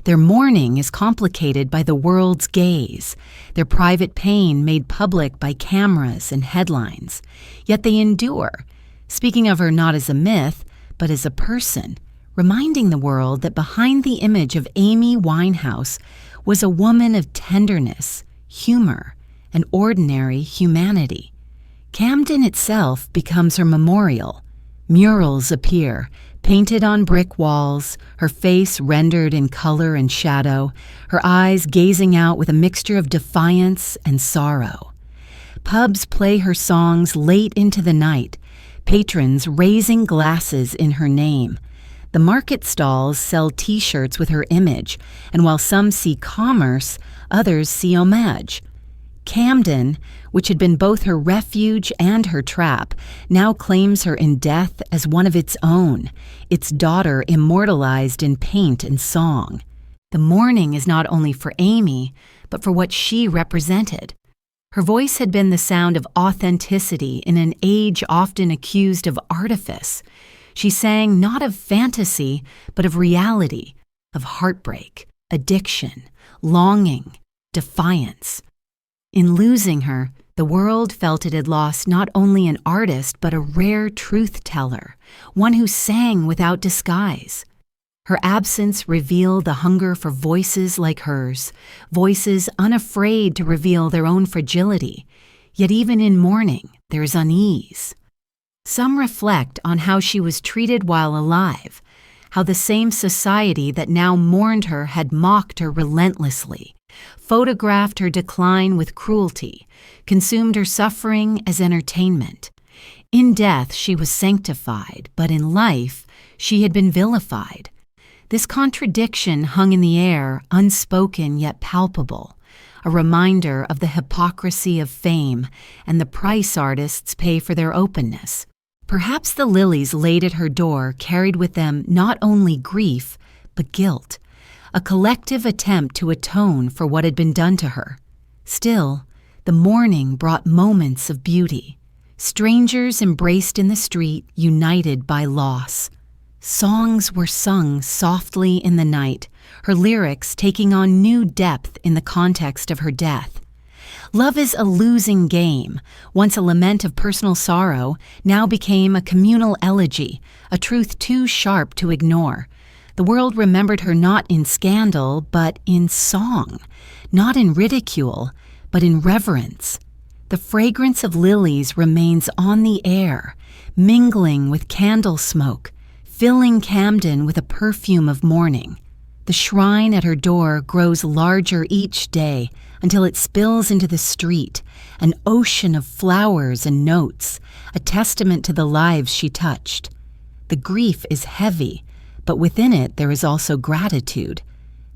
Their mourning is complicated by the world's gaze, their private pain made public by cameras and headlines. Yet they endure, speaking of her not as a myth, but as a person, reminding the world that behind the image of Amy Winehouse was a woman of tenderness, humor, and ordinary humanity. Camden itself becomes her memorial. Murals appear, painted on brick walls, her face rendered in color and shadow, her eyes gazing out with a mixture of defiance and sorrow. Pubs play her songs late into the night, patrons raising glasses in her name. The market stalls sell T-shirts with her image, and while some see commerce, Others see homage. Camden, which had been both her refuge and her trap, now claims her in death as one of its own, its daughter immortalized in paint and song. The mourning is not only for Amy, but for what she represented. Her voice had been the sound of authenticity in an age often accused of artifice. She sang not of fantasy, but of reality, of heartbreak, addiction, longing, defiance. In losing her, the world felt it had lost not only an artist, but a rare truth-teller, one who sang without disguise. Her absence revealed the hunger for voices like hers, voices unafraid to reveal their own fragility. Yet even in mourning, there is unease. Some reflect on how she was treated while alive, how the same society that now mourned her had mocked her relentlessly, photographed her decline with cruelty, consumed her suffering as entertainment. In death she was sanctified, but in life she had been vilified. This contradiction hung in the air, unspoken yet palpable, a reminder of the hypocrisy of fame and the price artists pay for their openness. Perhaps the lilies laid at her door carried with them not only grief, but guilt, a collective attempt to atone for what had been done to her. Still, the mourning brought moments of beauty. Strangers embraced in the street, united by loss. Songs were sung softly in the night, her lyrics taking on new depth in the context of her death. Love is a losing game. Once a lament of personal sorrow, now became a communal elegy, a truth too sharp to ignore. The world remembered her not in scandal, but in song, not in ridicule, but in reverence. The fragrance of lilies remains on the air, mingling with candle smoke, filling Camden with a perfume of mourning. The shrine at her door grows larger each day until it spills into the street, an ocean of flowers and notes, a testament to the lives she touched. The grief is heavy, but within it there is also gratitude,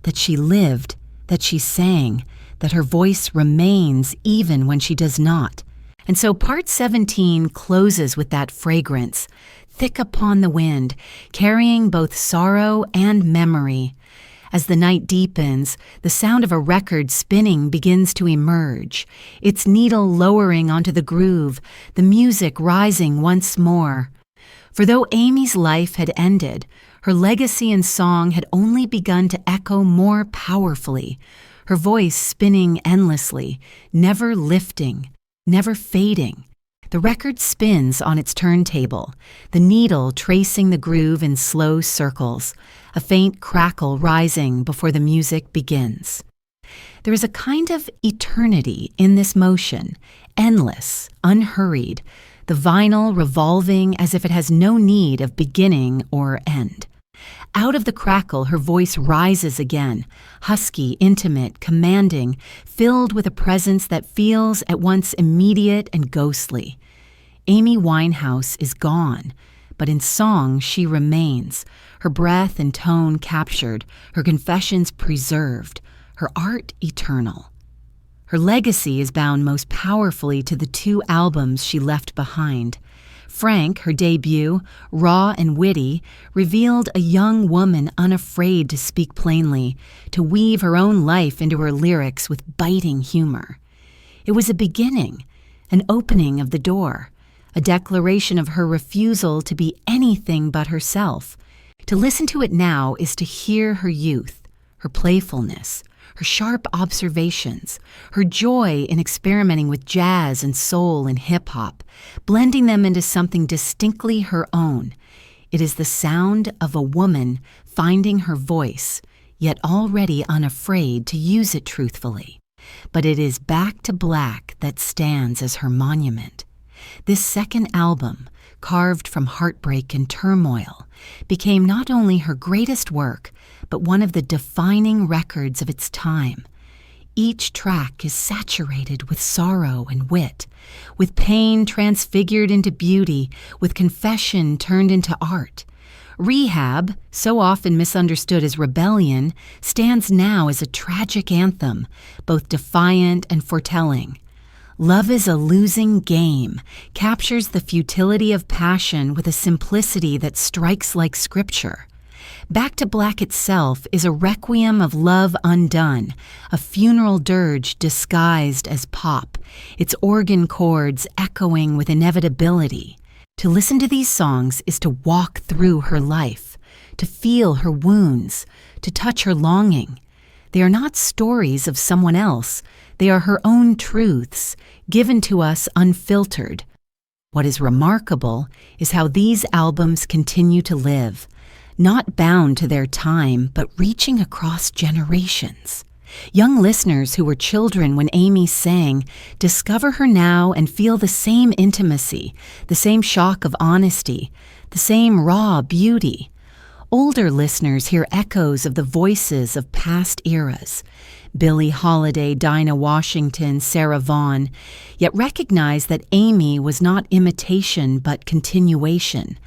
that she lived, that she sang, that her voice remains even when she does not. And so part 17 closes with that fragrance, thick upon the wind, carrying both sorrow and memory. As the night deepens, the sound of a record spinning begins to emerge, its needle lowering onto the groove, the music rising once more. For though Amy's life had ended, her legacy in song had only begun to echo more powerfully, her voice spinning endlessly, never lifting, never fading. The record spins on its turntable, the needle tracing the groove in slow circles, a faint crackle rising before the music begins. There is a kind of eternity in this motion, endless, unhurried, the vinyl revolving as if it has no need of beginning or end. Out of the crackle, her voice rises again, husky, intimate, commanding, filled with a presence that feels at once immediate and ghostly. Amy Winehouse is gone, but in song she remains, her breath and tone captured, her confessions preserved, her art eternal. Her legacy is bound most powerfully to the 2 albums she left behind. Frank, her debut, raw and witty, revealed a young woman unafraid to speak plainly, to weave her own life into her lyrics with biting humor. It was a beginning, an opening of the door, a declaration of her refusal to be anything but herself. To listen to it now is to hear her youth, her playfulness, her sharp observations, her joy in experimenting with jazz and soul and hip-hop, blending them into something distinctly her own. It is the sound of a woman finding her voice, yet already unafraid to use it truthfully. But it is Back to Black that stands as her monument. This second album, carved from heartbreak and turmoil, became not only her greatest work, but one of the defining records of its time. Each track is saturated with sorrow and wit, with pain transfigured into beauty, with confession turned into art. Rehab, so often misunderstood as rebellion, stands now as a tragic anthem, both defiant and foretelling. Love is a losing game captures the futility of passion with a simplicity that strikes like scripture. Back to Black itself is a requiem of love undone, a funeral dirge disguised as pop, its organ chords echoing with inevitability. To listen to these songs is to walk through her life, to feel her wounds, to touch her longing. They are not stories of someone else. They are her own truths, given to us unfiltered. What is remarkable is how these albums continue to live, not bound to their time, but reaching across generations. Young listeners who were children when Amy sang discover her now and feel the same intimacy, the same shock of honesty, the same raw beauty. Older listeners hear echoes of the voices of past eras, Billie Holiday, Dinah Washington, Sarah Vaughan, yet recognize that Amy was not imitation but continuation,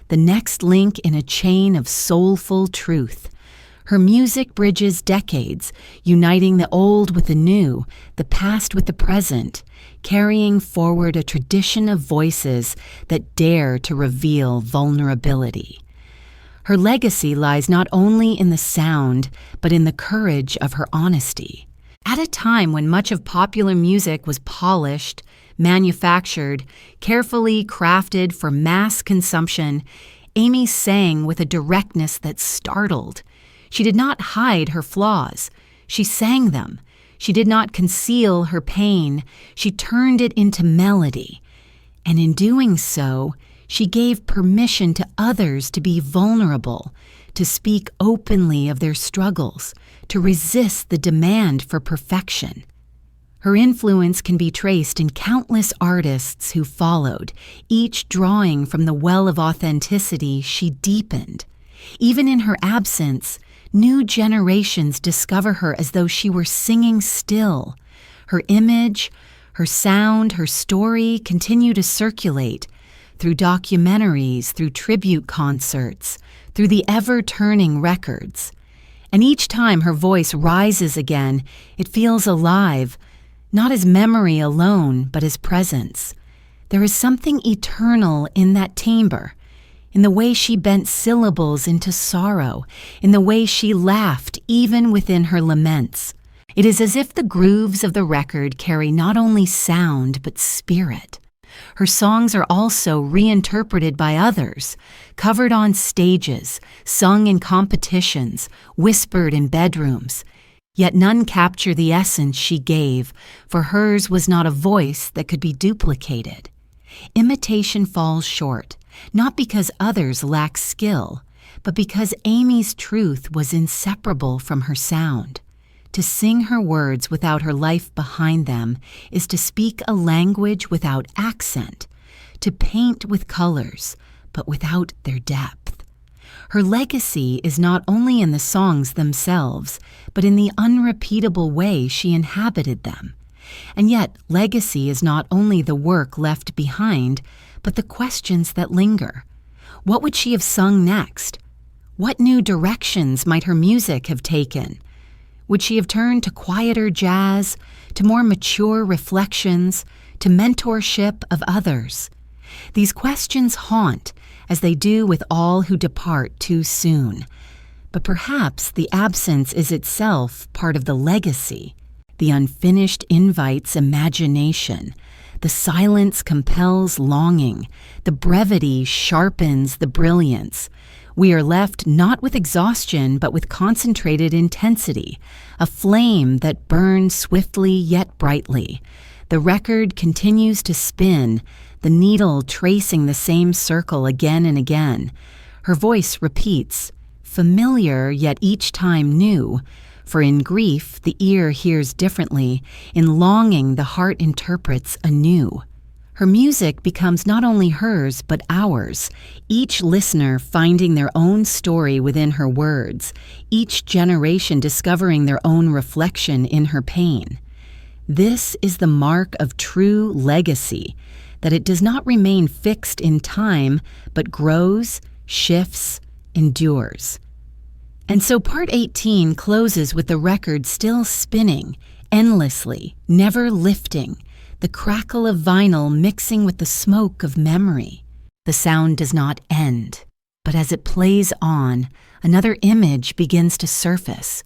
the next link in a chain of soulful truth. Her music bridges decades, uniting the old with the new, the past with the present, carrying forward a tradition of voices that dare to reveal vulnerability. Her legacy lies not only in the sound, but in the courage of her honesty. At a time when much of popular music was polished, manufactured, carefully crafted for mass consumption, Amy sang with a directness that startled. She did not hide her flaws. She sang them. She did not conceal her pain. She turned it into melody. And in doing so, she gave permission to others to be vulnerable, to speak openly of their struggles, to resist the demand for perfection. Her influence can be traced in countless artists who followed, each drawing from the well of authenticity she deepened. Even in her absence, new generations discover her as though she were singing still. Her image, her sound, her story continue to circulate through documentaries, through tribute concerts, through the ever-turning records. And each time her voice rises again, it feels alive, not as memory alone, but as presence. There is something eternal in that timbre, in the way she bent syllables into sorrow, in the way she laughed even within her laments. It is as if the grooves of the record carry not only sound but spirit. Her songs are also reinterpreted by others, covered on stages, sung in competitions, whispered in bedrooms. Yet none capture the essence she gave, for hers was not a voice that could be duplicated. Imitation falls short, not because others lack skill, but because Amy's truth was inseparable from her sound. To sing her words without her life behind them is to speak a language without accent, to paint with colors, but without their depth. Her legacy is not only in the songs themselves, but in the unrepeatable way she inhabited them. And yet, legacy is not only the work left behind, but the questions that linger. What would she have sung next? What new directions might her music have taken? Would she have turned to quieter jazz, to more mature reflections, to mentorship of others? These questions haunt, as they do with all who depart too soon. But perhaps the absence is itself part of the legacy. The unfinished invites imagination. The silence compels longing. The brevity sharpens the brilliance. We are left not with exhaustion, but with concentrated intensity, a flame that burns swiftly yet brightly. The record continues to spin, the needle tracing the same circle again and again. Her voice repeats, familiar yet each time new, for in grief the ear hears differently, in longing the heart interprets anew. Her music becomes not only hers but ours, each listener finding their own story within her words, each generation discovering their own reflection in her pain. This is the mark of true legacy, that it does not remain fixed in time, but grows, shifts, endures. And so part 18 closes with the record still spinning, endlessly, never lifting, the crackle of vinyl mixing with the smoke of memory. The sound does not end, but as it plays on, another image begins to surface.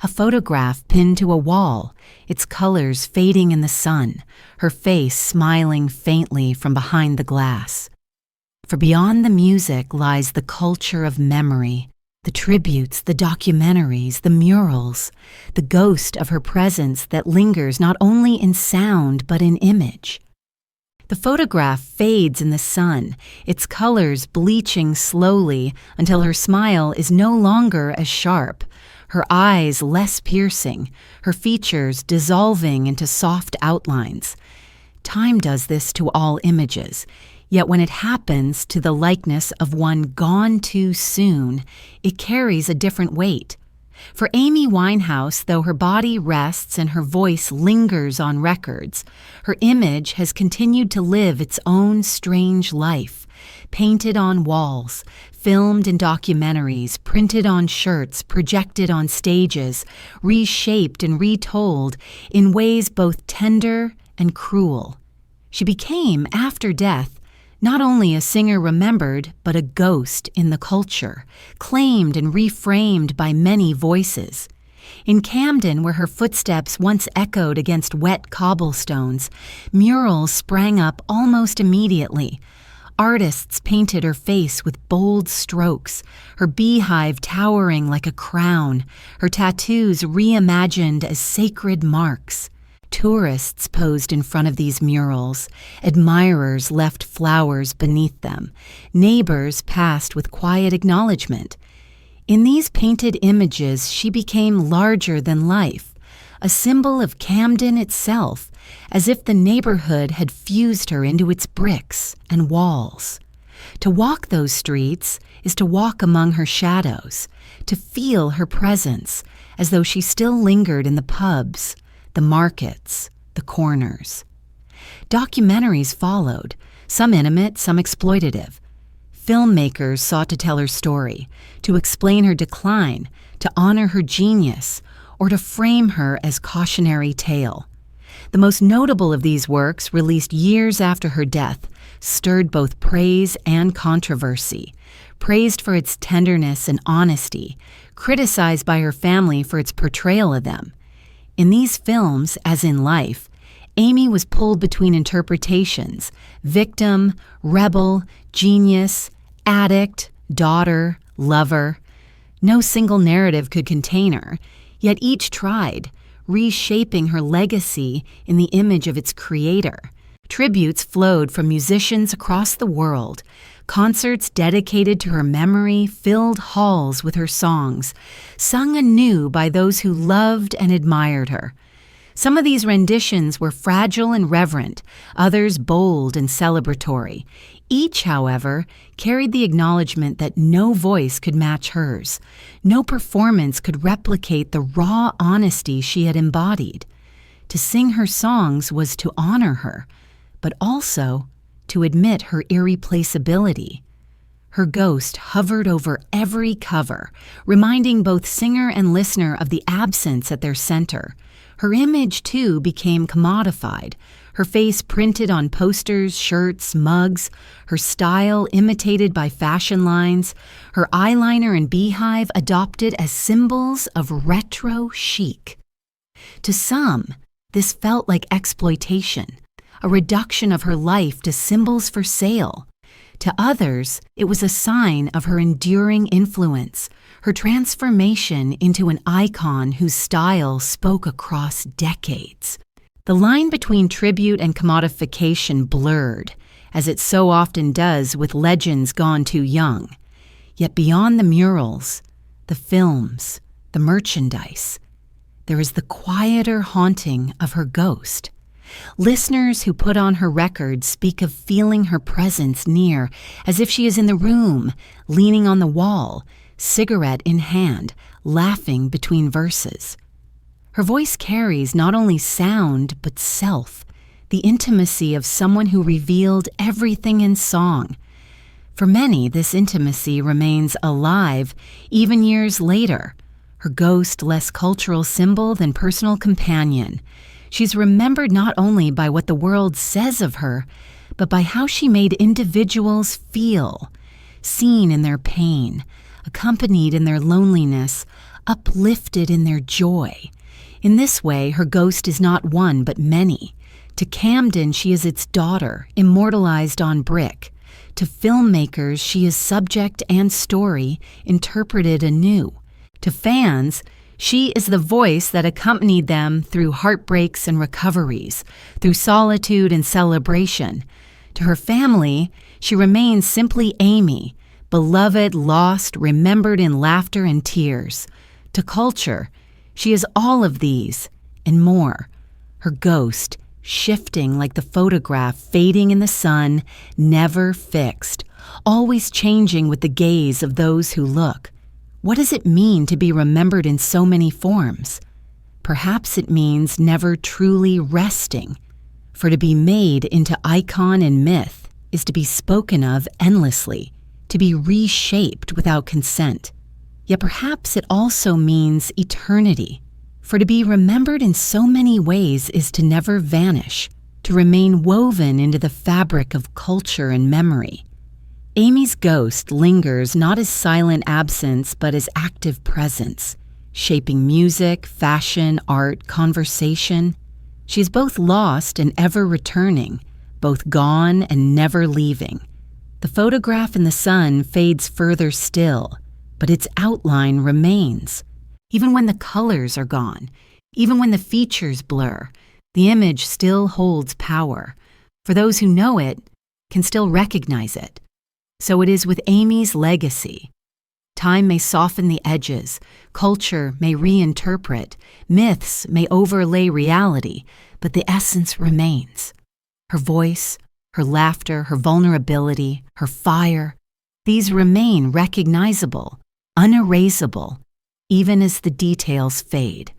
A photograph pinned to a wall, its colors fading in the sun, her face smiling faintly from behind the glass. For beyond the music lies the culture of memory, the tributes, the documentaries, the murals, the ghost of her presence that lingers not only in sound but in image. The photograph fades in the sun, its colors bleaching slowly until her smile is no longer as sharp, her eyes less piercing, her features dissolving into soft outlines. Time does this to all images, yet when it happens to the likeness of one gone too soon, it carries a different weight. For Amy Winehouse, though her body rests and her voice lingers on records, her image has continued to live its own strange life, painted on walls, filmed in documentaries, printed on shirts, projected on stages, reshaped and retold in ways both tender and cruel. She became, after death, not only a singer remembered, but a ghost in the culture, claimed and reframed by many voices. In Camden, where her footsteps once echoed against wet cobblestones, murals sprang up almost immediately. Artists painted her face with bold strokes, her beehive towering like a crown, her tattoos reimagined as sacred marks. Tourists posed in front of these murals, admirers left flowers beneath them, neighbors passed with quiet acknowledgement. In these painted images, she became larger than life, a symbol of Camden itself, as if the neighborhood had fused her into its bricks and walls. To walk those streets is to walk among her shadows, to feel her presence, as though she still lingered in the pubs, the markets, the corners. Documentaries followed, some intimate, some exploitative. Filmmakers sought to tell her story, to explain her decline, to honor her genius, or to frame her as cautionary tale. The most notable of these works, released years after her death, stirred both praise and controversy. Praised for its tenderness and honesty, criticized by her family for its portrayal of them. In these films, as in life, Amy was pulled between interpretations: victim, rebel, genius, addict, daughter, lover. No single narrative could contain her, yet each tried, reshaping her legacy in the image of its creator. Tributes flowed from musicians across the world. Concerts dedicated to her memory filled halls with her songs, sung anew by those who loved and admired her. Some of these renditions were fragile and reverent, others bold and celebratory. Each, however, carried the acknowledgement that no voice could match hers. No performance could replicate the raw honesty she had embodied. To sing her songs was to honor her, but also to admit her irreplaceability. Her ghost hovered over every cover, reminding both singer and listener of the absence at their center. Her image, too, became commodified, her face printed on posters, shirts, mugs, her style imitated by fashion lines, her eyeliner and beehive adopted as symbols of retro chic. To some, this felt like exploitation, a reduction of her life to symbols for sale. To others, it was a sign of her enduring influence, her transformation into an icon whose style spoke across decades. The line between tribute and commodification blurred, as it so often does with legends gone too young. Yet beyond the murals, the films, the merchandise, there is the quieter haunting of her ghost. Listeners who put on her records speak of feeling her presence near, as if she is in the room, leaning on the wall, cigarette in hand, laughing between verses. Her voice carries not only sound, but self, the intimacy of someone who revealed everything in song. For many, this intimacy remains alive even years later, her ghost less cultural symbol than personal companion. She's remembered not only by what the world says of her, but by how she made individuals feel, seen in their pain, accompanied in their loneliness, uplifted in their joy. In this way, her ghost is not one but many. To Camden, she is its daughter, immortalized on brick. To filmmakers, she is subject and story, interpreted anew. To fans, she is the voice that accompanied them through heartbreaks and recoveries, through solitude and celebration. To her family, she remains simply Amy, beloved, lost, remembered in laughter and tears. To culture, she is all of these and more. Her ghost, shifting like the photograph fading in the sun, never fixed, always changing with the gaze of those who look. What does it mean to be remembered in so many forms? Perhaps it means never truly resting. For to be made into icon and myth is to be spoken of endlessly, to be reshaped without consent. Yet perhaps it also means eternity. For to be remembered in so many ways is to never vanish, to remain woven into the fabric of culture and memory. Amy's ghost lingers not as silent absence but as active presence, shaping music, fashion, art, conversation. She is both lost and ever returning, both gone and never leaving. The photograph in the sun fades further still, but its outline remains. Even when the colors are gone, even when the features blur, the image still holds power. For those who know it, can still recognize it. So it is with Amy's legacy. Time may soften the edges, culture may reinterpret, myths may overlay reality, but the essence remains. Her voice, her laughter, her vulnerability, her fire, these remain recognizable, unerasable, even as the details fade.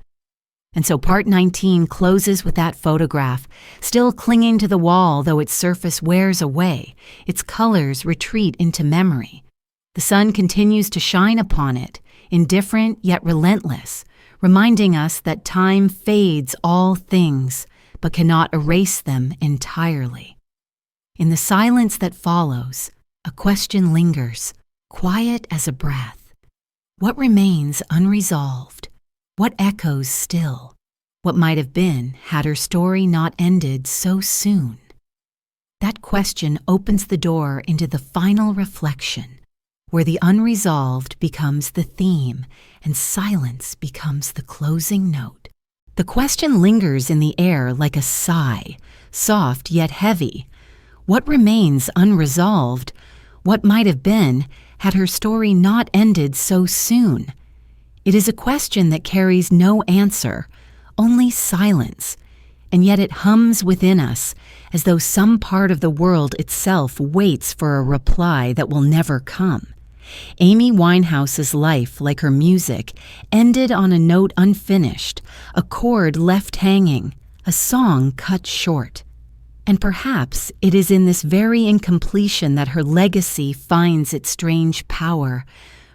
And so part 19 closes with that photograph, still clinging to the wall though its surface wears away, its colors retreat into memory. The sun continues to shine upon it, indifferent yet relentless, reminding us that time fades all things, but cannot erase them entirely. In the silence that follows, a question lingers, quiet as a breath. What remains unresolved? What echoes still? What might have been had her story not ended so soon? That question opens the door into the final reflection, where the unresolved becomes the theme and silence becomes the closing note. The question lingers in the air like a sigh, soft yet heavy. What remains unresolved? What might have been had her story not ended so soon? It is a question that carries no answer, only silence, and yet it hums within us as though some part of the world itself waits for a reply that will never come. Amy Winehouse's life, like her music, ended on a note unfinished, a chord left hanging, a song cut short. And perhaps it is in this very incompletion that her legacy finds its strange power,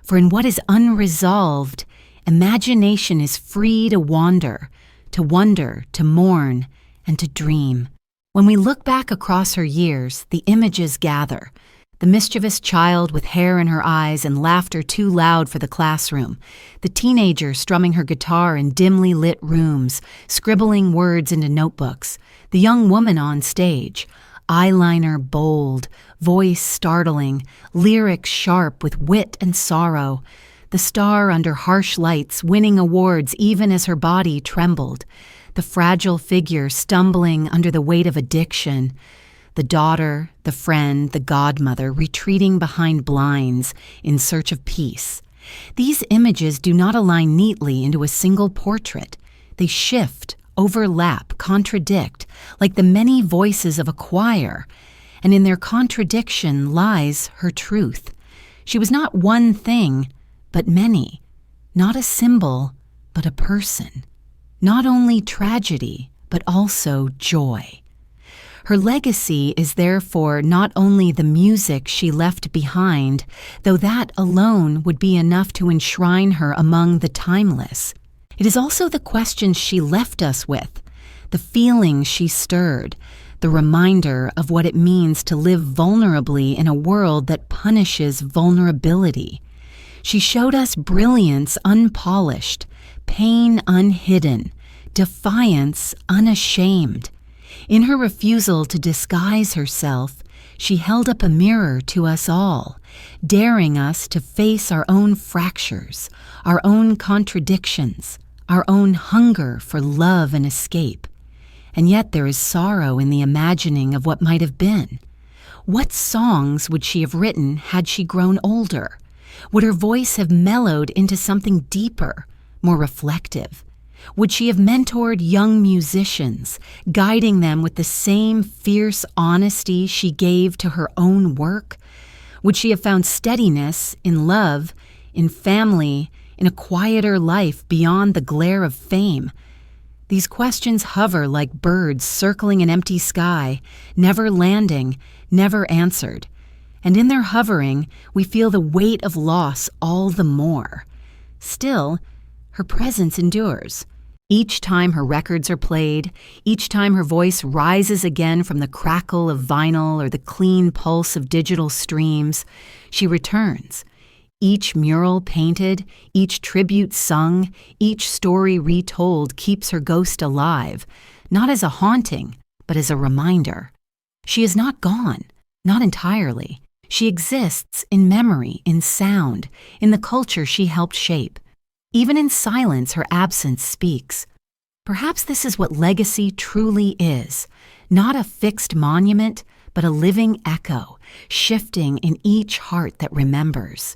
for in what is unresolved, imagination is free to wander, to wonder, to mourn, and to dream. When we look back across her years, the images gather. The mischievous child with hair in her eyes and laughter too loud for the classroom. The teenager strumming her guitar in dimly lit rooms, scribbling words into notebooks. The young woman on stage, eyeliner bold, voice startling, lyrics sharp with wit and sorrow. The star under harsh lights winning awards even as her body trembled. The fragile figure stumbling under the weight of addiction. The daughter, the friend, the godmother retreating behind blinds in search of peace. These images do not align neatly into a single portrait. They shift, overlap, contradict, like the many voices of a choir. And in their contradiction lies her truth. She was not one thing, but many. Not a symbol, but a person. Not only tragedy, but also joy. Her legacy is therefore not only the music she left behind, though that alone would be enough to enshrine her among the timeless. It is also the questions she left us with, the feelings she stirred, the reminder of what it means to live vulnerably in a world that punishes vulnerability. She showed us brilliance unpolished, pain unhidden, defiance unashamed. In her refusal to disguise herself, she held up a mirror to us all, daring us to face our own fractures, our own contradictions, our own hunger for love and escape. And yet there is sorrow in the imagining of what might have been. What songs would she have written had she grown older? Would her voice have mellowed into something deeper, more reflective? Would she have mentored young musicians, guiding them with the same fierce honesty she gave to her own work? Would she have found steadiness in love, in family, in a quieter life beyond the glare of fame? These questions hover like birds circling an empty sky, never landing, never answered. And in their hovering, we feel the weight of loss all the more. Still, her presence endures. Each time her records are played, each time her voice rises again from the crackle of vinyl or the clean pulse of digital streams, she returns. Each mural painted, each tribute sung, each story retold keeps her ghost alive, not as a haunting, but as a reminder. She is not gone, not entirely. She exists in memory, in sound, in the culture she helped shape. Even in silence, her absence speaks. Perhaps this is what legacy truly is, not a fixed monument, but a living echo, shifting in each heart that remembers.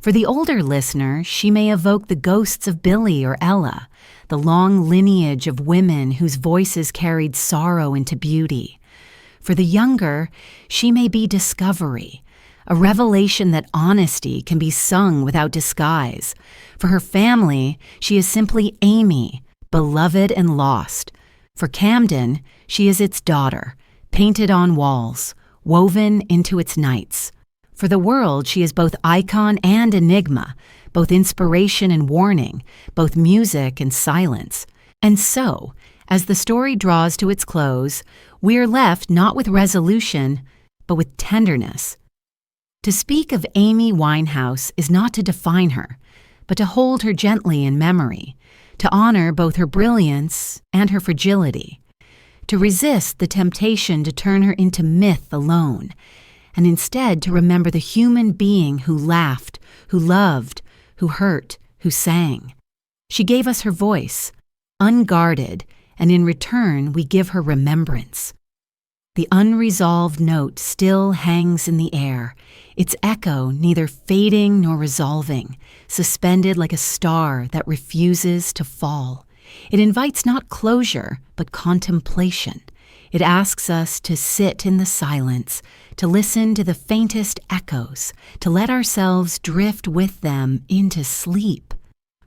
For the older listener, she may evoke the ghosts of Billy or Ella, the long lineage of women whose voices carried sorrow into beauty. For the younger, she may be discovery, a revelation that honesty can be sung without disguise. For her family, she is simply Amy, beloved and lost. For Camden, she is its daughter, painted on walls, woven into its nights. For the world, she is both icon and enigma, both inspiration and warning, both music and silence. And so, as the story draws to its close, we are left not with resolution, but with tenderness. To speak of Amy Winehouse is not to define her, but to hold her gently in memory, to honor both her brilliance and her fragility, to resist the temptation to turn her into myth alone, and instead to remember the human being who laughed, who loved, who hurt, who sang. She gave us her voice, unguarded, and in return we give her remembrance. The unresolved note still hangs in the air, its echo neither fading nor resolving, suspended like a star that refuses to fall. It invites not closure, but contemplation. It asks us to sit in the silence, to listen to the faintest echoes, to let ourselves drift with them into sleep.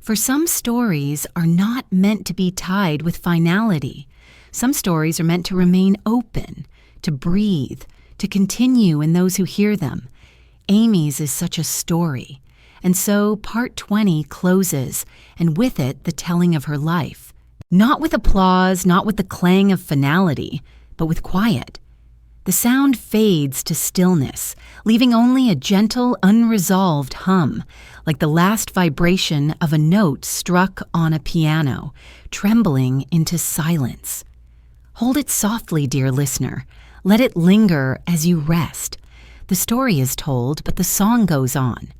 For some stories are not meant to be tied with finality. Some stories are meant to remain open, to breathe, to continue in those who hear them. Amy's is such a story. And so part 20 closes, and with it the telling of her life. Not with applause, not with the clang of finality, but with quiet. The sound fades to stillness, leaving only a gentle, unresolved hum, like the last vibration of a note struck on a piano, trembling into silence. Hold it softly, dear listener. Let it linger as you rest. The story is told, but the song goes on.